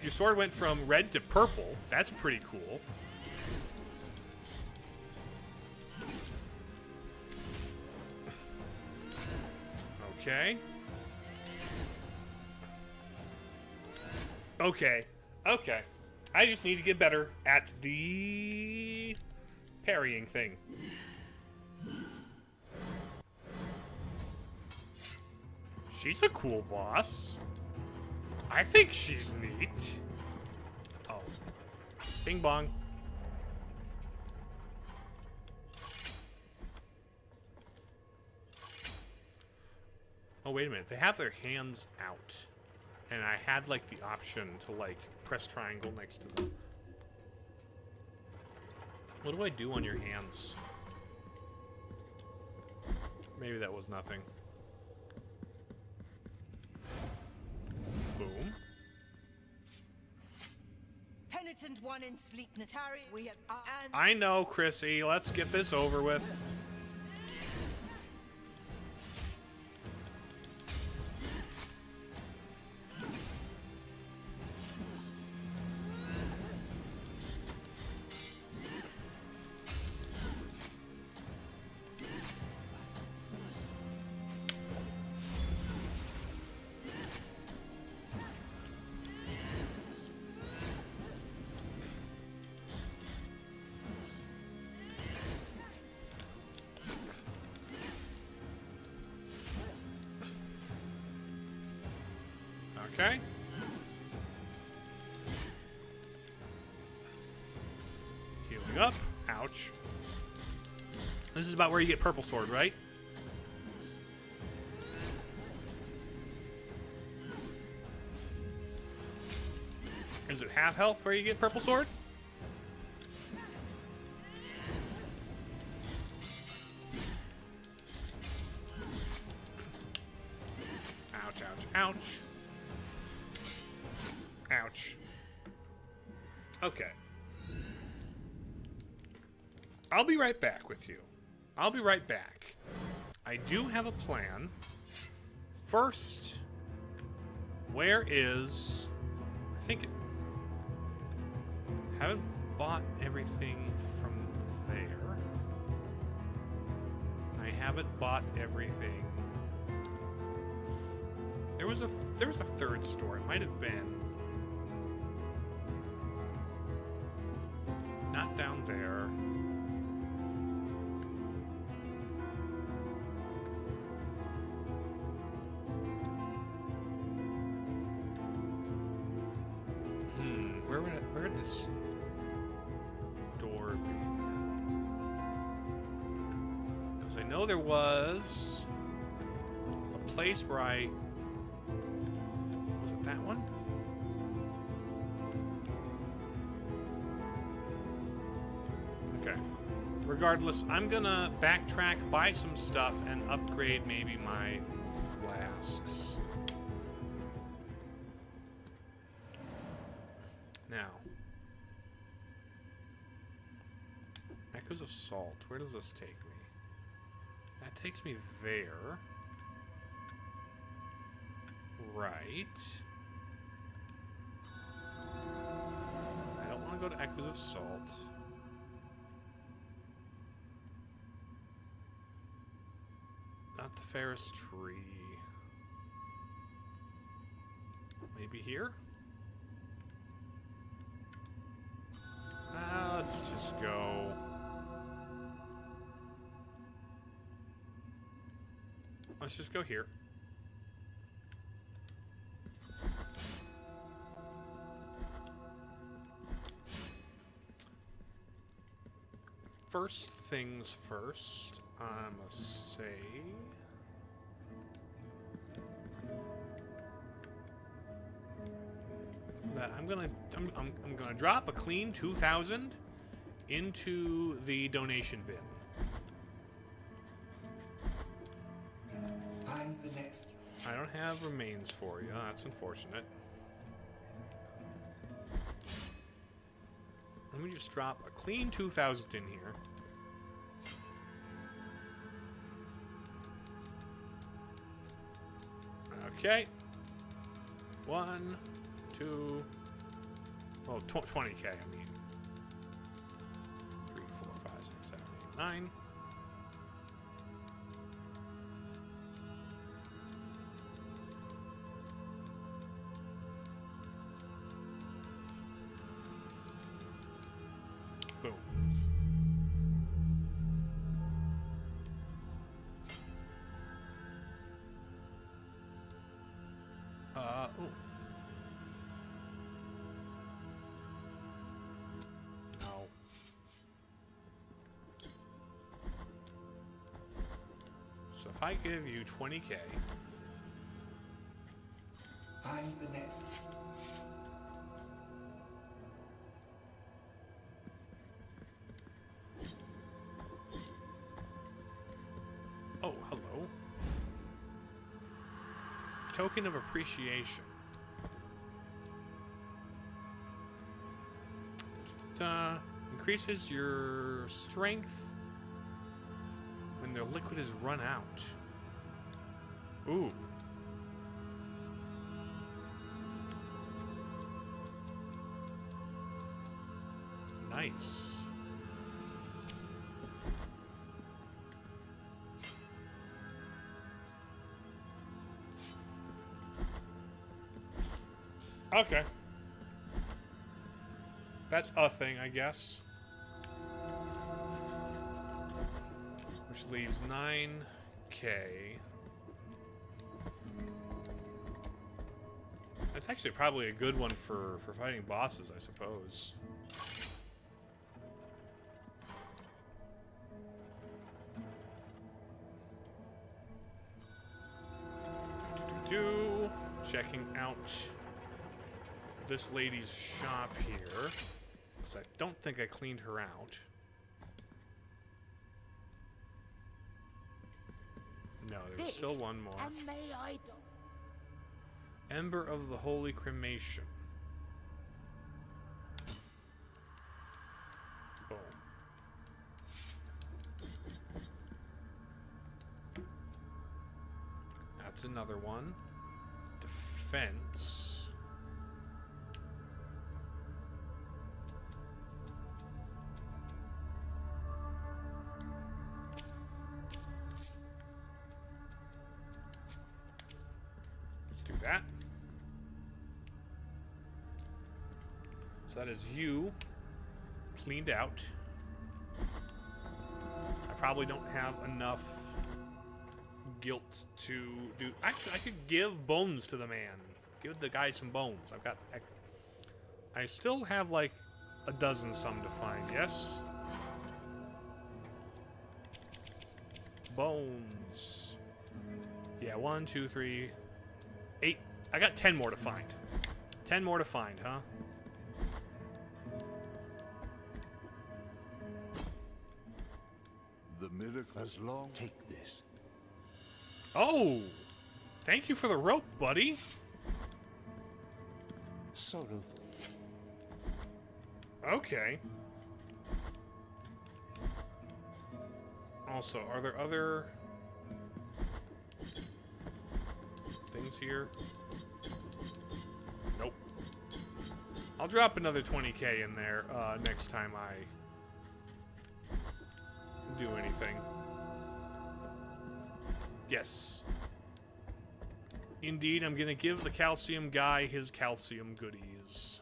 Your sword went from red to purple. That's pretty cool. Okay. Okay. Okay. I just need to get better at the parrying thing. She's a cool boss. I think she's neat. Oh. Bing bong. Oh, wait a minute. They have their hands out. And I had, like, the option to, like, press triangle next to them. What do I do on your hands? Maybe that was nothing. Boom. Penitent one in sleepness. Harry, we have... I know, Chrissy. Let's get this over with. Okay. Healing up. Ouch. This is about where you get purple sword, right? Is it half health where you get purple sword? Ouch, ouch, ouch. Ouch. Okay. I'll be right back with you. I'll be right back. I do have a plan. First, where is... I think it... Haven't bought everything from there. I haven't bought everything. There was a third store. It might have been... Not down there. Where would this door be? Because I know there was a place where was it that one? Okay. Regardless, I'm gonna backtrack, buy some stuff, and upgrade maybe my flasks. Now, Echoes of Salt. Where does this take me? That takes me there. Right. I don't want to go to Echoes of Salt. Not the Ferris tree. Maybe here? Let's just go. Let's just go here. First things first, I must say. That I'm gonna drop a clean 2,000 into the donation bin. Find the next. I don't have remains for you. That's unfortunate. Let me just drop a clean 2,000 in here. Okay. 1, 2, well, 20k, I mean. 3, 4, 5, 6, 7, 8, 9. Boom. Ooh. No. So if I give you 20K. Find the next. Oh, hello. Token of appreciation. Increases your strength when their liquid is run out. Ooh. Nice. Okay. That's a thing, I guess. Which leaves 9K. That's actually probably a good one for fighting bosses, I suppose. Checking out this lady's shop here, because I don't think I cleaned her out. No, there's still one more. And may I Ember of the Holy Cremation. Boom. That's another one. Defense. Let's do that. So that is you cleaned out. I probably don't have enough guilt to do. Actually, I could give bones to the man. Give the guy some bones. I've got. I still have like a dozen some to find. Yes. Bones. Yeah, 1, 2, 3, 8. I got 10 more to find. 10 more to find, huh? The miracle has long. Take this. Oh! Thank you for the rope, buddy. Sorrowful. Okay. Also, are there other things here? Nope. I'll drop another 20K in there next time I do anything. Yes. Indeed, I'm gonna give the calcium guy his calcium goodies.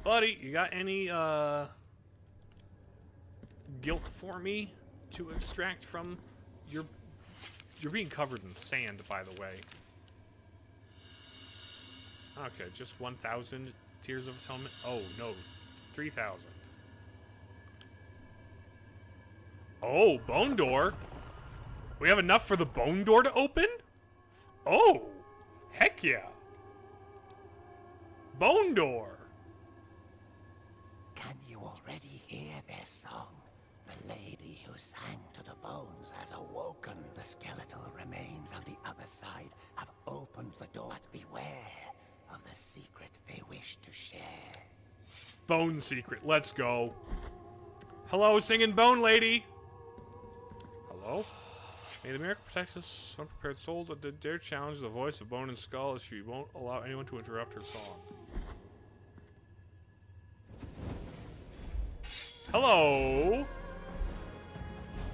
Buddy, you got any guilt for me to extract from your... You're being covered in sand, by the way. Okay, just 1,000 Tears of Atonement. Oh, no. 3,000. Oh, bone door. We have enough for the bone door to open? Oh, heck yeah. Bone door. Can you already hear their song? The lady who sang to the bones has awoken. The skeletal remains on the other side have opened the door. But beware of the secret they wish to share. Bone secret. Let's go. Hello, singing bone lady. Hello? May the miracle protect us unprepared souls that dare challenge the voice of Bone and Skull as she won't allow anyone to interrupt her song. Hello?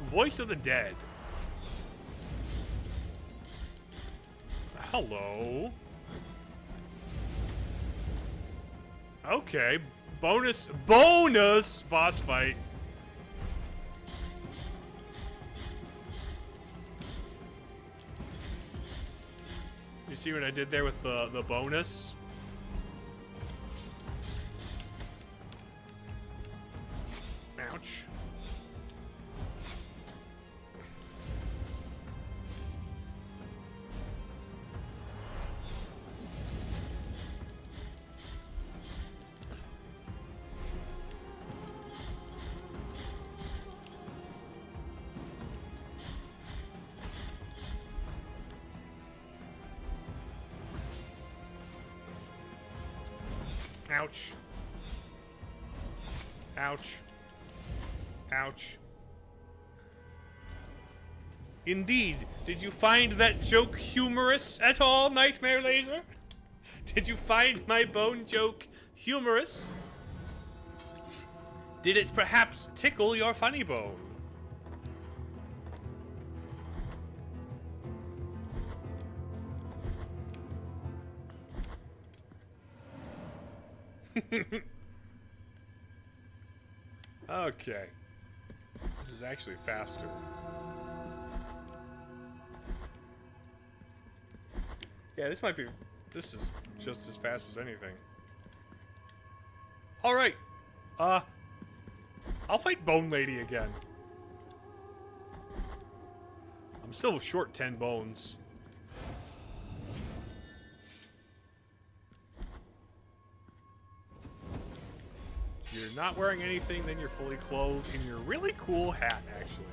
Voice of the dead. Hello? Okay. Bonus boss fight. You see what I did there with the bonus? Ouch. Ouch. Ouch. Ouch. Indeed. Did you find that joke humorous at all, Nightmare Laser? Did you find my bone joke humorous? Did it perhaps tickle your funny bone? Okay. This is actually faster. Yeah, this is just as fast as anything. Alright. I'll fight Bone Lady again. I'm still short 10 bones. You're not wearing anything, then you're fully clothed in your really cool hat, actually.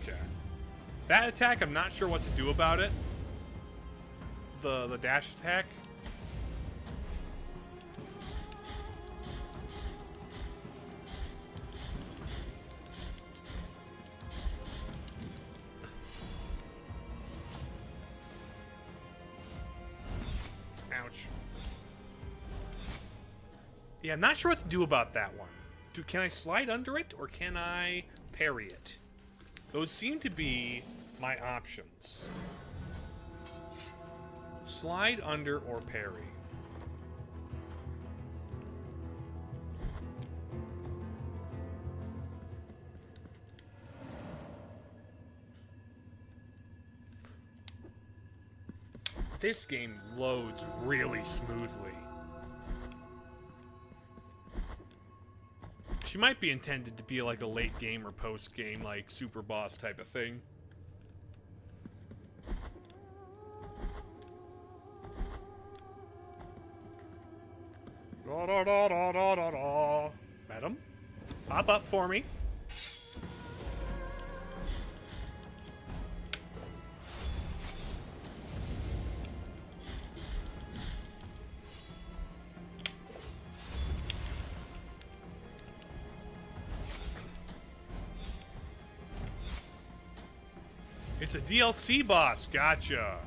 Okay. That attack, I'm not sure what to do about it. The dash attack. Ouch. Yeah, I'm not sure what to do about that one. Can I slide under it, or can I parry it? Those seem to be my options. Slide under or parry. This game loads really smoothly. She might be intended to be like a late game or post game, like super boss type of thing. Da da da da da da da. Madam, pop up for me. It's a DLC boss. Gotcha.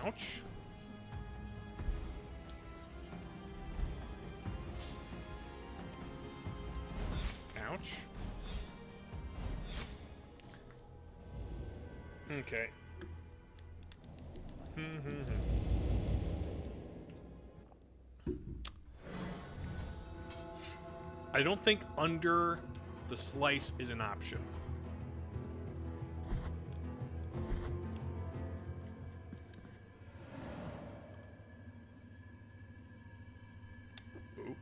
Ouch. Ouch. Okay. I don't think under the slice is an option. Ooh.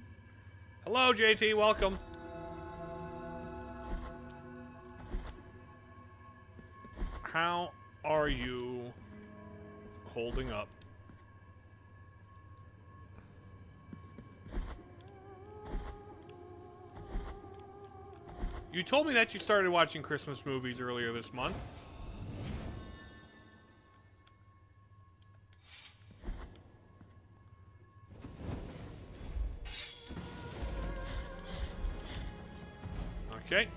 Hello, JT. Welcome. How are you holding up? You told me that you started watching Christmas movies earlier this month. Okay.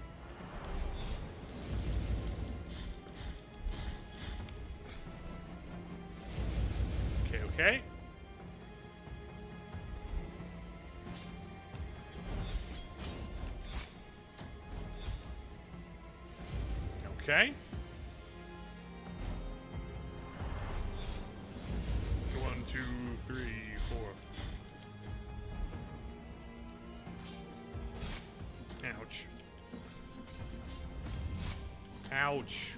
Okay. Okay. 1, 2, 3, 4. Ouch. Ouch.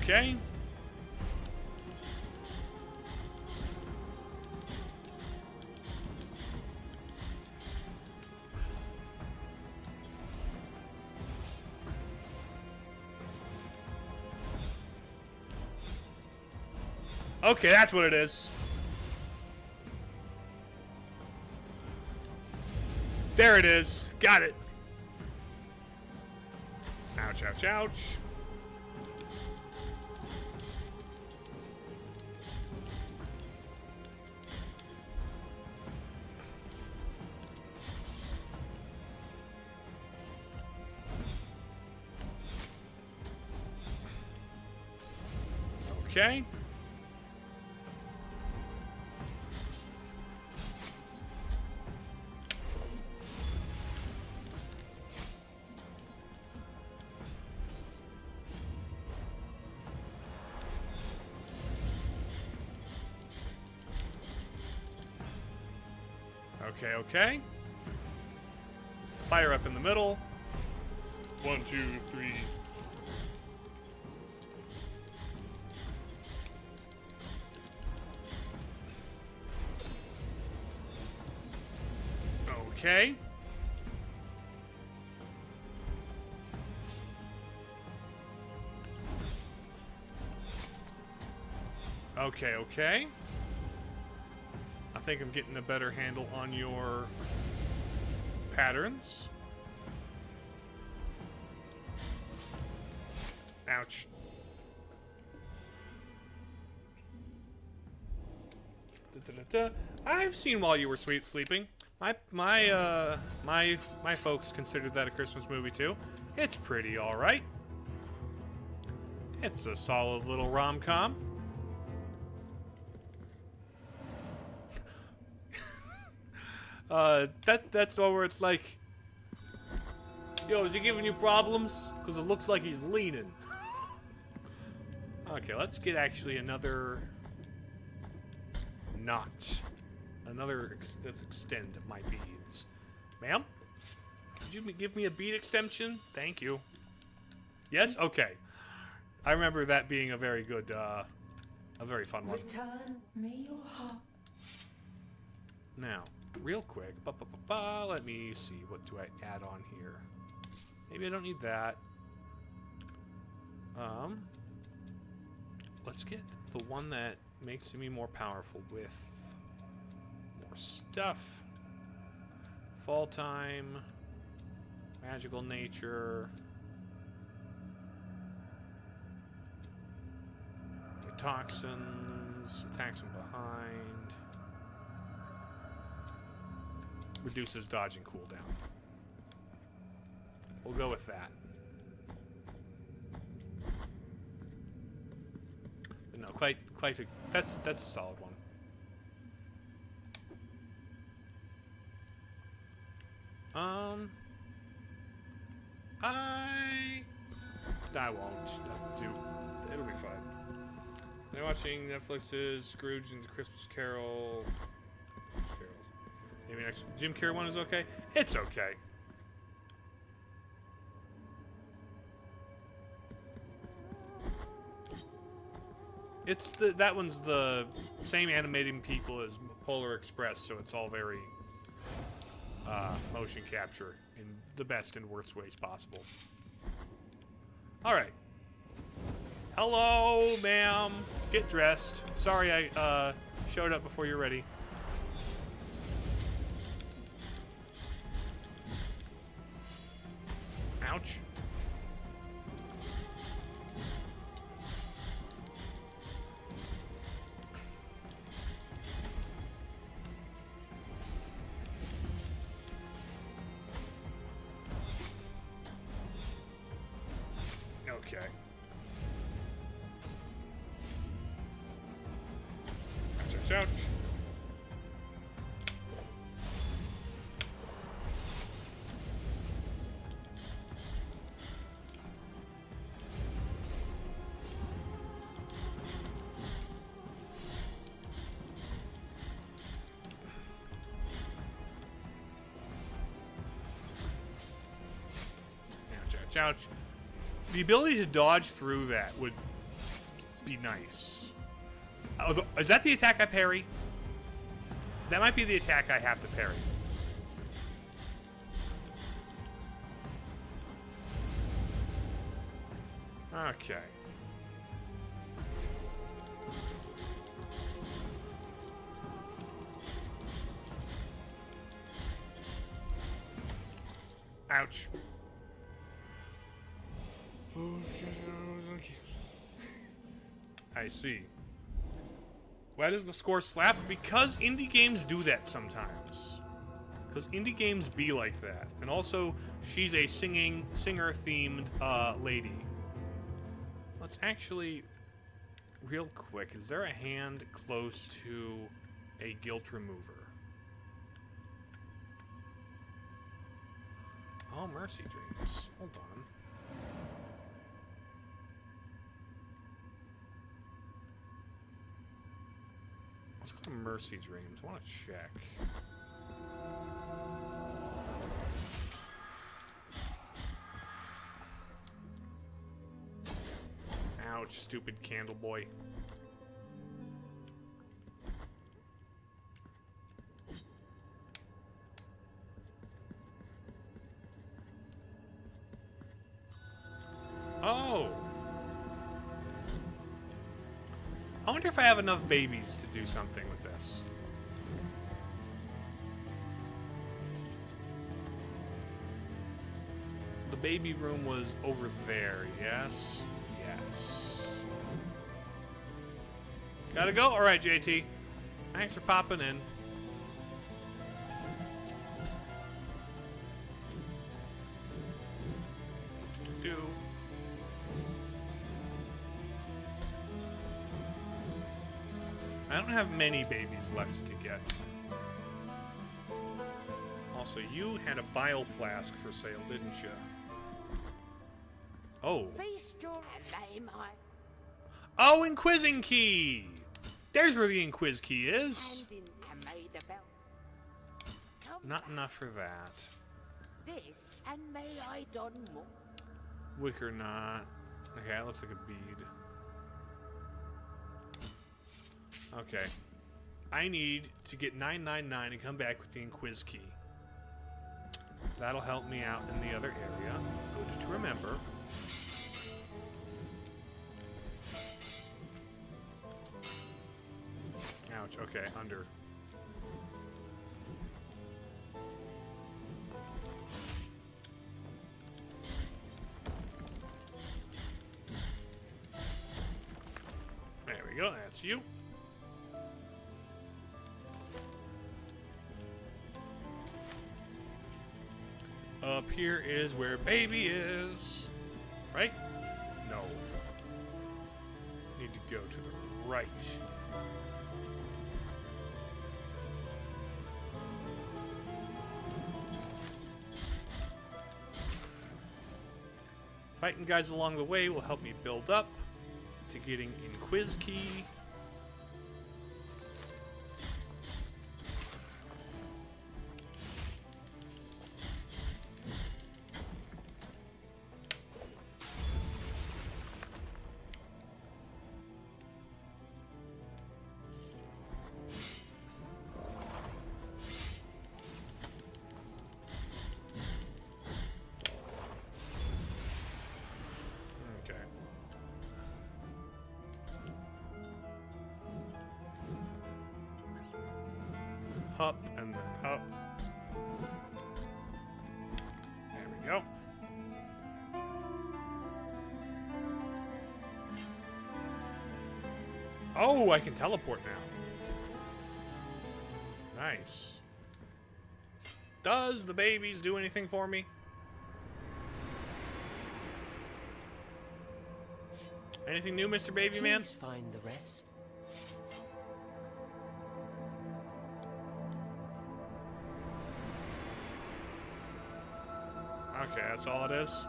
Okay. Okay, that's what it is. There it is. Got it. Ouch, ouch, ouch. Okay. Okay. Fire up in the middle. 1, 2, 3. Okay. Okay. I think I'm getting a better handle on your patterns. Ouch. I've seen While You Were Sleeping. My folks considered that a Christmas movie too. It's pretty all right. It's a solid little rom-com. That's all where it's like, yo, is he giving you problems? Because it looks like he's leaning. Okay, let's get actually another knot. Let's extend my beads. Ma'am? Did you give me a bead extension? Thank you. Yes? Okay. I remember that being a very good, a very fun one. Return, may your heart. Now, real quick, let me see, what do I add on here? Maybe I don't need that. Let's get the one that makes me more powerful with more stuff. Fall time, magical nature, the toxins, attacks from behind, reduces dodge and cooldown. We'll go with that. But no, quite a, that's a solid one. I won't do. It'll be fine. They're watching Netflix's Scrooge and the Christmas Carol. Maybe next Jim Carrey one is okay. It's okay. It's that one's the same animating people as Polar Express, so it's all very motion capture in the best and worst ways possible. All right. Hello, ma'am. Get dressed. Sorry I showed up before you're ready. Ouch. Okay. Ouch, ouch, ouch. Ouch, ouch, ouch. The ability to dodge through that would be nice. Oh, is that the attack I parry? That might be the attack I have to parry. Okay. Ouch. I see. Why does the score slap? Because indie games do that sometimes. Because indie games be like that. And also, she's a singer-themed lady. Let's actually, real quick, is there a hand close to a guilt remover? Oh, Mercy Dreams. Hold on. Let's go to Mercy Dreams. I want to check. Ouch, stupid candle boy. Oh! I wonder if I have enough babies to do something with this. The baby room was over there, yes? Yes. Gotta go? Alright, JT. Thanks for popping in. I don't have many babies left to get. Also, you had a bile flask for sale, didn't you? Oh. Oh, Inquisition Key! There's where the Inquis Key is. Not enough for that. This and may I done more. Wicker knot. Okay, that looks like a bead. Okay. I need to get 999 and come back with the Inquis Key. That'll help me out in the other area. Good to remember. Ouch. Okay, under. There we go. That's you. Up here is where baby is. Right? No. Need to go to the right. Fighting guys along the way will help me build up to getting Inquis Key. Hup, and then hup. There we go. Oh, I can teleport now. Nice. Does the babies do anything for me? Anything new, Mr. Baby Man? Please find the rest. Okay, that's all it is.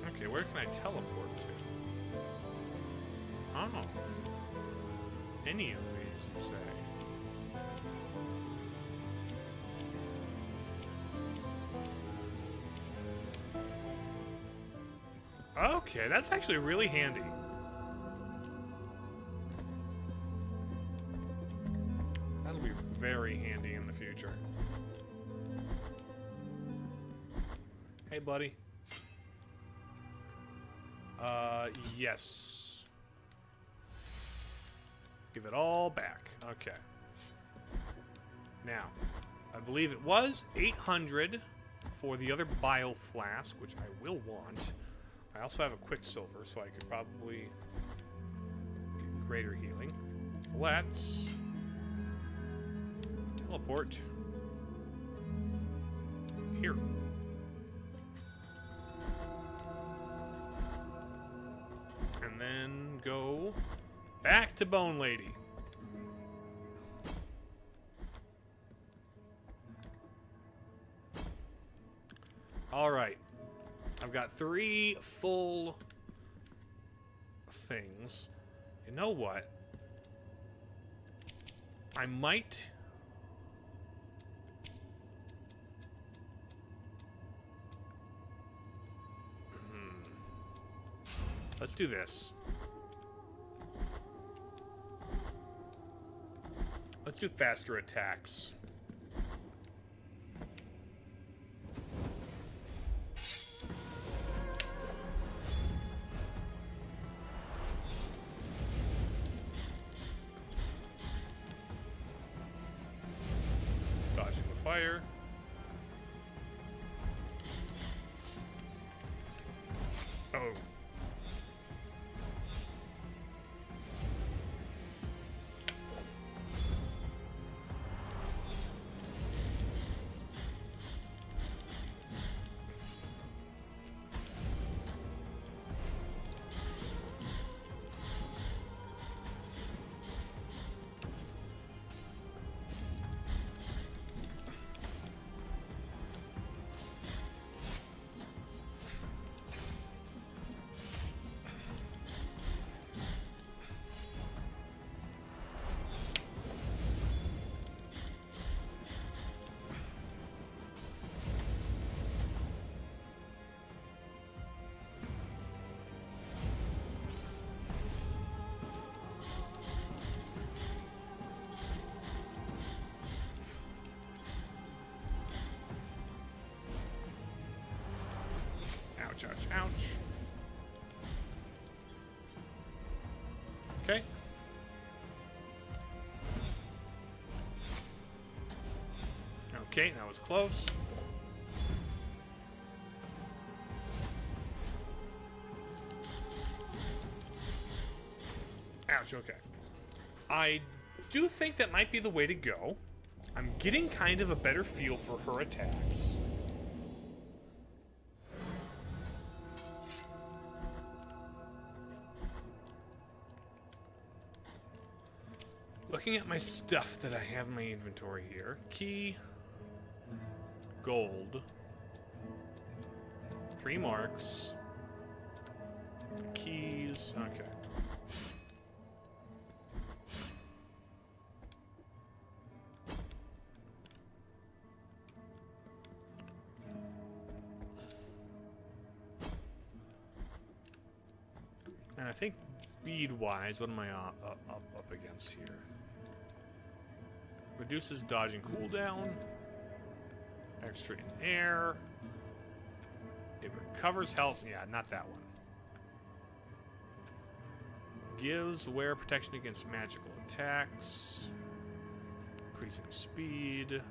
Okay, where can I teleport to? Oh. Any of these, you say? Okay, that's actually really handy. That'll be very handy in the future. Hey, buddy. Yes. Give it all back. Okay. Now, I believe it was 800 for the other bile flask, which I will want. I also have a quicksilver, so I could probably get greater healing. Let's teleport here. And then go back to Bone Lady. All right. I've got 3 full things. You know what? I might... Let's do this. Let's do faster attacks. Dodging the fire. Oh. Ouch, ouch, ouch. Okay. Okay, that was close. Ouch, okay. I do think that might be the way to go. I'm getting kind of a better feel for her attacks. Looking at my stuff that I have in my inventory here. Key. Gold. 3 marks. Keys. Okay. And I think bead-wise, what am I up against here? Reduces dodging cooldown. Extra in air. It recovers health. Yeah, not that one. gives wear protection against magical attacks. Increasing speed.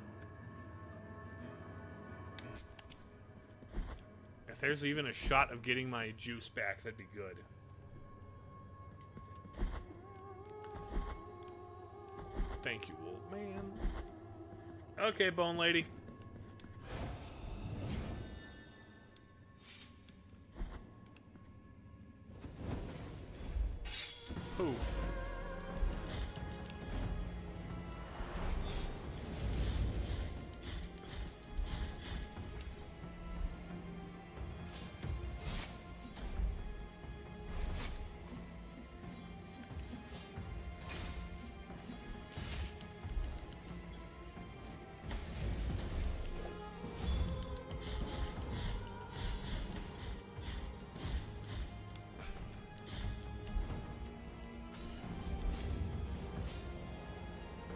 If there's even a shot of getting my juice back, that'd be good. Thank you, old man. Okay, Bone Lady. Poof.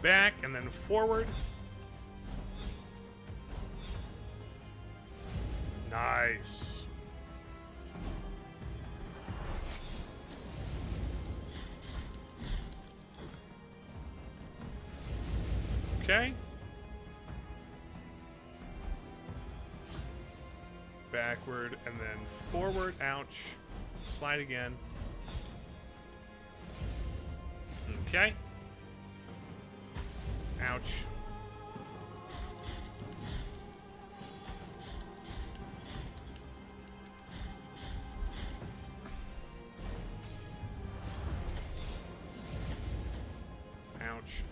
Back and then forward. Nice. Okay. Backward and then forward. Ouch. Slide again. Okay. Ouch. Ouch.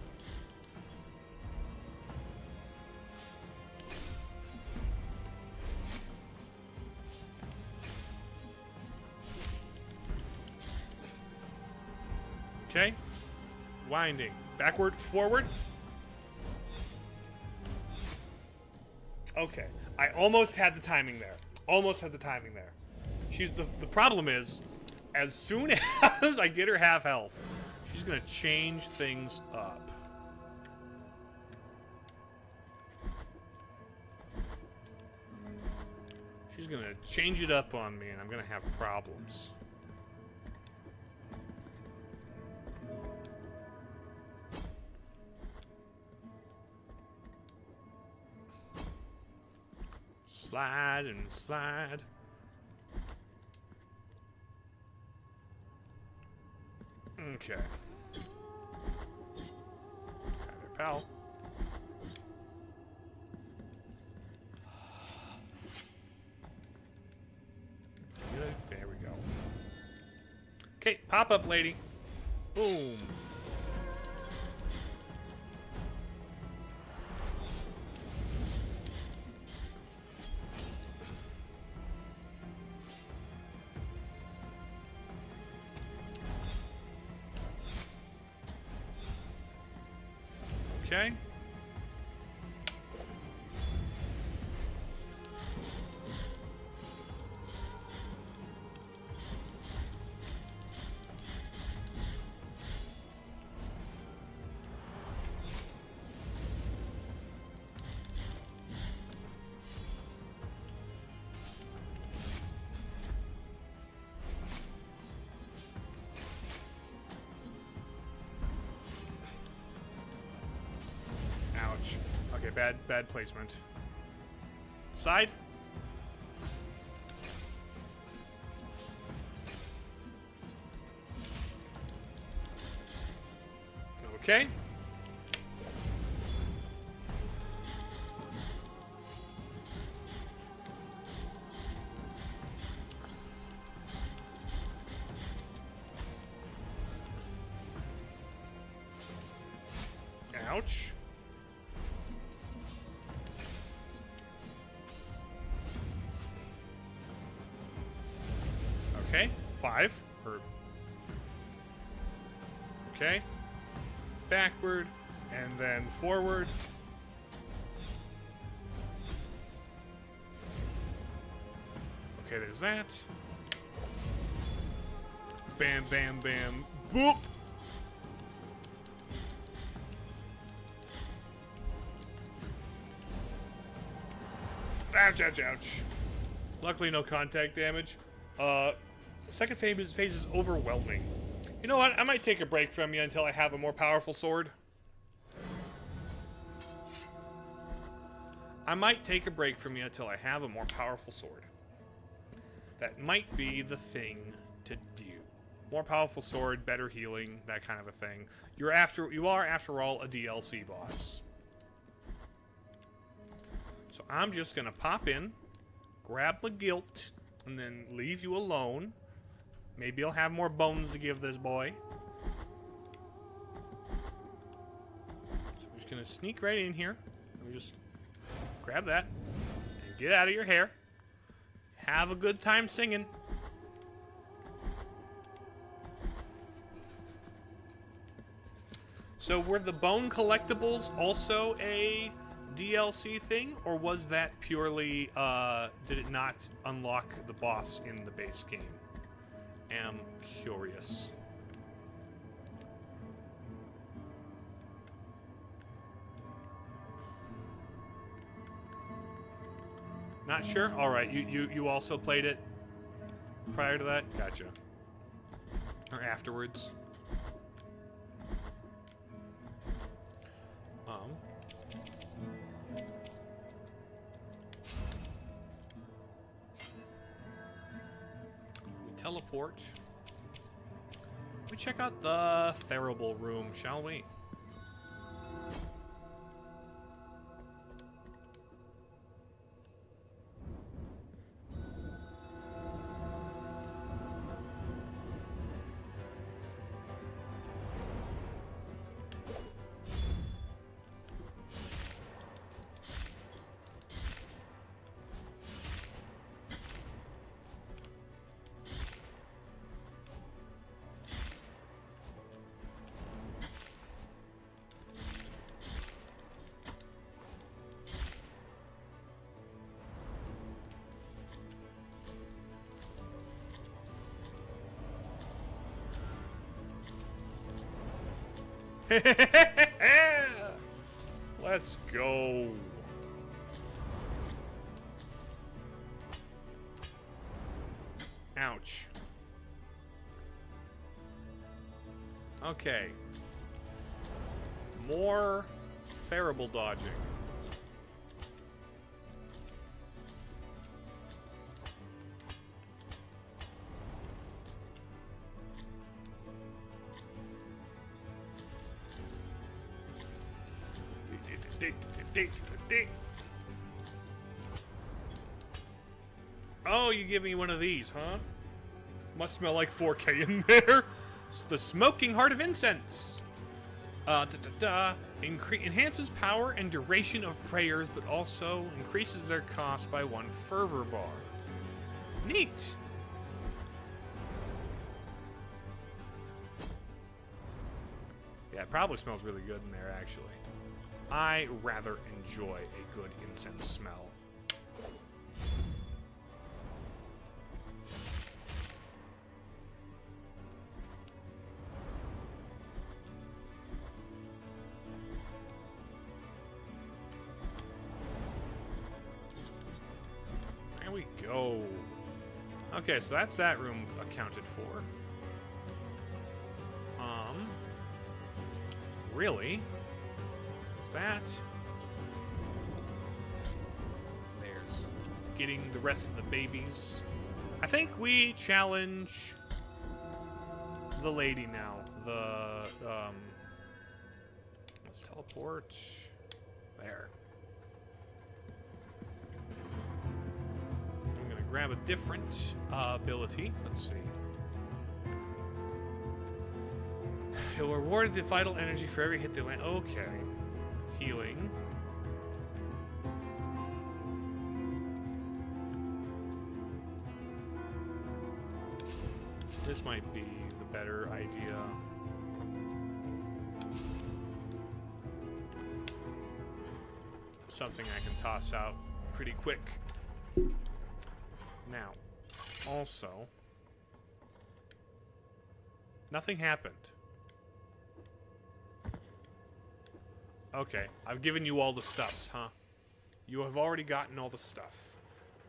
Okay. Winding. Backward, forward. Okay. I almost had the timing there. Almost had the timing there. She's the problem is, as soon as I get her half health, she's gonna change things up. She's gonna change it up on me, and I'm gonna have problems. Slide and slide. Okay. Hi there, pal. Good. There we go. Okay, pop up, lady. Boom. Okay. Ouch. Okay, bad placement. Side. Okay. Ouch. Okay, 5. Okay. Backward, and then forward. Okay, there's that. Bam, bam, bam, boop! Ouch, ouch, ouch. Luckily, no contact damage. Second phase is overwhelming. You know what? I might take a break from you until I have a more powerful sword. I might take a break from you until I have a more powerful sword. That might be the thing to do. More powerful sword, better healing, that kind of a thing. You are after all a DLC boss. So I'm just gonna pop in, grab my guilt, and then leave you alone. Maybe I'll have more bones to give this boy. So I'm just gonna sneak right in here. Let me just grab that and get out of your hair. Have a good time singing. So were the bone collectibles also a DLC thing, or was that purely, did it not unlock the boss in the base game? Am curious. Not sure? Alright, you also played it prior to that? Gotcha. Or afterwards. We teleport. We check out the Terrible room, shall we? Let's go. Ouch. Okay. More terrible dodging. Oh, you give me one of these, huh? Must smell like 4K in there. It's the smoking heart of incense. Enhances power and duration of prayers, but also increases their cost by 1 fervor bar. Neat. Yeah, it probably smells really good in there, actually. I rather enjoy a good incense smell. There we go. Okay, so that's that room accounted for. Really? That. There's getting the rest of the babies. I think we challenge the lady now. Let's teleport. There. I'm gonna grab a different ability. Let's see. It will reward the vital energy for every hit they land. Okay. Healing. This might be the better idea. Something I can toss out pretty quick. Now, also, nothing happened. Okay, I've given you all the stuffs, huh? You have already gotten all the stuff.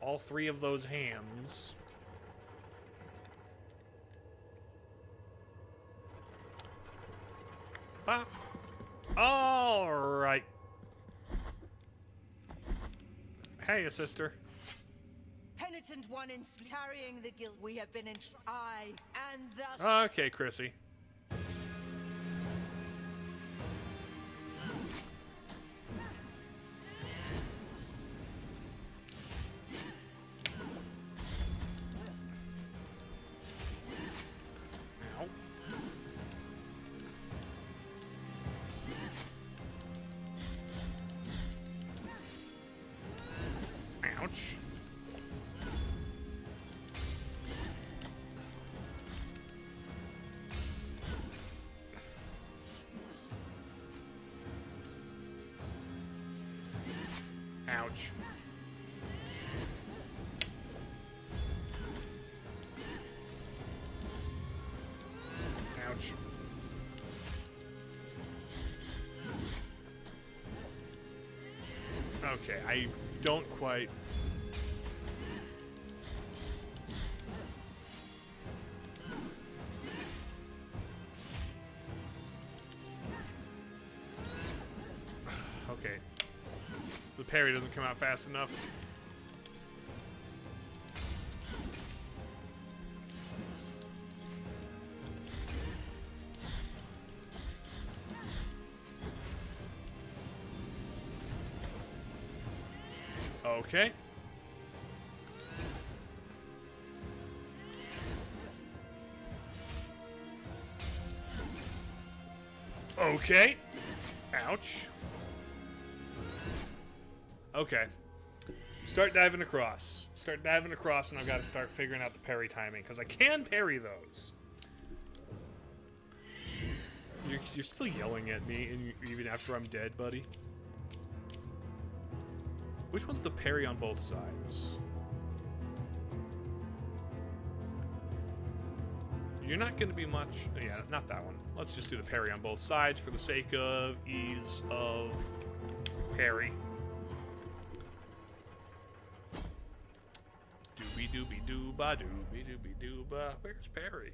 All 3 of those hands. Bop. All right. Hey, sister. Penitent one in carrying the guilt we have been in. I and thus. Okay, Chrissy. Ow. Ouch. Ouch. Ouch. Okay, I don't quite... Okay. The parry doesn't come out fast enough. Okay. Okay. Ouch. Okay. Start diving across. Start diving across, and I've got to start figuring out the parry timing, because I can parry those. You're still yelling at me, and even after I'm dead, buddy. Which one's the parry on both sides? You're not going to be much... Yeah, not that one. Let's just do the parry on both sides for the sake of ease of parry. Doobie doobie dooba doobie doobie dooba. Where's parry?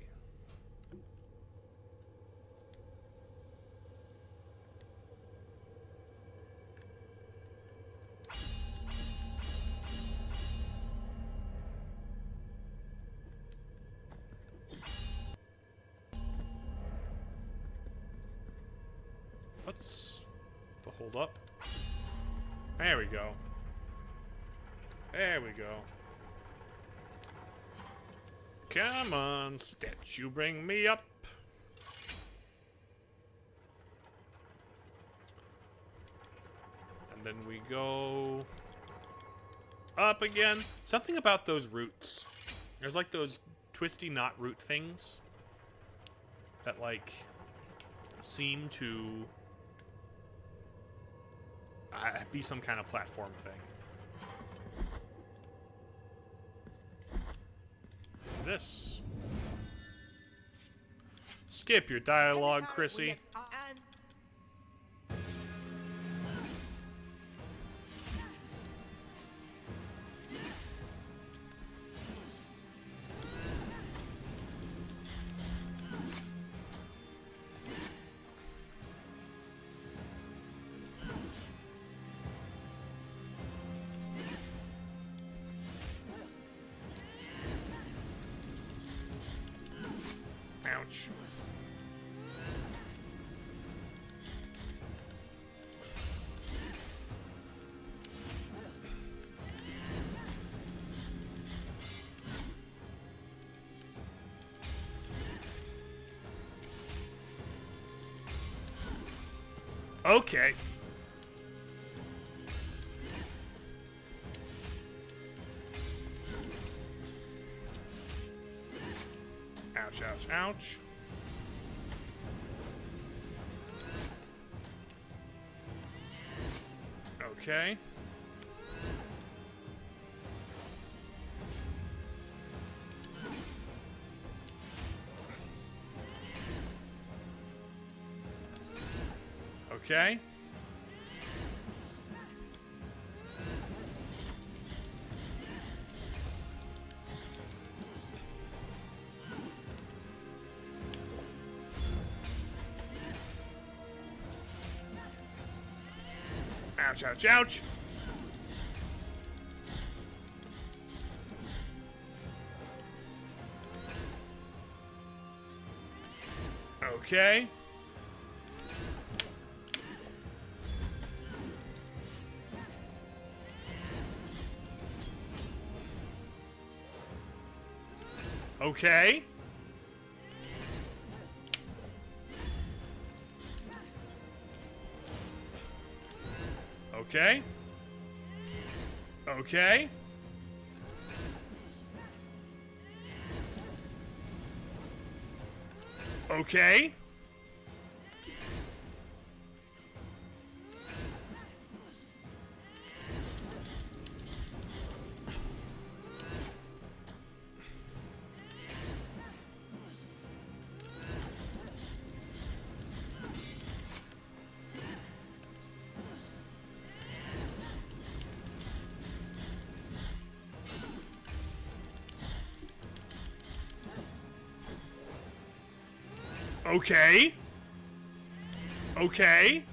What's the hold up? There we go. There we go. Come on, statue, bring me up. And then we go up again. Something about those roots. There's like those twisty knot root things that like seem to be some kind of platform thing. This. Skip your dialogue, Chrissy. Ouch. Okay. Ouch, ouch, ouch. Okay. Okay. Ouch, ouch, ouch. Okay. Okay. Okay. Okay. Okay. Okay. Okay.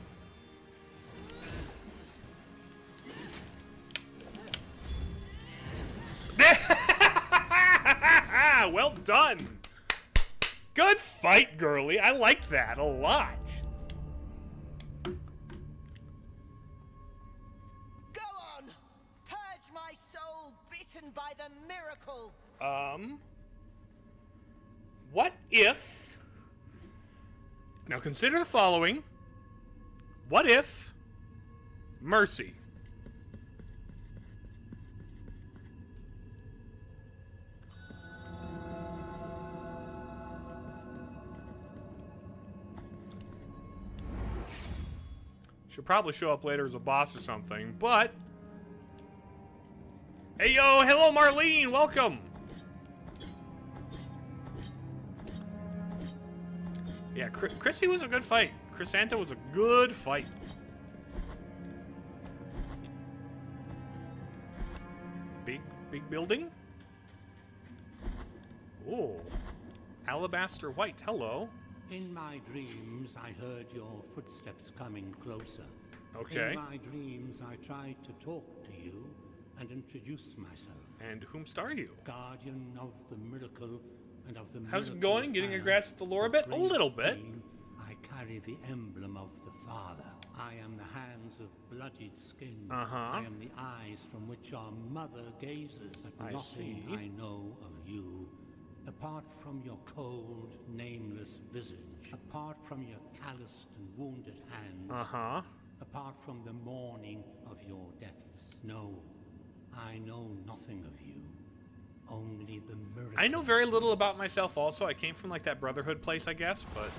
Well done. Good fight, girly. I like that a lot. Go on! Purge my soul bitten by the miracle! What if... Now consider the following. What if... Mercy. She'll probably show up later as a boss or something, but... Hey, yo! Hello, Marlene! Welcome! Yeah, Chrissy was a good fight. Chrysanta was a good fight. Big building? Oh. Alabaster white. Hello. In my dreams, I heard your footsteps coming closer. Okay. In my dreams, I tried to talk to you and introduce myself. And whomst are you? Guardian of the miracle and of the How's it miracle going? Getting a banner. grasp of the lore a bit? A Great little bit. Queen, I carry the emblem of the Father. I am the hands of bloodied skin. I am the eyes from which our mother gazes. But nothing I know of you, apart from your cold, nameless visage, apart from your calloused and wounded hands, apart from the mourning of your deaths. No, I know nothing of you. Only the miracle. I know very little about myself also. I came from like that Brotherhood place, I guess, but...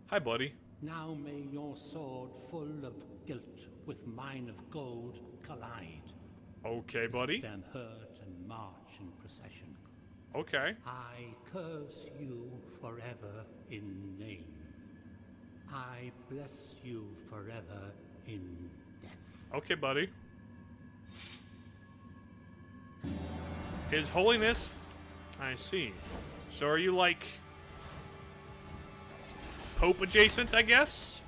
Hi, buddy. Now may your sword full of guilt with mine of gold collide. Okay, buddy. Them hurt and march in procession. Okay. I curse you forever in name. I bless you forever in death. Okay, buddy. His Holiness? I see. So are you like... Pope adjacent, I guess?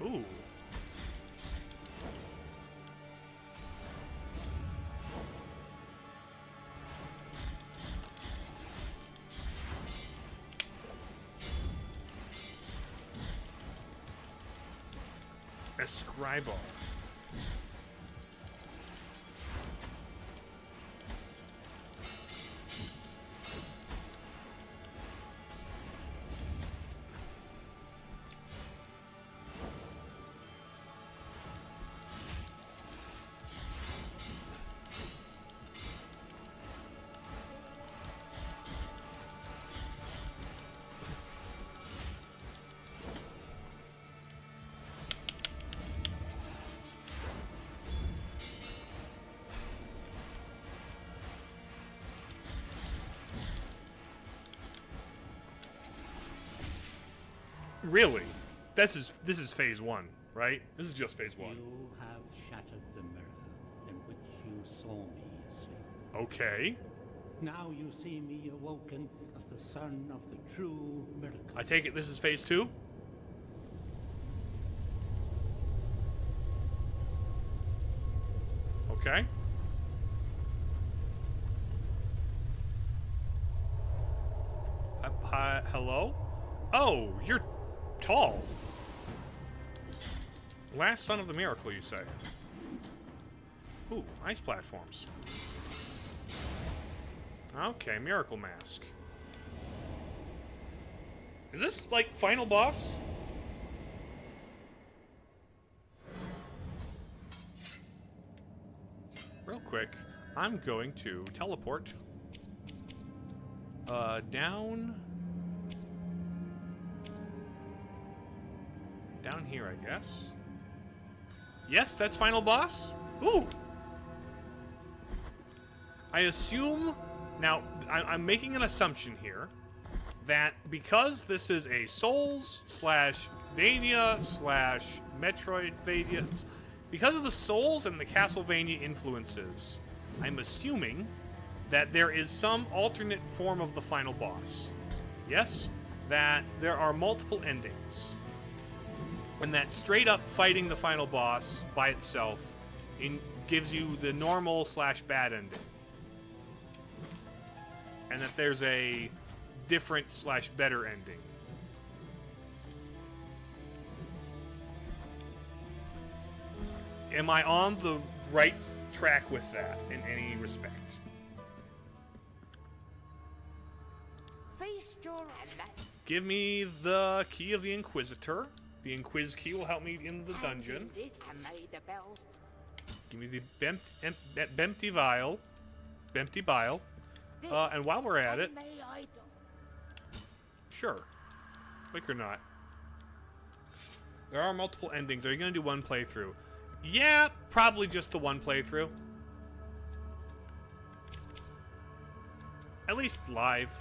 Ooh. Escribal. Really? This is phase 1, right? This is just phase 1. You have shattered the mirror in which you saw me asleep. Okay. Now you see me awoken as the son of the true miracle. I take it this is phase 2? Okay. Hello? Oh, you're tall. Last son of the miracle, you say? Ooh, ice platforms. Okay, miracle mask. Is this, like, final boss? Real quick, I'm going to teleport down here, I guess. Yes, that's final boss. Ooh. I assume now I'm making an assumption here that because this is a Souls / Vania / Metroidvania, because of the Souls and the Castlevania influences, I'm assuming that there is some alternate form of the final boss. Yes, that there are multiple endings. And that straight up fighting the final boss by itself gives you the normal / bad ending. And that there's a different / better ending. Am I on the right track with that in any respect? Feast your hand. Give me the key of the Inquisitor. The Inquis key will help me in the dungeon. This and may the bells. Give me the Bempty Vial. Bempty Bile. And while we're at it... May I Sure. Like or not. There are multiple endings. Are you going to do one playthrough? Yeah, probably just the one playthrough. At least live.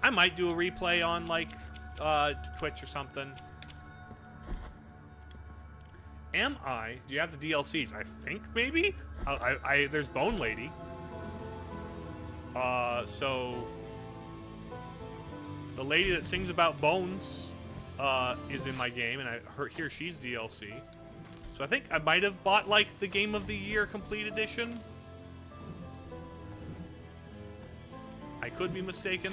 I might do a replay on, like, Twitch or something. Do you have the DLCs? I think, maybe? There's Bone Lady. So... The lady that sings about bones, is in my game, and I hear she's DLC. So I think I might have bought, like, the Game of the Year Complete Edition. I could be mistaken.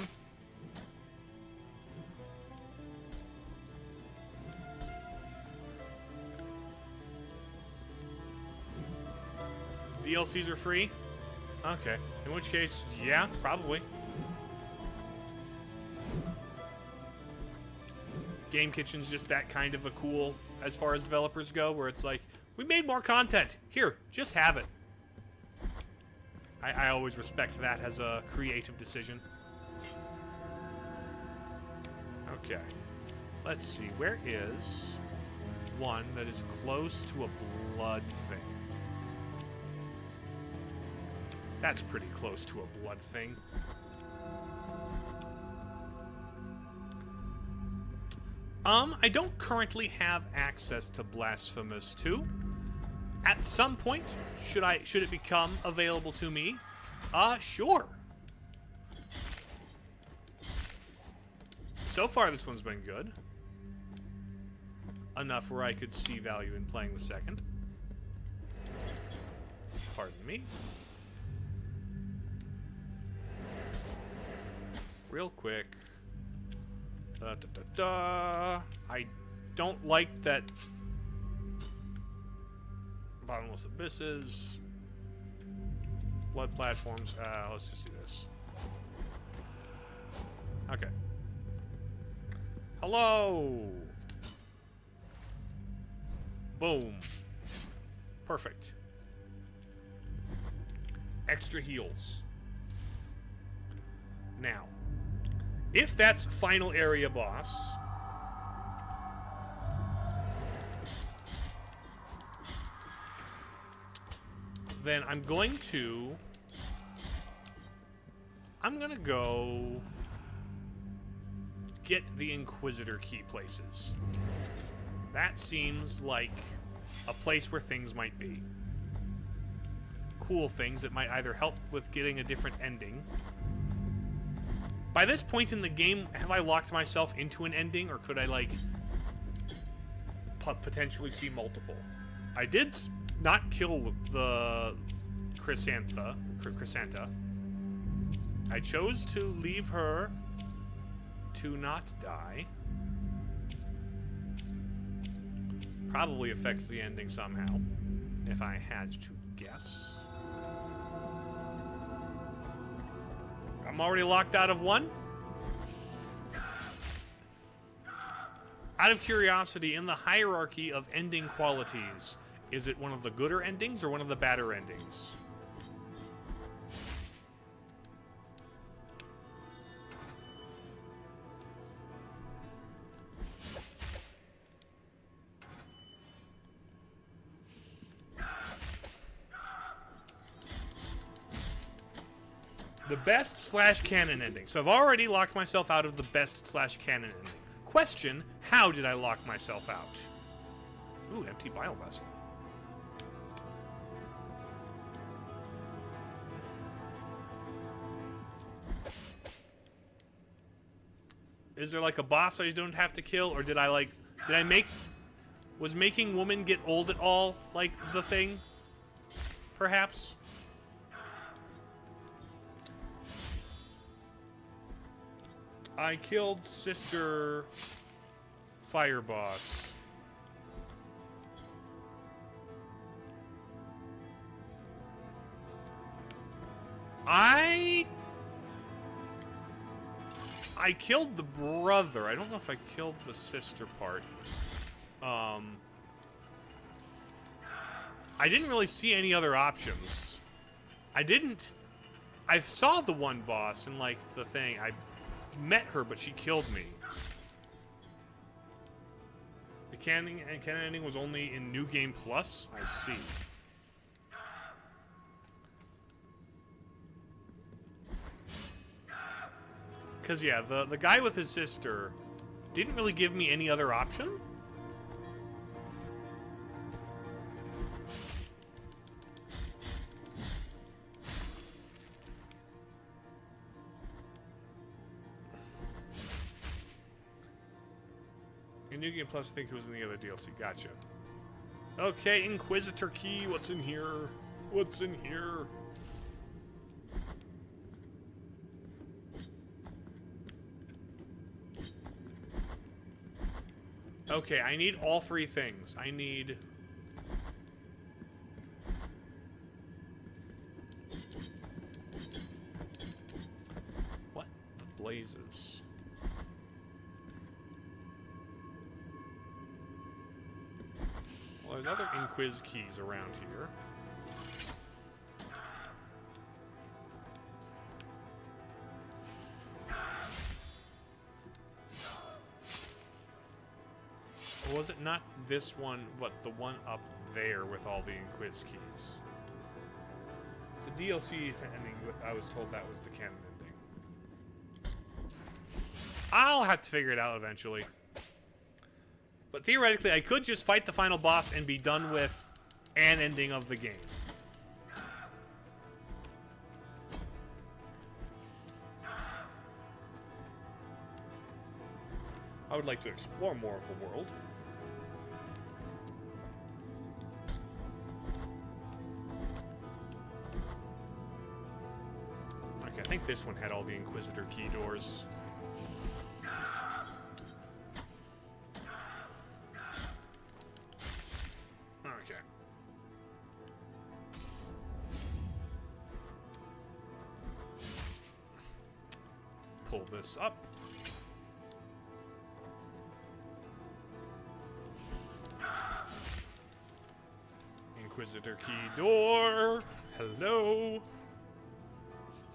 DLCs are free? Okay. In which case, yeah, probably. Game Kitchen's just that kind of a cool, as far as developers go, where it's like, we made more content. Here, just have it. I always respect that as a creative decision. Okay. Let's see, where is one that is close to a blood thing? That's pretty close to a blood thing. I don't currently have access to Blasphemous 2. At some point, should it become available to me? Sure. So far, this one's been good. Enough where I could see value in playing the second. Pardon me. Real quick. I don't like that bottomless abysses, blood platforms. Let's just do this. Okay. Hello. Boom. Perfect. Extra heals. Now, if that's final area boss, then I'm gonna go get the Inquisitor key places. That seems like a place where things might be. Cool things that might either help with getting a different ending. By this point in the game, have I locked myself into an ending, or could I, like, potentially see multiple? I did not kill the Chrysanta. I chose to leave her to not die. Probably affects the ending somehow, if I had to guess. I'm already locked out of one. Out of curiosity, in the hierarchy of ending qualities, is it one of the gooder endings or one of the badder endings? The best/canon ending. So I've already locked myself out of the best/canon ending. Question, how did I lock myself out? Ooh, empty bile vessel. Is there like a boss I don't have to kill, or was making woman get old at all like the thing? Perhaps? I killed Sister Fire Boss. I killed the brother. I don't know if I killed the sister part. I didn't really see any other options. I saw the one boss in, like, the thing. I met her, but she killed me. The canon ending was only in New Game Plus? I see. Because, yeah, the guy with his sister didn't really give me any other option. In New Game Plus, I think it was in the other DLC. Gotcha. Okay, Inquisitor key. What's in here? What's in here? Okay, I need all three things. I need... What the blazes? Well, there's other Inquis keys around here. Or was it not this one, but the one up there with all the Inquis keys? It's a DLC ending. I was told that was the canon ending. I'll have to figure it out eventually. But theoretically, I could just fight the final boss and be done with an ending of the game. I would like to explore more of the world. Okay, I think this one had all the Inquisitor key doors. Okay. Pull this up. Inquisitor key door. Hello.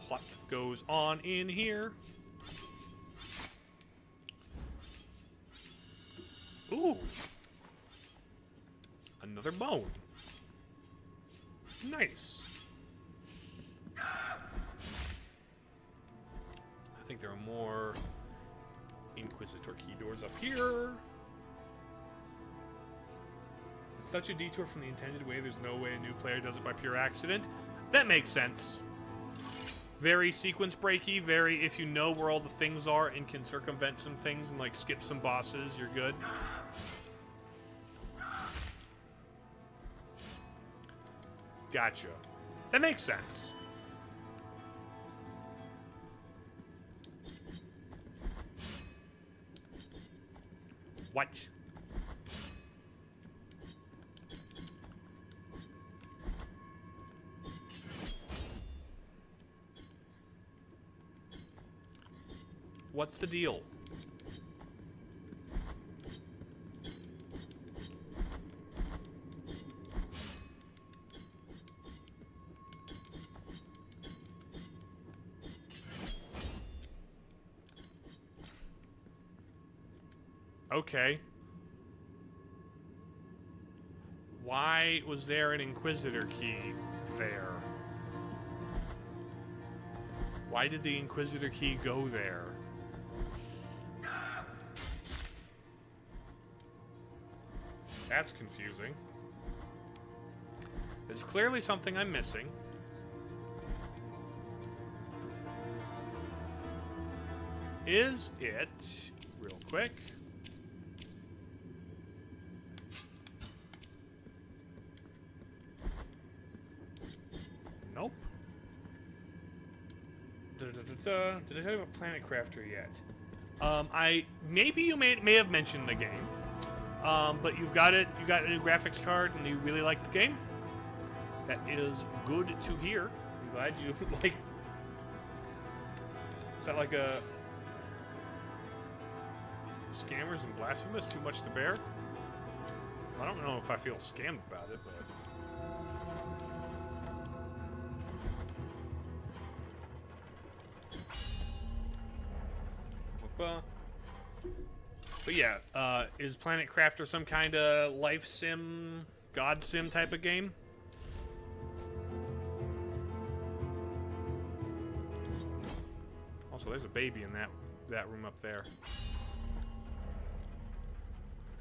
What goes on in here? Ooh. Another bone. Nice. I think there are more Inquisitor key doors up here. It's such a detour from the intended way, there's no way a new player does it by pure accident. That makes sense. Very sequence breaky, very if you know where all the things are and can circumvent some things and like skip some bosses, you're good. Gotcha. That makes sense. What? What's the deal? Okay. Why was there an Inquisitor key there? Why did the Inquisitor key go there? That's confusing. There's clearly something I'm missing. Is it, real quick, nope. Did I tell you about Planet Crafter yet? Maybe you may have mentioned the game. But you've got it. You got a new graphics card, and you really like the game. That is good to hear. I'm glad you like. Is that like a scammers and blasphemous? Too much to bear? I don't know if I feel scammed about it, but. But yeah, is Planet Crafter some kind of life sim, god sim type of game? Also, there's a baby in that room up there.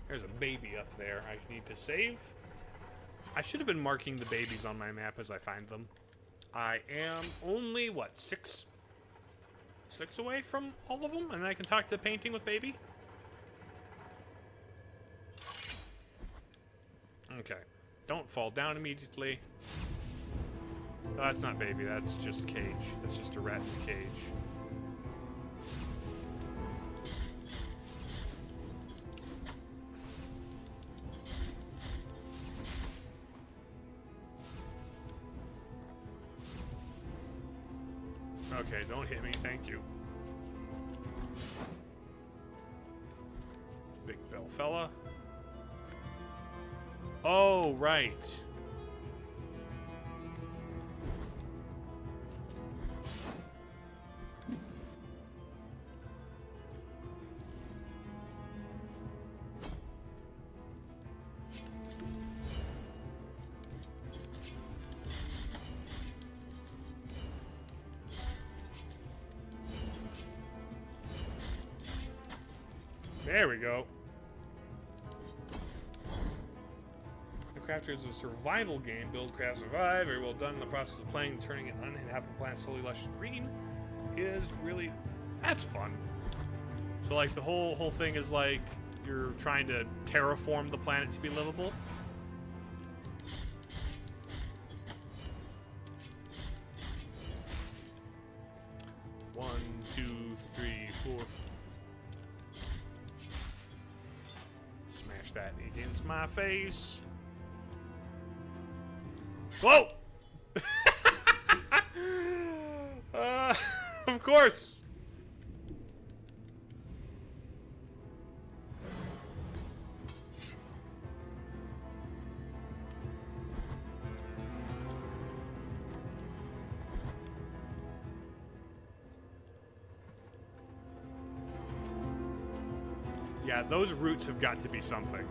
There's a baby up there I need to save. I should have been marking the babies on my map as I find them. I am only, what, six away from all of them? And then I can talk to the painting with baby? Okay. Don't fall down immediately. Oh, that's not baby, that's just cage. That's just a rat in the cage. Okay, don't hit me, thank you. Big bell fella. Oh, right. There we go. Crafter is a survival game. Build, craft, survive. Very well done. In the process of playing, turning an uninhabitable planet slowly lush green is really... That's fun. So, like, the whole thing is, like, you're trying to terraform the planet to be livable. One, two, three, four. Smash that against my face. Whoa! Of course. Yeah, those roots have got to be something.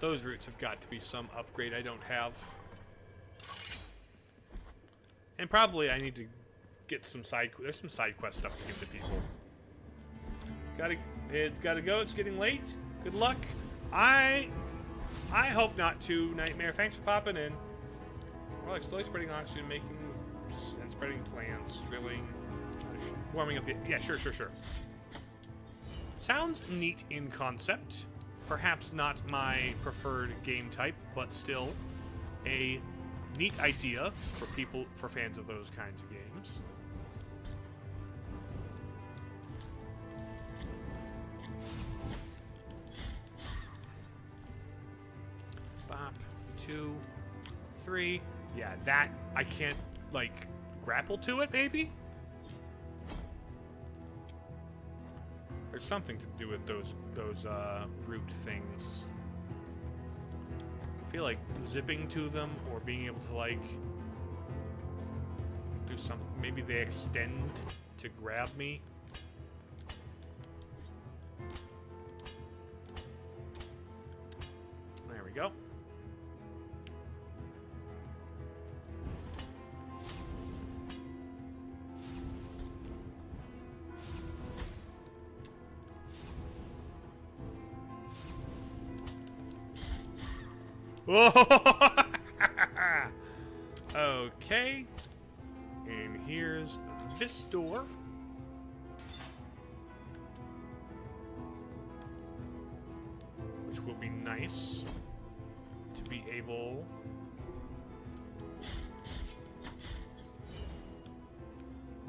Those roots have got to be some upgrade I don't have. And probably I need to get some there's some side quest stuff to give to people. Gotta go, it's getting late. Good luck. I hope not to, Nightmare. Thanks for popping in. We're like slowly spreading oxygen, making Spreading plants, drilling, warming up the... Yeah, sure. Sounds neat in concept. Perhaps not my preferred game type, but still a neat idea for fans of those kinds of games. Bop, 2, 3. Yeah, that I can't like grapple to it, maybe? There's something to do with those root things. I feel like zipping to them or being able to like do something. Maybe they extend to grab me. There we go. Okay. And here's this door. Which will be nice to be able...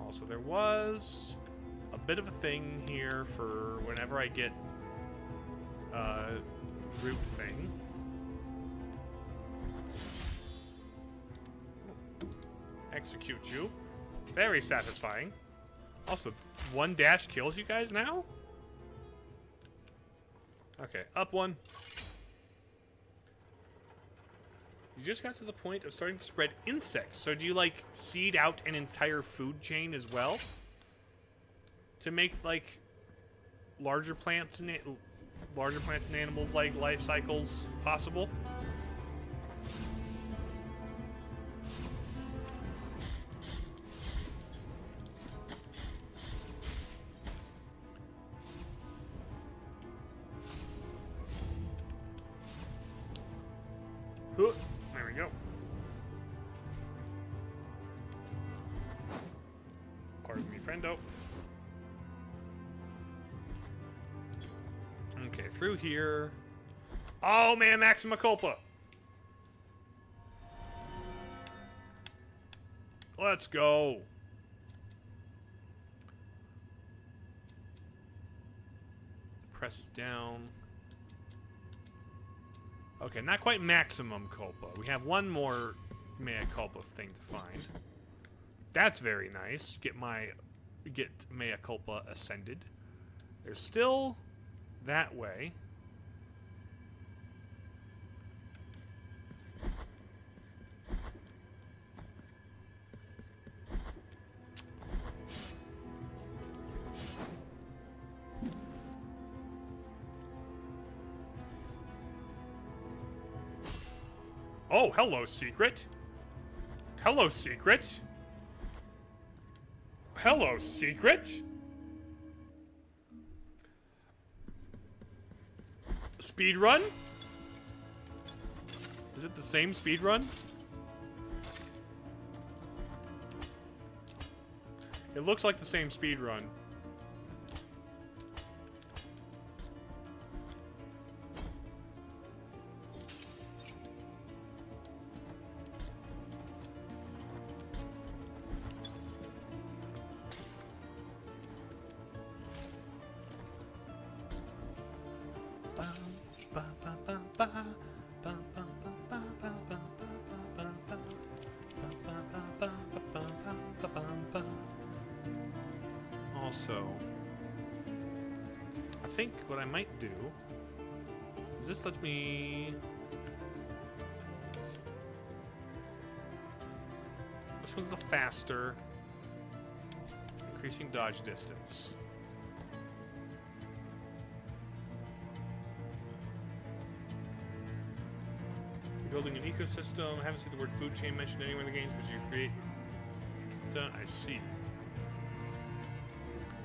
Also, there was a bit of a thing here for whenever I get root thing. Execute you. Very satisfying. Also, 1 dash kills you guys now? Okay, up 1. You just got to the point of starting to spread insects. So do you, like, seed out an entire food chain as well? To make, like, larger plants and animals, like, life cycles possible? There we go. Pardon me, friendo. Okay, through here. Oh man, Maxima Culpa. Let's go. Press down. Okay, not quite maximum culpa. We have one more mea culpa thing to find. That's very nice. Get mea culpa ascended. There's still that way. Oh, hello, secret. Hello, secret. Hello, secret. Speed run? Is it the same speed run? It looks like the same speed run. Also, I think what I might do is this lets me... This one's the faster, increasing dodge distance. Building an ecosystem. I haven't seen the word food chain mentioned anywhere in the games, which you create. So, I see.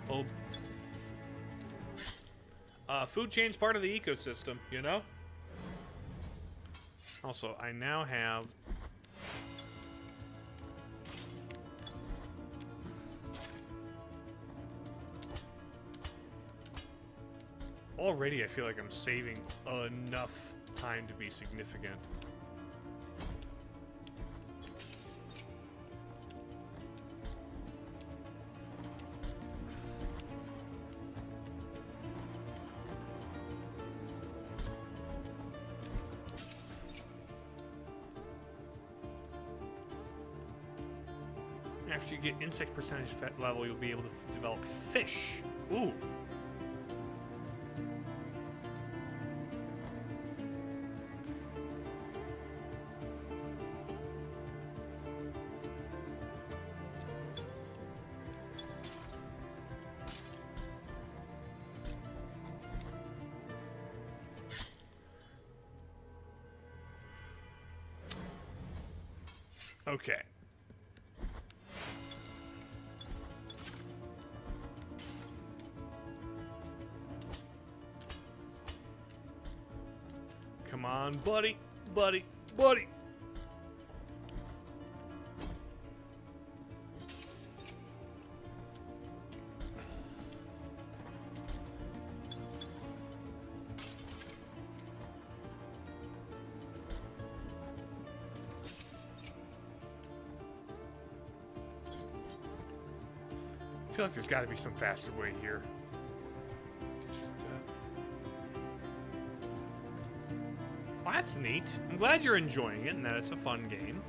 Well, food chain's part of the ecosystem, you know? Also, I now have Already I feel like I'm saving enough time to be significant. After you get insect percentage level, you'll be able to develop fish. Ooh. Okay. Come on, buddy, buddy, buddy. I feel like there's got to be some faster way here. Well, that's neat. I'm glad you're enjoying it and that it's a fun game.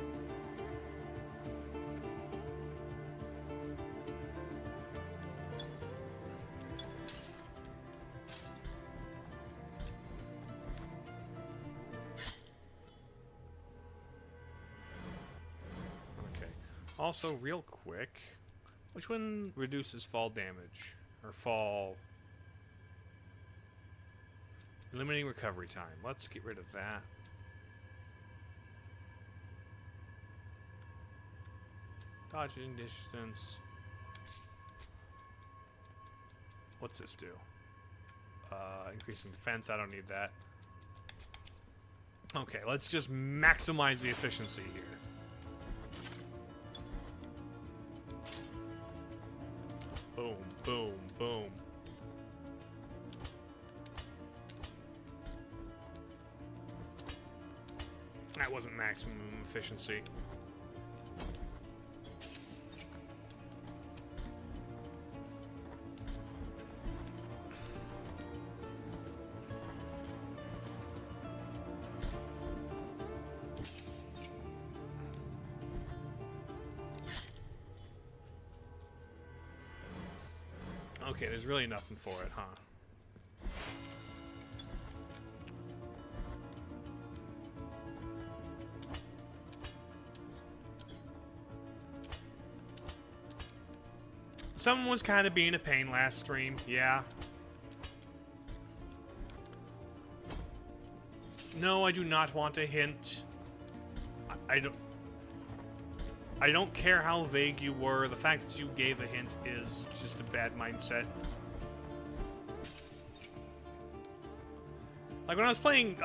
Okay. Also, real quick, which one reduces fall damage? Or fall... Limiting recovery time. Let's get rid of that. Dodging distance. What's this do? Increasing defense. I don't need that. Okay, let's just maximize the efficiency here. Boom, boom, boom. That wasn't maximum efficiency. Okay, there's really nothing for it, huh? Someone was kind of being a pain last stream, yeah. No, I do not want a hint. I don't care how vague you were. The fact that you gave a hint is just a bad mindset. Like when I was playing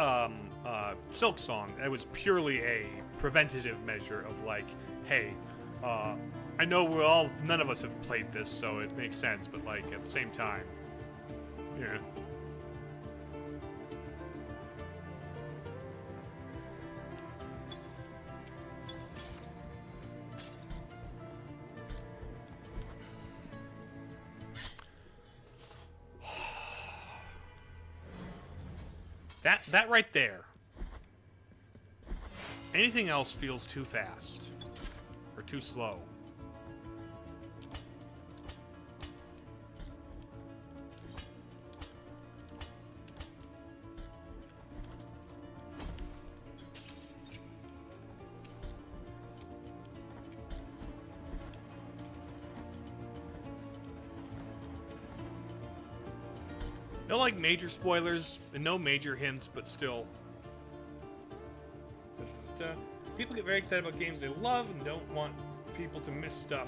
Silk Song, it was purely a preventative measure of like, hey, I know none of us have played this, so it makes sense, but like at the same time, yeah. That right there. Anything else feels too fast or too slow. No, like, major spoilers, and no major hints, but still. People get very excited about games they love and don't want people to miss stuff.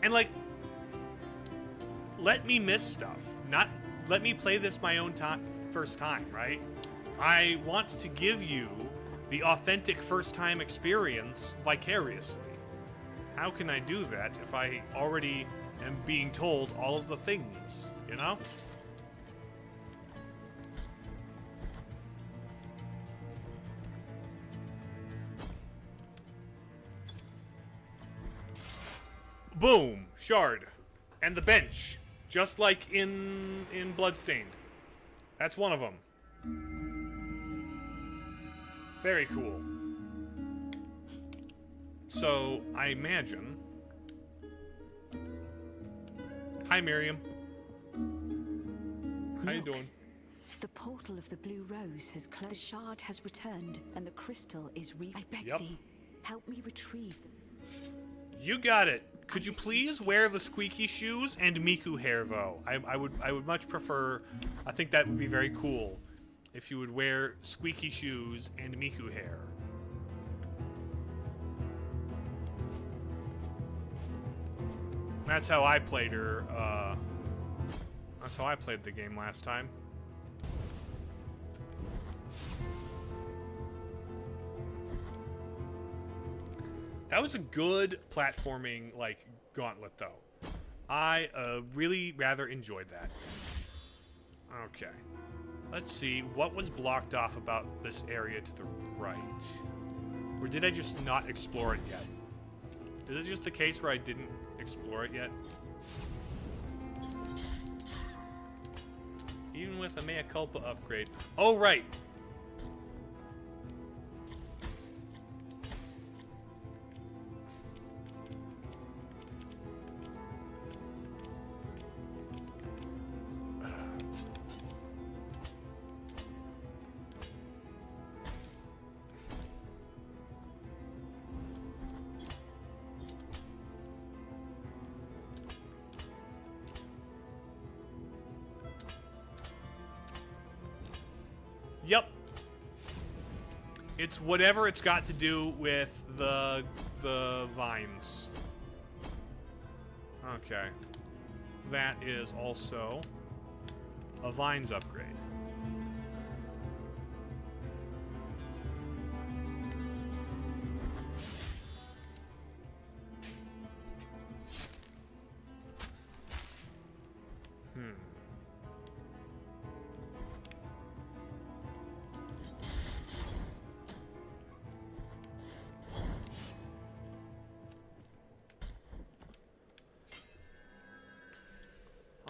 And, like, let me miss stuff. Not let me play this my own first time, right? I want to give you the authentic first-time experience vicariously. How can I do that if I already am being told all of the things, you know? Boom! Shard. And the bench. Just like in Bloodstained. That's one of them. Very cool. So, I imagine... Hi, Miriam. How you doing? The portal of the Blue Rose has closed. The shard has returned, and the crystal is I beg thee, help me retrieve them. You got it. Could you please wear the squeaky shoes and Miku hair, though? I would much prefer... I think that would be very cool if you would wear squeaky shoes and Miku hair. That's how I played her, that's how I played the game last time. That was a good platforming, like, gauntlet, though. I really rather enjoyed that. Okay. Let's see, what was blocked off about this area to the right? Or did I just not explore it yet? Is this just the case where I didn't explore it yet? Even with a mea culpa upgrade. Oh, right! Yep. It's whatever it's got to do with the vines. Okay. That is also a vines upgrade.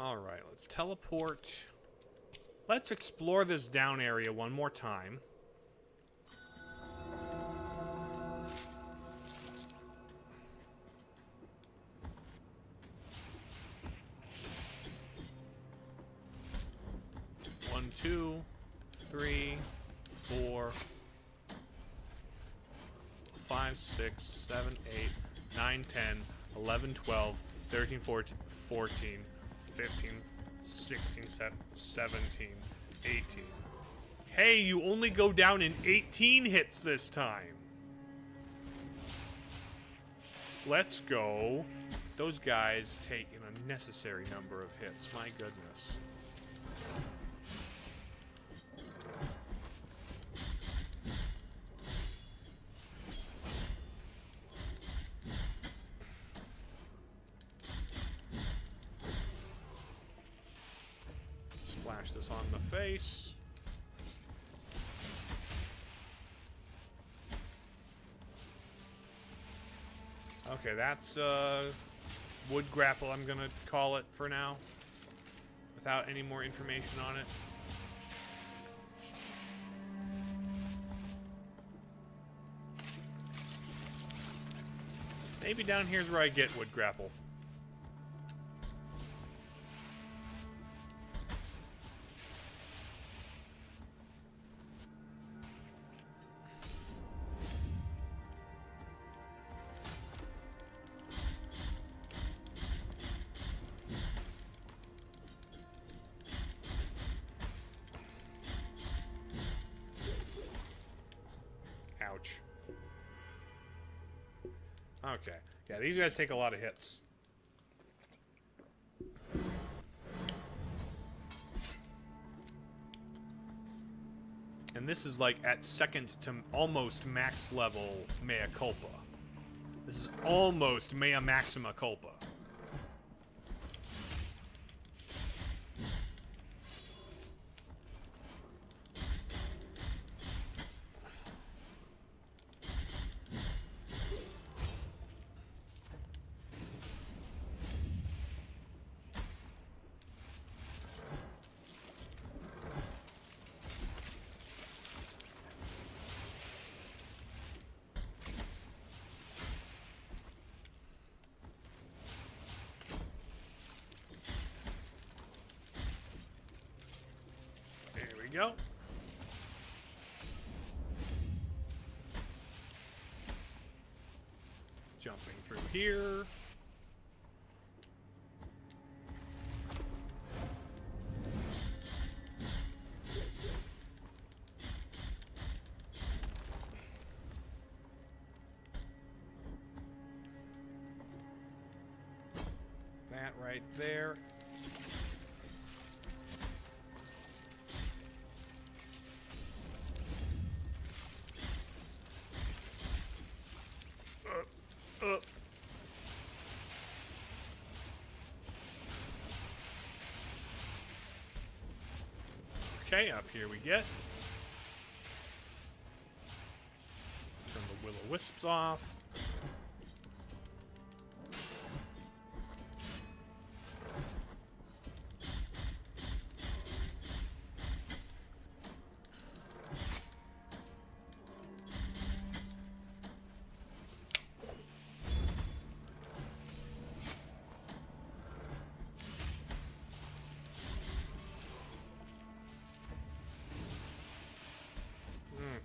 Alright, let's teleport. Let's explore this down area one more time. One, 2, 3, 4, 5, 6, 7, 8, 9, 10, 11, 12, 13, 14, 15, 16, 17, 18. Hey, you only go down in 18 hits this time. Let's go. Those guys take an unnecessary number of hits. My goodness. Splash this on the face. Okay, that's wood grapple, I'm gonna call it for now, without any more information on it. Maybe down here's where I get wood grapple. Ouch. Okay. Yeah, these guys take a lot of hits. And this is like at second to almost max level mea culpa. This is almost mea maxima culpa. go. Jumping through here. That right there. Okay, up here we get. Turn the will-o-wisps off.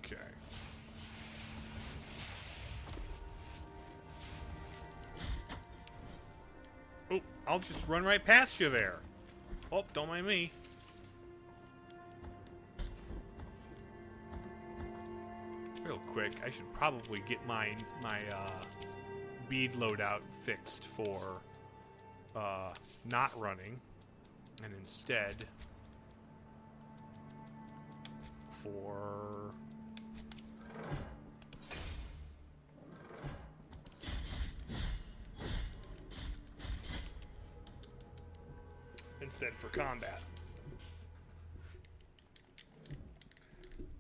Okay. Oh, I'll just run right past you there. Oh, don't mind me. Real quick, I should probably get my bead loadout fixed for not running, and instead for combat.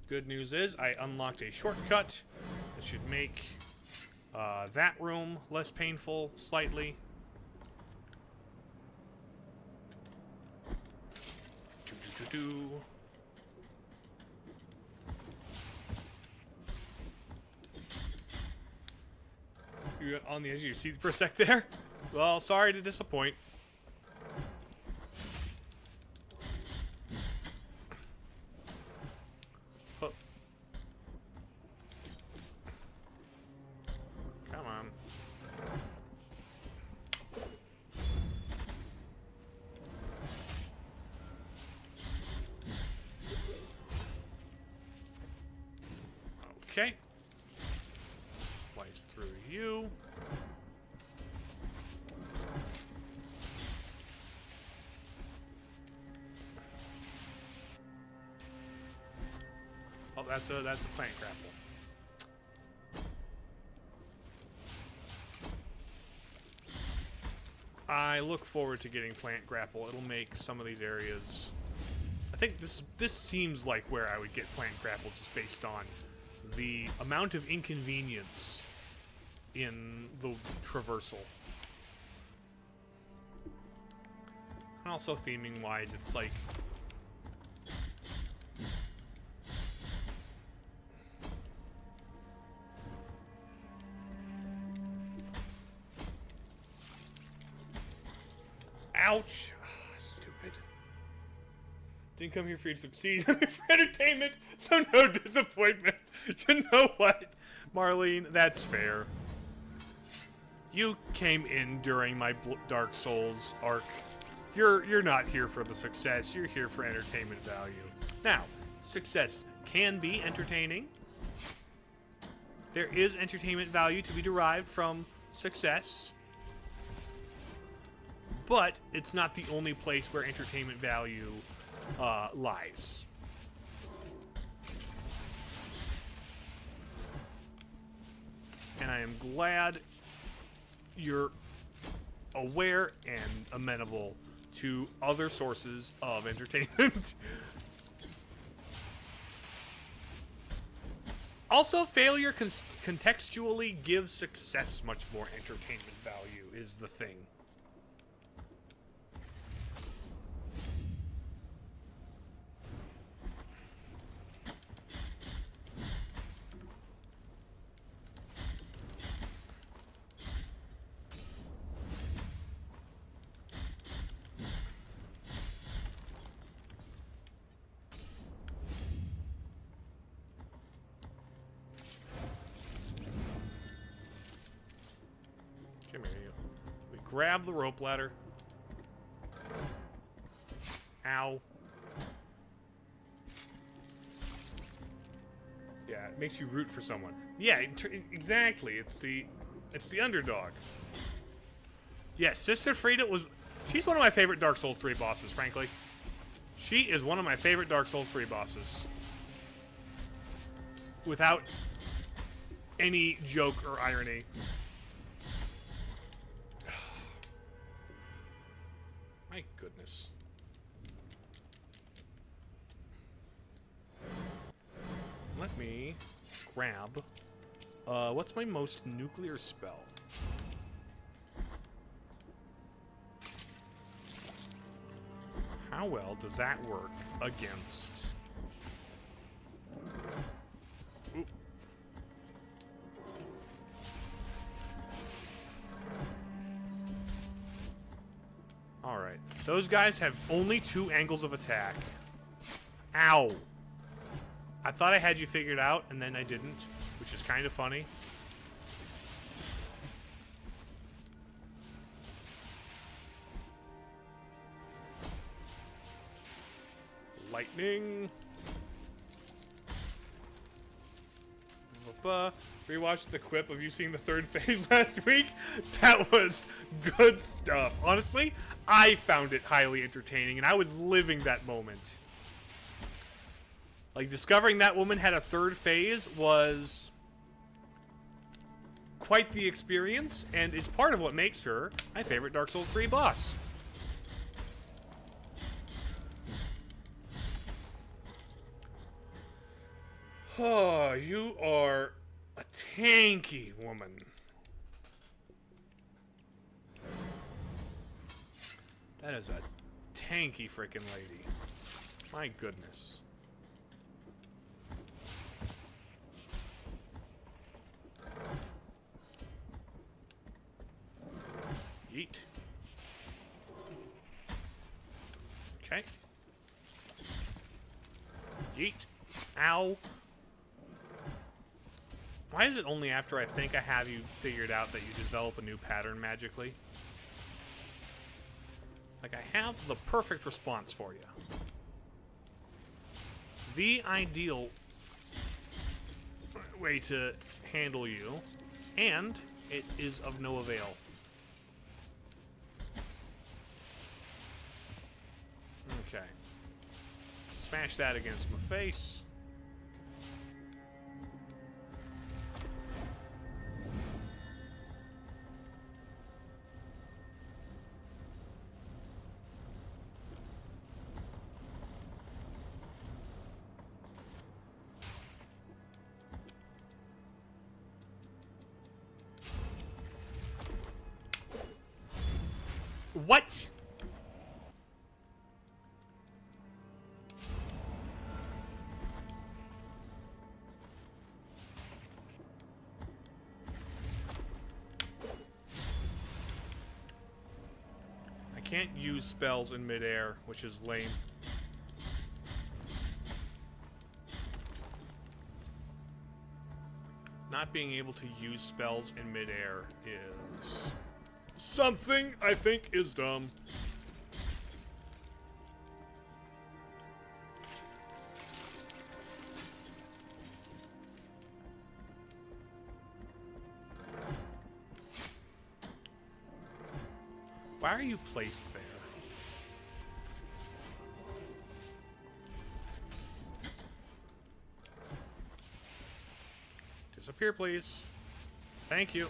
Good news is I unlocked a shortcut that should make that room less painful slightly. You're on the edge of your seat for a sec there? Well, sorry to disappoint. Oh. Come on. Okay. Slice through you. Oh, that's a plant grapple. I look forward to getting plant grapple. It'll make some of these areas. I think this seems like where I would get plant grapple just based on the amount of inconvenience in the traversal. And also theming wise, it's like ouch. Stupid. Didn't come here for you to succeed. I'm here for entertainment, so no disappointment. You know what, Marlene? That's fair. You came in during my Dark Souls arc. You're not here for the success. You're here for entertainment value. Now, success can be entertaining. There is entertainment value to be derived from success. But it's not the only place where entertainment value lies. And I am glad you're aware and amenable to other sources of entertainment. Also, failure contextually gives success much more entertainment value, is the thing. grab the rope ladder. Ow. Yeah, it makes you root for someone. Yeah, exactly. It's the underdog. Yeah, Sister Frida she's one of my favorite Dark Souls 3 bosses, frankly. She is one of my favorite Dark Souls 3 bosses. Without any joke or irony. My goodness. Let me grab... what's my most nuclear spell? How well does that work against... Ooh. Alright. Those guys have only 2 angles of attack. Ow. I thought I had you figured out, and then I didn't, which is kind of funny. Lightning. Rewatched the quip of you seeing the 3rd phase last week. That was good stuff. Honestly, I found it highly entertaining, and I was living that moment. Like, discovering that woman had a 3rd phase was quite the experience, and it's part of what makes her my favorite Dark Souls 3 boss. Oh, you are a tanky woman. That is a tanky freaking lady. My goodness. Yeet. Okay. Yeet. Ow. Why is it only after I think I have you figured out that you develop a new pattern magically? Like, I have the perfect response for you. The ideal way to handle you, and it is of no avail. Okay. Smash that against my face. What? I can't use spells in midair, which is lame. Not being able to use spells in midair is something I think is dumb. Why are you placed there? Disappear, please. Thank you.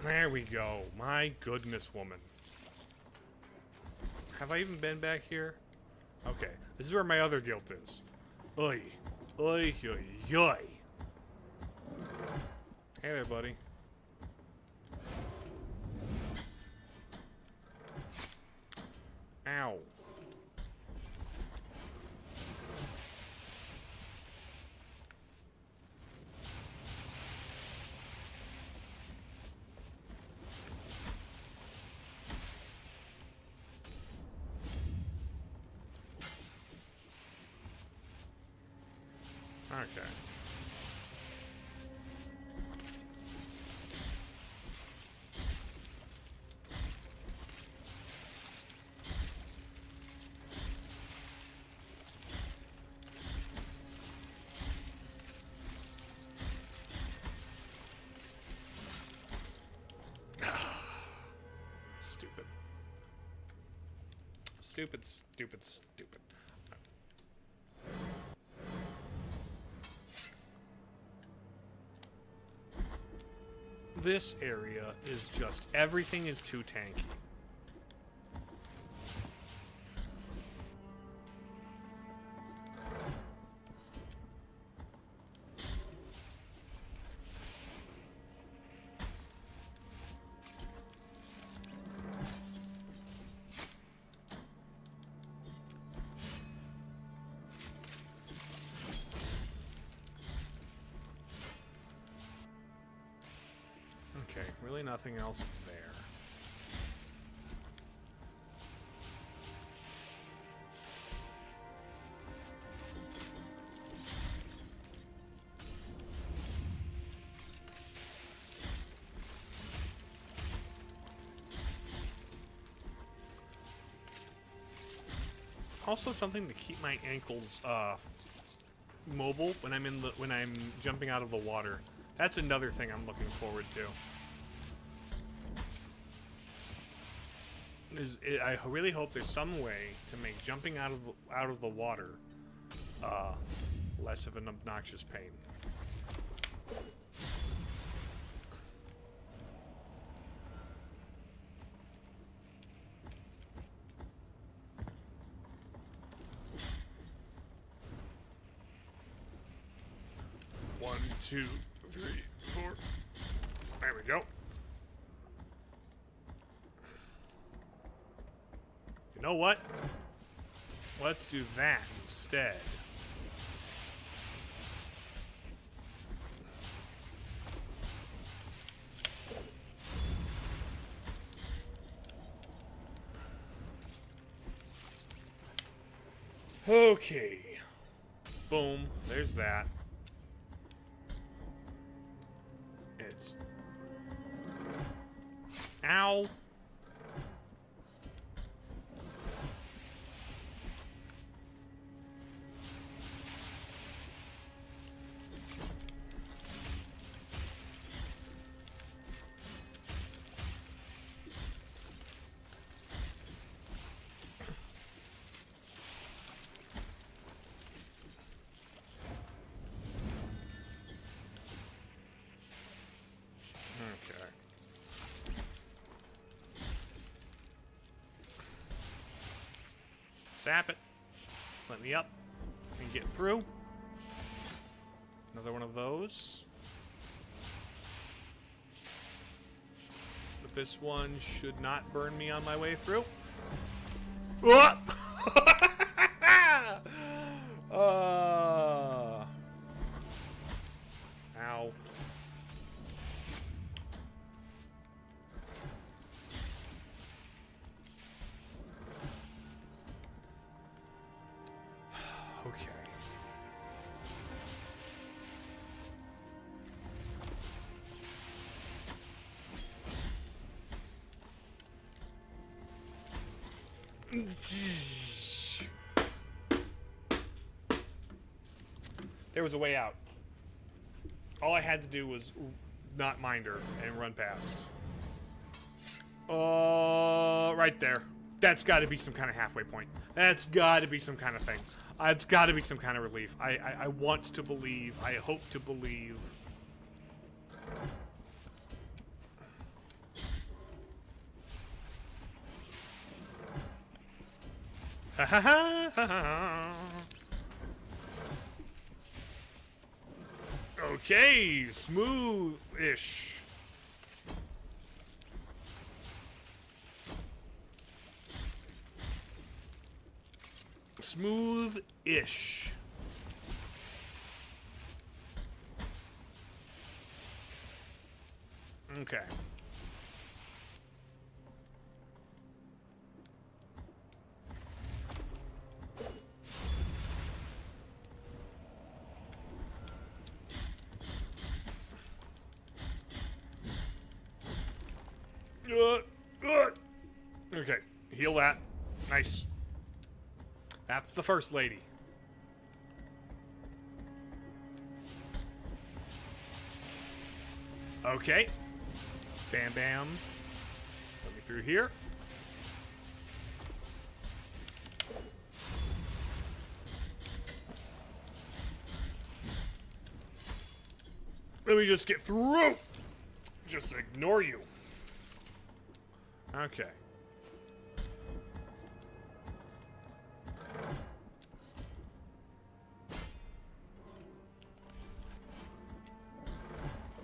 There we go. My goodness, woman. Have I even been back here? Okay, this is where my other guilt is. Oy. Oy, oy, oy. Hey there, buddy. Ow. Okay. Stupid. Stupid, stupid, stupid. This area is just, everything is too tanky. Okay, really nothing else there. Also something to keep my ankles mobile when I'm jumping out of the water. That's another thing I'm looking forward to. I really hope there's some way to make jumping out of the water less of an obnoxious pain. One, two, three, four. There we go. You know what? Let's do that instead. Okay. Boom. There's that. It's... Ow. Okay. Zap it. Let me up and get through. Another one of those. But this one should not burn me on my way through. What? Ow. Okay. There was a way out. All I had to do was not mind her and run past. Right there. That's got to be some kind of halfway point. That's got to be some kind of thing. It's got to be some kind of relief. I want to believe. I hope to believe. Ha ha ha ha ha. Okay, smooth-ish. Smooth-ish. Okay. Okay, heal that. Nice. That's the first lady. Okay. Bam, bam. Let me through here. Let me just get through. Just ignore you. Okay.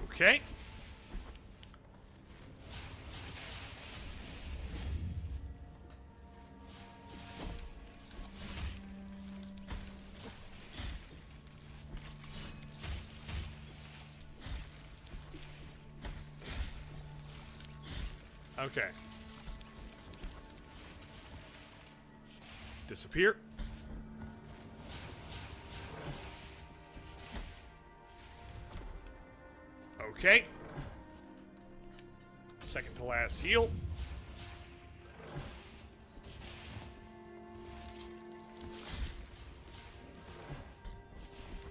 Okay. Okay. Disappear. Okay. Second to last heal.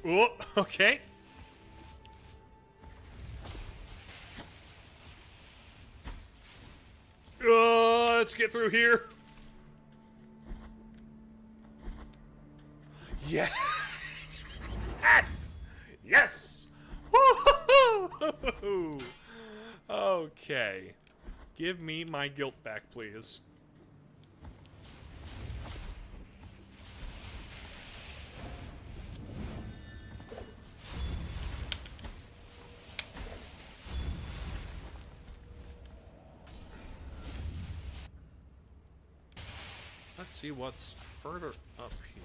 Oh, okay. Let's get through here. Yeah. Yes. Yes. Woo-hoo-hoo. Okay. Give me my guilt back, please. Let's see what's further up here.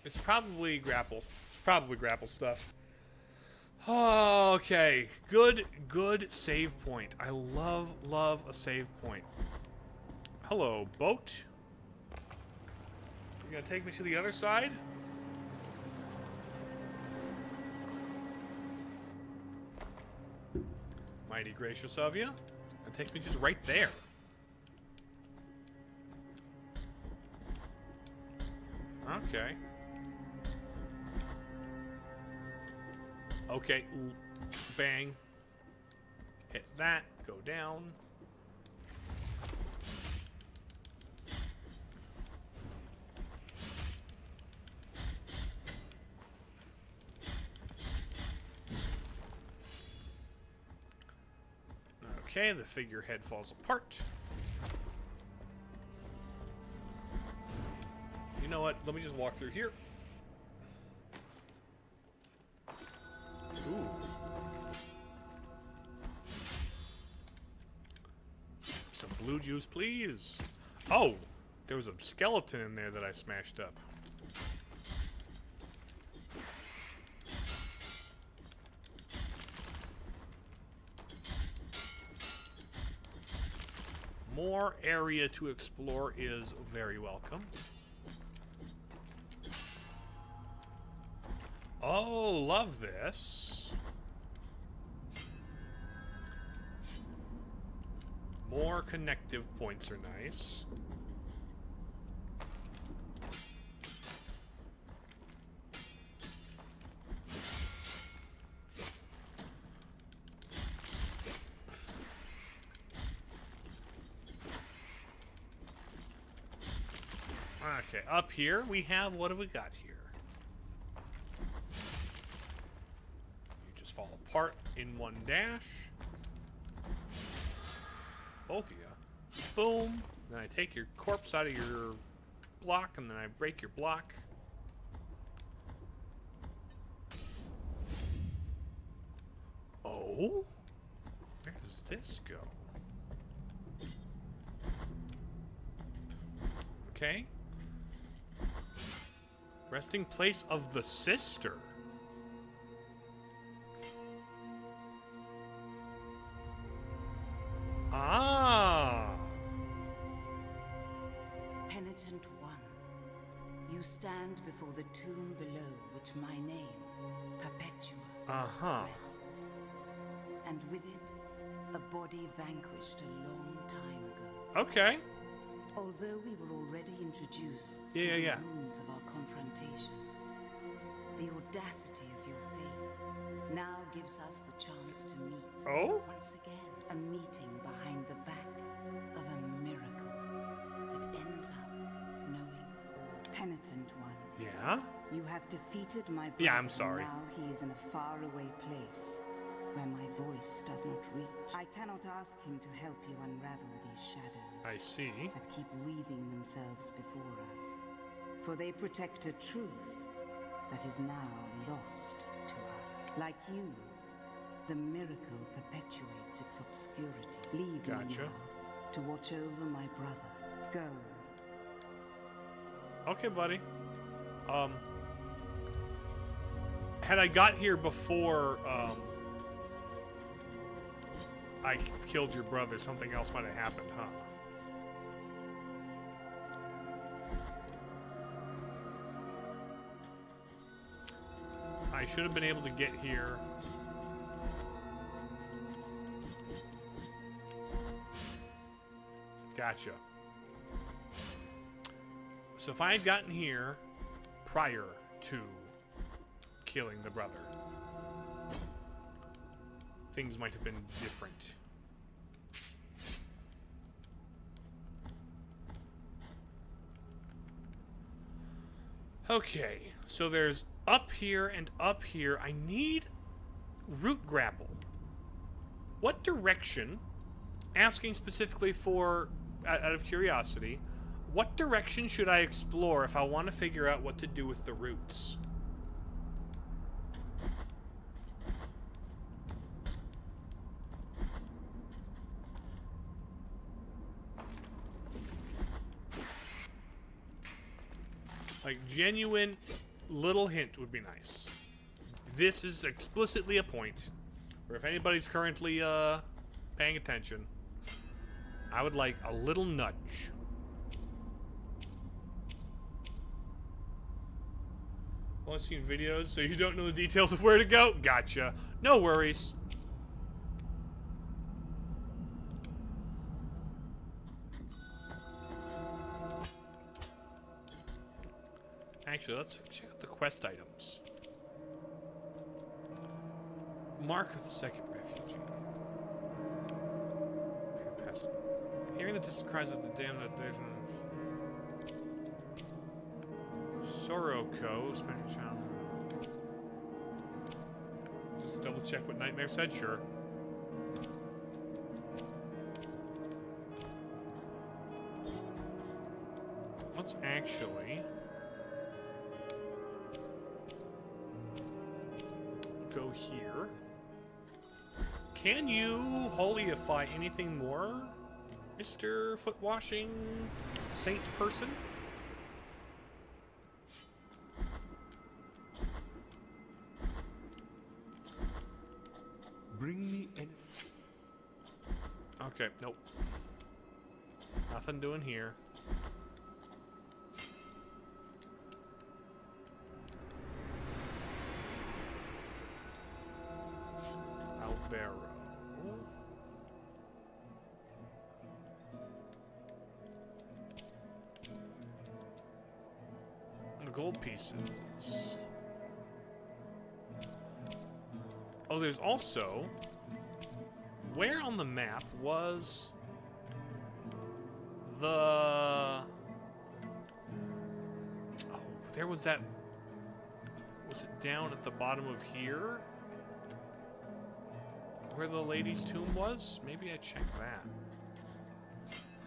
It's probably grapple. It's probably grapple stuff. Okay. Good save point. I love a save point. Hello, boat. You gonna take me to the other side? Mighty gracious of you. That takes me just right there. Okay. Okay. Bang. Hit that. Go down. Okay, the figurehead falls apart. You know what? Let me just walk through here. Ooh. Some blue juice, please. Oh, there was a skeleton in there that I smashed up. More area to explore is very welcome. Oh, love this. More connective points are nice. Okay, up here we have, what have we got here? You just fall apart in one dash. Both of you. Boom. Then I take your corpse out of your block, and then I break your block. Oh? Where does this go? Okay. Resting place of the sister. Ah. Penitent one, you stand stand before the tomb below which my name, Perpetua, rests. And with it, a body vanquished a long time ago. Okay. Although we were already introduced Yeah, through yeah, the wounds of our confrontation, the audacity of your faith now gives us the chance to meet. Oh? Once again, a meeting behind the back of a miracle that ends up knowing all. Penitent one, Yeah? you have defeated my brother. Yeah, I'm sorry. Now he is in a faraway place where my voice does not reach. I cannot ask him to help you unravel these shadows. I see. That keep weaving themselves before us. For they protect a truth that is now lost to us. Like you, the miracle perpetuates its obscurity. Leave me now to watch over my brother. Go. Okay, buddy. Had I got here before, I killed your brother, something else might have happened, huh? I should have been able to get here. Gotcha. So if I had gotten here prior to killing the brother, things might have been different. Okay, so there's up here and up here. I need root grapple. What direction, asking specifically for, out of curiosity, what direction should I explore if I want to figure out what to do with the roots? Like, genuine little hint would be nice. This is explicitly a point where if anybody's currently paying attention, I would like a little nudge. Only seen videos, so you don't know the details of where to go? Gotcha. No worries. Actually, let's check out the quest items. Mark of the Second Refugee. Past. Hearing the distant cries of the damned Soroko, special channel. Just double check what Nightmare said, sure. Let's actually go here. Can you holyify anything more, Mr. Foot Washing Saint person? Bring me any. Okay, nope. Nothing doing here. Albero. The gold pieces. Oh, there's also... Where on the map was the... Oh, there was that... Was it down at the bottom of here? Where the lady's tomb was? Maybe I checked that.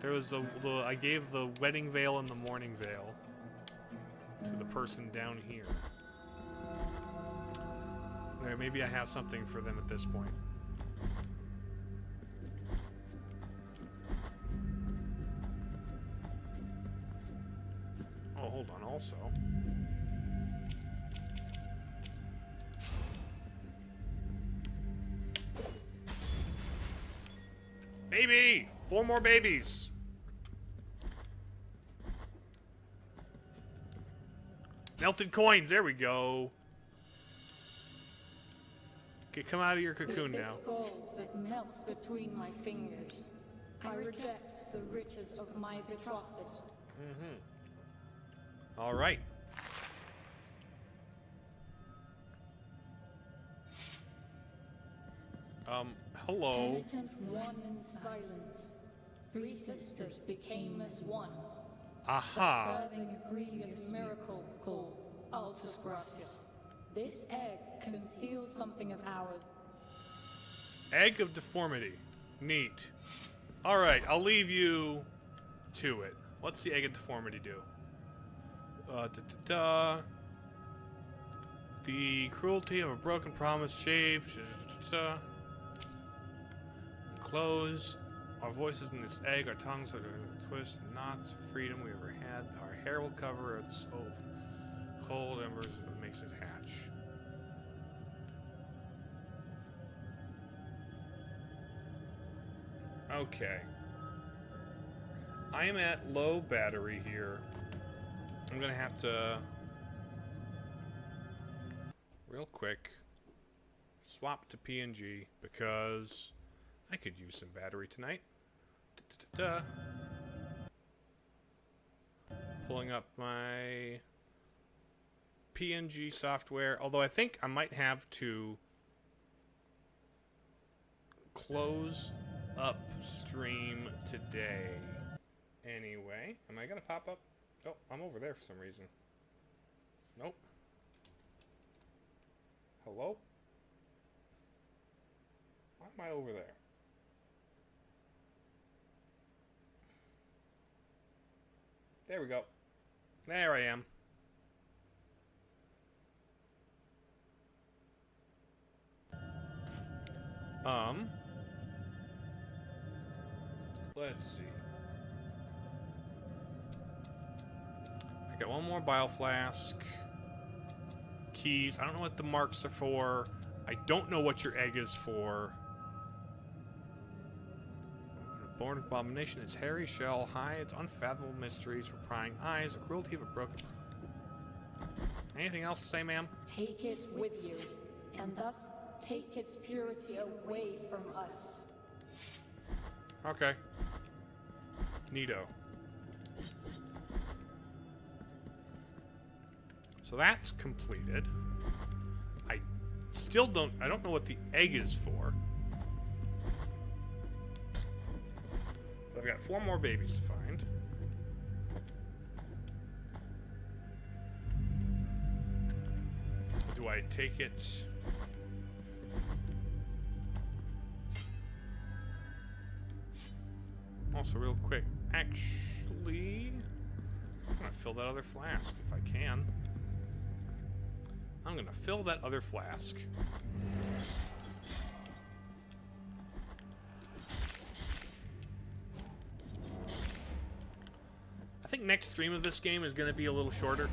There was the I gave the wedding veil and the mourning veil to the person down here. There, maybe I have something for them at this point. Oh, hold on, also. Baby! 4 more babies! Melted coins. There we go. Okay, come out of your cocoon now. This gold that melts between my fingers, I reject the riches of my betrothed. All right. Hello. Penitent one in silence. 3 sisters became as one. Aha. Birthing a grievous miracle called Altus Gracias. This egg conceals something of ours. Egg of deformity. Neat. All right, I'll leave you to it. What's the egg of deformity do? The cruelty of a broken promise shaped. Close. Our voices in this egg, our tongues are the twists and knots of freedom we ever had. Our hair will cover its cold embers that makes it hatch. Okay. I am at low battery here. I'm gonna have to real quick swap to PNG because I could use some battery tonight. Pulling up my PNG software, although I think I might have to close up stream today. Anyway, am I gonna pop up? Oh, I'm over there for some reason. Nope. Hello? Why am I over there? There we go. There I am. Let's see. I got one more bile flask. Keys. I don't know what the marks are for. I don't know what your egg is for. Born of abomination, its hairy shell hides unfathomable mysteries for prying eyes, the cruelty of a broken... Anything else to say, ma'am? Take it with you, and thus take its purity away from us. Okay. Neato. So that's completed. I don't know what the egg is for. But I've got 4 more babies to find. Do I take it? Also, real quick, actually, I'm gonna fill that other flask if I can. I'm gonna fill that other flask. I think next stream of this game is gonna be a little shorter.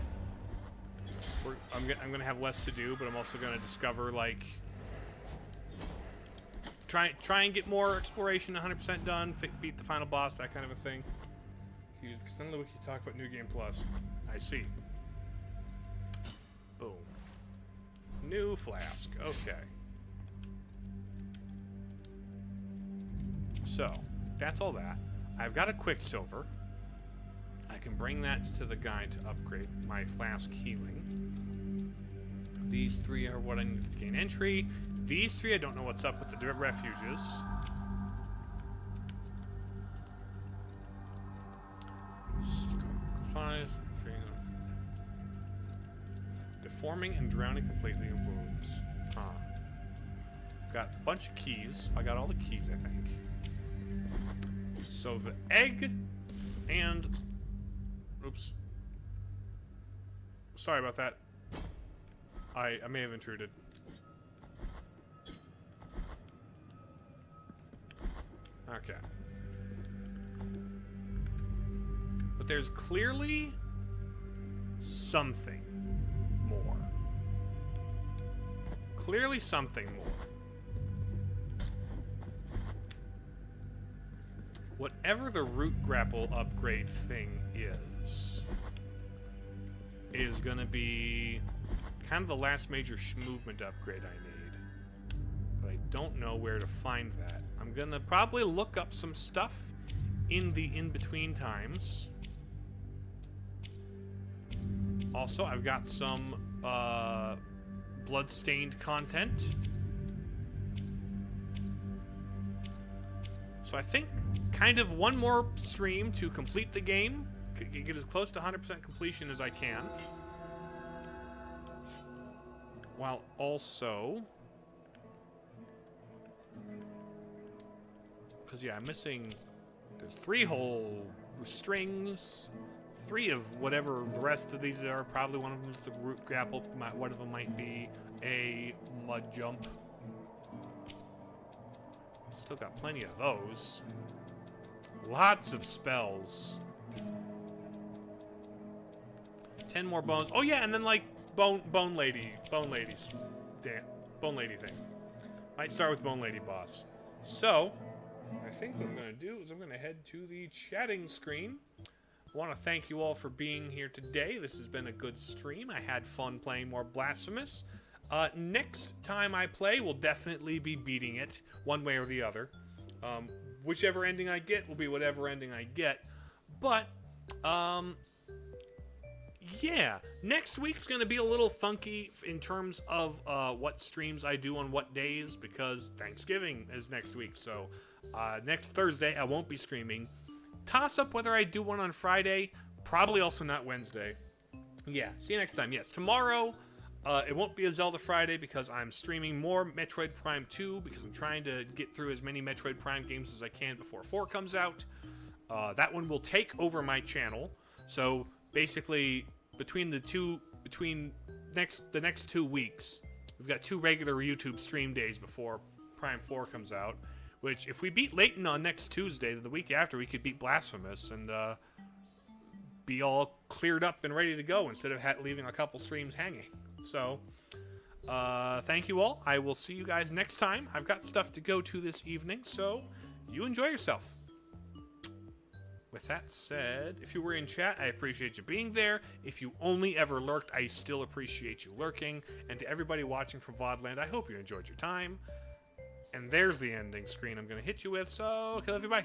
I'm gonna have less to do, but I'm also gonna discover, like, try and get more exploration 100% done, beat the final boss, that kind of a thing. Because none of the wiki talk about New Game Plus. I see. Boom. New flask. Okay. So, that's all that. I've got a Quicksilver. I can bring that to the guy to upgrade my flask healing. These 3 are what I need to gain entry. These 3, I don't know what's up with the refuges. Deforming and drowning completely in wounds. Huh. Got a bunch of keys. I got all the keys, I think. So the egg and... Oops. Sorry about that. I may have intruded. Okay. But there's clearly something more. Clearly something more. Whatever the root grapple upgrade thing is, is going to be kind of the last major movement upgrade I need. But I don't know where to find that. I'm going to probably look up some stuff in the in-between times. Also, I've got some blood-stained content. So I think kind of one more stream to complete the game. Get as close to 100% completion as I can. While also... Because, yeah, I'm missing... There's 3 whole strings. 3 of whatever the rest of these are. Probably one of them is the root grapple. One of them might be a mud jump. Still got plenty of those. Lots of spells. 10 more bones. Oh yeah, and then like bone lady thing. Might start with bone lady boss. So, I think what I'm gonna do is I'm gonna head to the chatting screen. I want to thank you all for being here today. This has been a good stream. I had fun playing more Blasphemous. Next time I play, we'll definitely be beating it, one way or the other. Whichever ending I get will be whatever ending I get. But, yeah. Next week's going to be a little funky in terms of what streams I do on what days, because Thanksgiving is next week. So, next Thursday, I won't be streaming. Toss up whether I do one on Friday. Probably also not Wednesday. Yeah, see you next time. Yes, tomorrow... it won't be a Zelda Friday because I'm streaming more Metroid Prime 2 because I'm trying to get through as many Metroid Prime games as I can before 4 comes out. That one will take over my channel. So basically, between the next 2 weeks, we've got 2 regular YouTube stream days before Prime 4 comes out. Which, if we beat Layton on next Tuesday, the week after, we could beat Blasphemous and be all cleared up and ready to go instead of leaving a couple streams hanging. So, thank you all. I will see you guys next time. I've got stuff to go to this evening, so you enjoy yourself. With that said, if you were in chat, I appreciate you being there. If you only ever lurked, I still appreciate you lurking. And to everybody watching from VODland, I hope you enjoyed your time. And there's the ending screen I'm going to hit you with, so, okay, love you, bye.